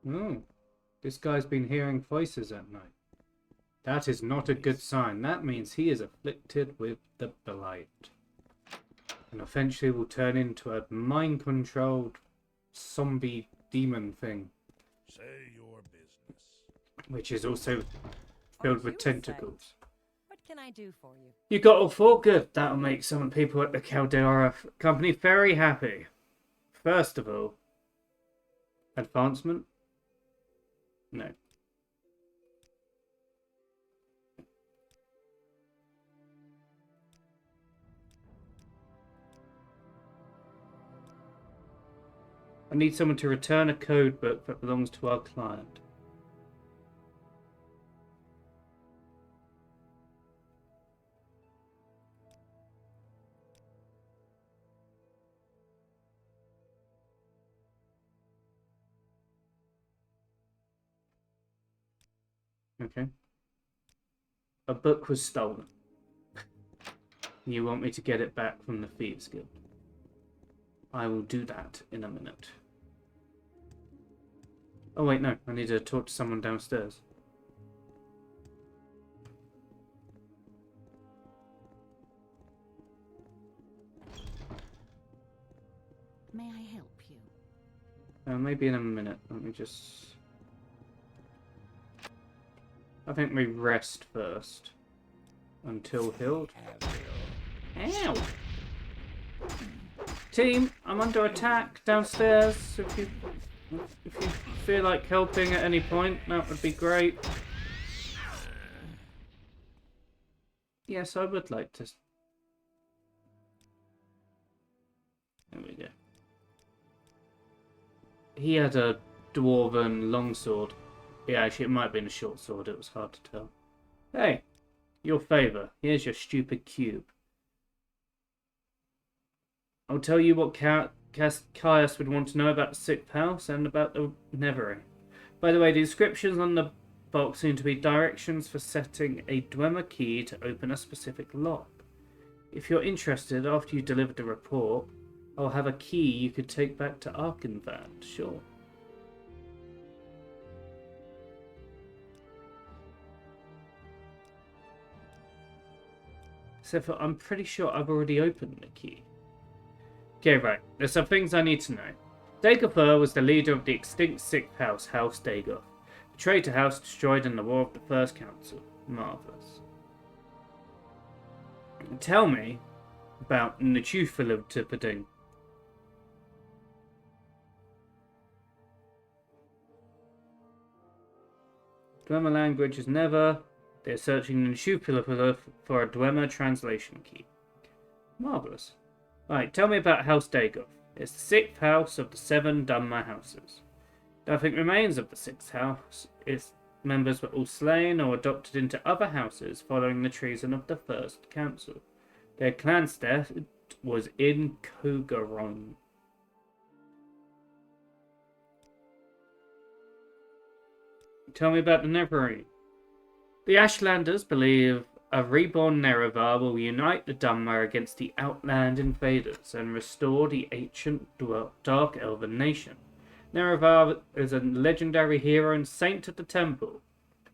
Oh, this guy's been hearing voices at night. That is not a good sign. That means he is afflicted with the blight. And eventually will turn into a mind-controlled zombie demon thing. Say your business. Which is also Or filled with you say. tentacles. What can I do for you? You got all four? Good. That'll make some people at the Caldera company very happy. First of all, advancement? No. I need someone to return a code book that belongs to our client. Okay. A book was stolen. You want me to get it back from the Thieves Guild? I will do that in a minute. Oh wait, no. I need to talk to someone downstairs. May I help you? Maybe in a minute. Let me just... I think we rest first. Until healed. Ow! Team, I'm under attack downstairs. If you feel like helping at any point, that would be great. Yes, I would like to. There we go. He had a dwarven longsword. Yeah, actually, it might have been a short sword. It was hard to tell. Hey, your favour. Here's your stupid cube. I'll tell you what Caius would want to know about the Sixth House and about the Nevery. By the way, the inscriptions on the box seem to be directions for setting a Dwemer key to open a specific lock. If you're interested, after you deliver the report, I'll have a key you could take back to Arkenvad. Sure. Except for I'm pretty sure I've already opened the key. Okay, right. There's some things I need to know. Dagoth was the leader of the extinct Sixth House, House Dagoth. The traitor house destroyed in the War of the First Council. Marvellous. Tell me about Nachufiliptipiding. Dwemer language is never. They're searching Nachufiliptip for a Dwemer translation key. Marvellous. Right, tell me about House Dagoth. It's the sixth house of the 7 Dunmer houses. Nothing remains of the sixth house. Its members were all slain or adopted into other houses following the treason of the First Council. Their clan's death was in Kogaron. Tell me about the Nevery. The Ashlanders believe a reborn Nerevar will unite the Dunmer against the Outland invaders and restore the ancient Dark Elven nation. Nerevar is a legendary hero and saint of the temple,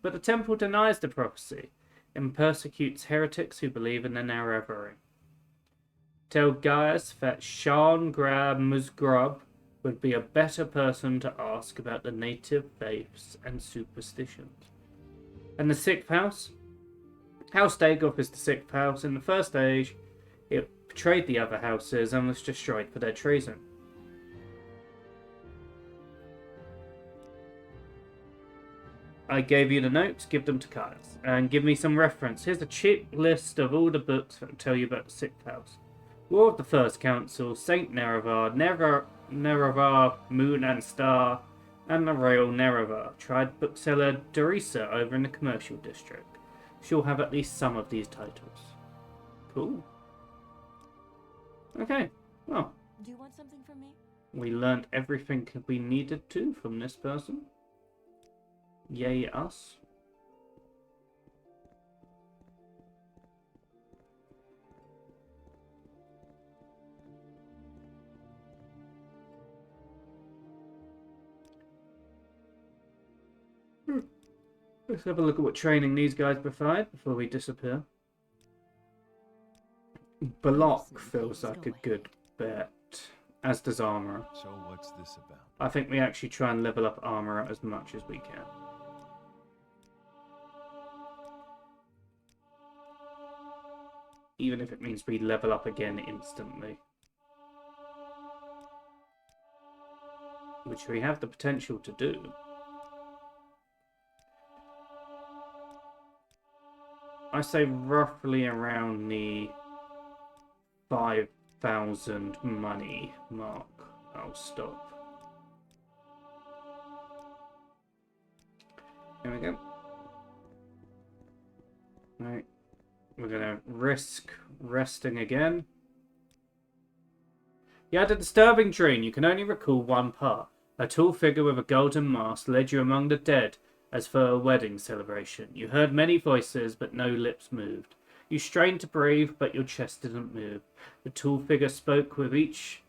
but the temple denies the prophecy and persecutes heretics who believe in the Nerevari. Tell Gaius that Sean Grab Musgrub would be a better person to ask about the native faiths and superstitions. And the sixth house? House Dagoth is the sixth house. In the first age, it betrayed the other houses and was destroyed for their treason. I gave you the notes, give them to Caius. And give me some reference. Here's a cheap list of all the books that will tell you about the sixth house. War of the First Council, Saint Nerevar, Nerevar, Moon and Star, and the Royal Nerevar. Tried bookseller Dorisa over in the commercial district. She'll have at least some of these titles. Cool. Okay, well. Do you want something from me? We learned everything we needed to from this person. Yay us. Let's have a look at what training these guys provide before we disappear. Block feels like a good bet, as does armor. So what's this about? I think we actually try and level up armor as much as we can. Even if it means we level up again instantly. Which we have the potential to do. I say roughly around the 5,000 money mark. I'll stop. There we go. Right. We're gonna risk resting again. You had a disturbing dream. You can only recall one part. A tall figure with a golden mask led you among the dead as for a wedding celebration. You heard many voices, but no lips moved. You strained to breathe, but your chest didn't move. The tall figure spoke with each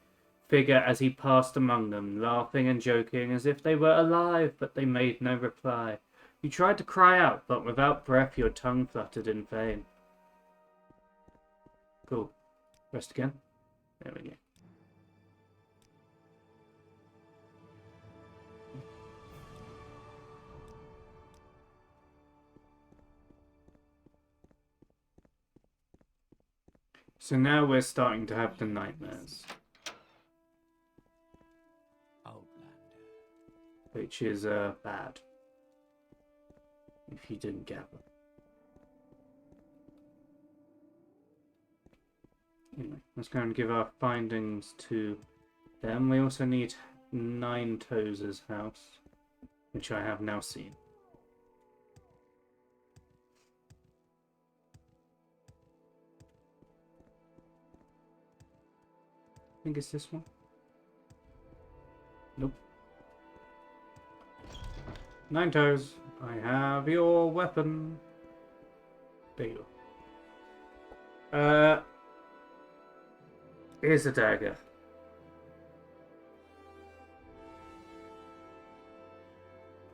figure as he passed among them, laughing and joking as if they were alive, but they made no reply. You tried to cry out, but without breath your tongue fluttered in vain. Cool. Rest again. There we go. So now we're starting to have the nightmares. Outlander. Which is bad. If you didn't gather. Anyway, let's go and give our findings to them. We also need Nine Toes' house, which I have now seen. I think it's this one. Nope. Nine Toes, I have your weapon. There you go. Here's a dagger.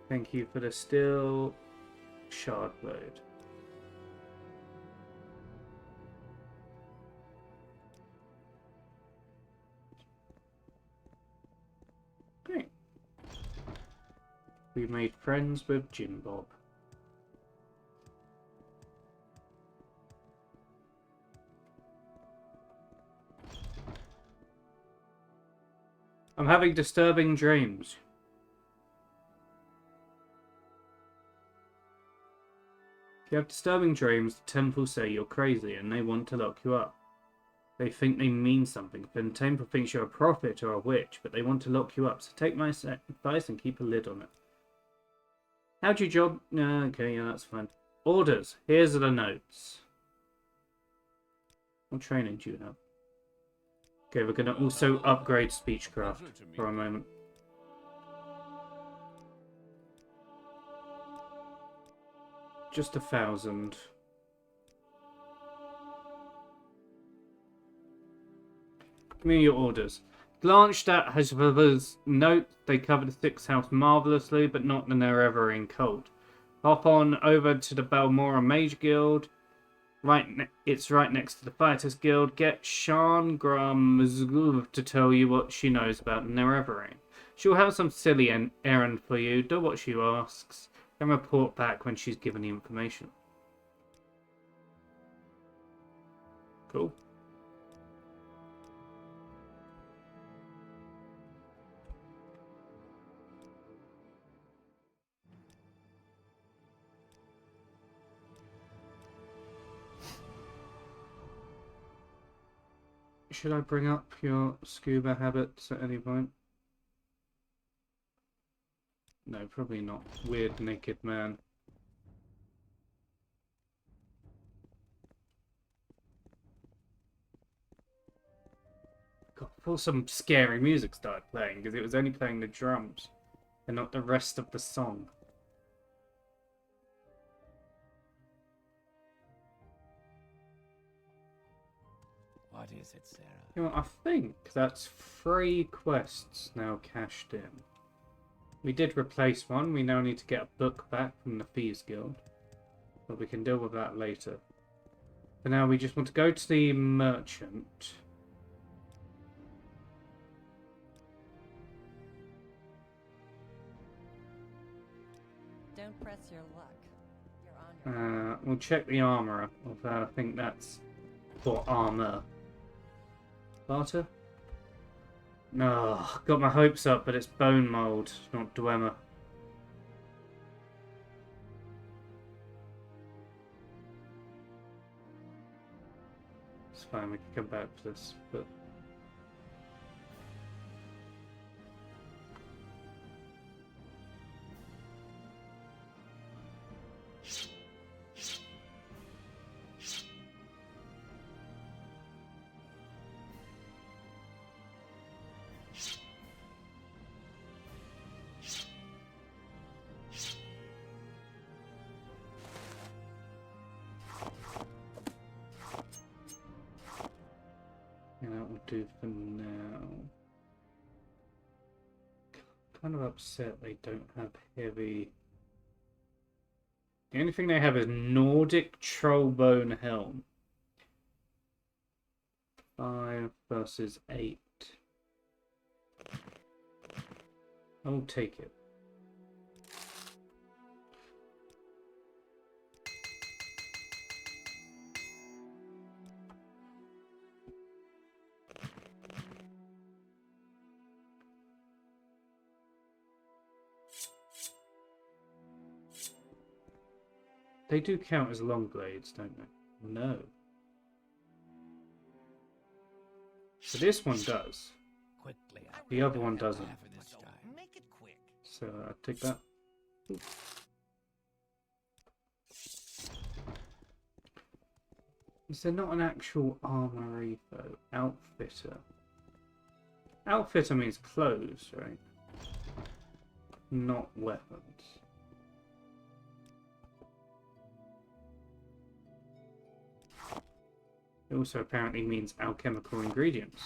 Thank you for the steel shard blade. Great. We made friends with Jim Bob. I'm having disturbing dreams. If you have disturbing dreams, the temple say you're crazy and they want to lock you up. They think they mean something. The temple thinks you're a prophet or a witch, but they want to lock you up. So take my advice and keep a lid on it. How'd you job? Okay, yeah, that's fine. Orders. Here's the notes. What training do you have? Okay, we're going to also upgrade Speechcraft for a moment. Just 1,000. Give me your orders. Glanced at Hezbolah's note, they covered the Sixth House marvellously, but not the Nereverian cult. Hop on over to the Balmora Mage Guild. It's right next to the Fighters Guild. Get Shan Gramzgub to tell you what she knows about Nerevering. She'll have some silly errand for you. Do what she asks, and report back when she's given the information. Cool. Should I bring up your scuba habits at any point? No, probably not. Weird naked man. God, I thought some scary music started playing because it was only playing the drums and not the rest of the song. What is it, Sarah? You know, I think that's 3 quests now cashed in. We did replace one. We now need to get a book back from the Thieves Guild. But we can deal with that later. For now, we just want to go to the merchant. Don't press your luck. You're on your We'll check the armourer. Although I think that's for armour. Barter? No, got my hopes up, but it's bone mould, not Dwemer. It's fine, we can come back to this, but... Yeah, that will do for now. Kind of upset they don't have heavy. The only thing they have is Nordic Trollbone Helm. 5 versus 8. I'll take it. They do count as long blades, don't they? No. So this one does. Quickly. The other one doesn't. Half of this So time. make it quick. So I'll take that. Is there not an actual armory though? Outfitter. Outfitter means clothes, right? Not weapons. It also apparently means alchemical ingredients.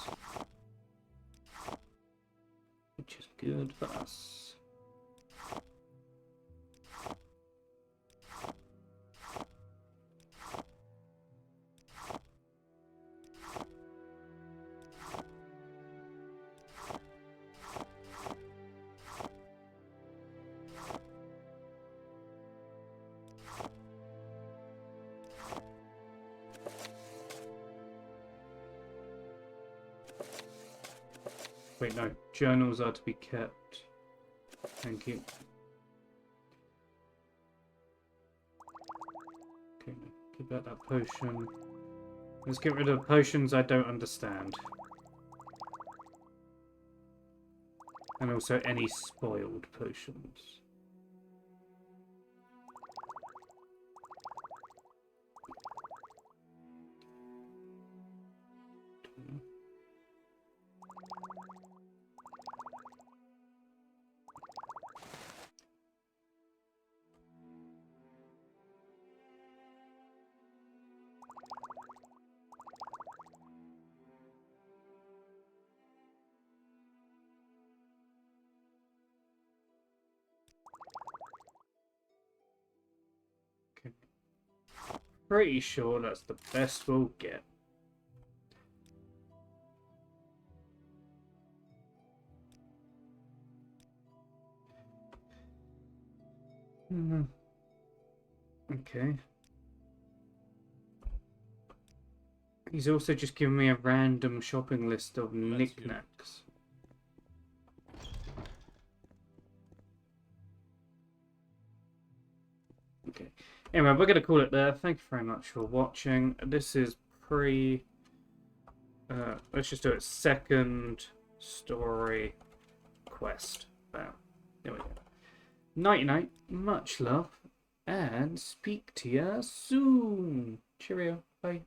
Which is good for us. Wait, no. Journals are to be kept. Thank you. Okay, give that potion. Let's get rid of potions I don't understand. And also any spoiled potions. Pretty sure that's the best we'll get. Okay. He's also just given me a random shopping list of knickknacks. Okay. Anyway, we're going to call it there. Thank you very much for watching. This is let's just do it. Second story quest. Bam. There we go. Night-night. Much love. And speak to you soon. Cheerio. Bye.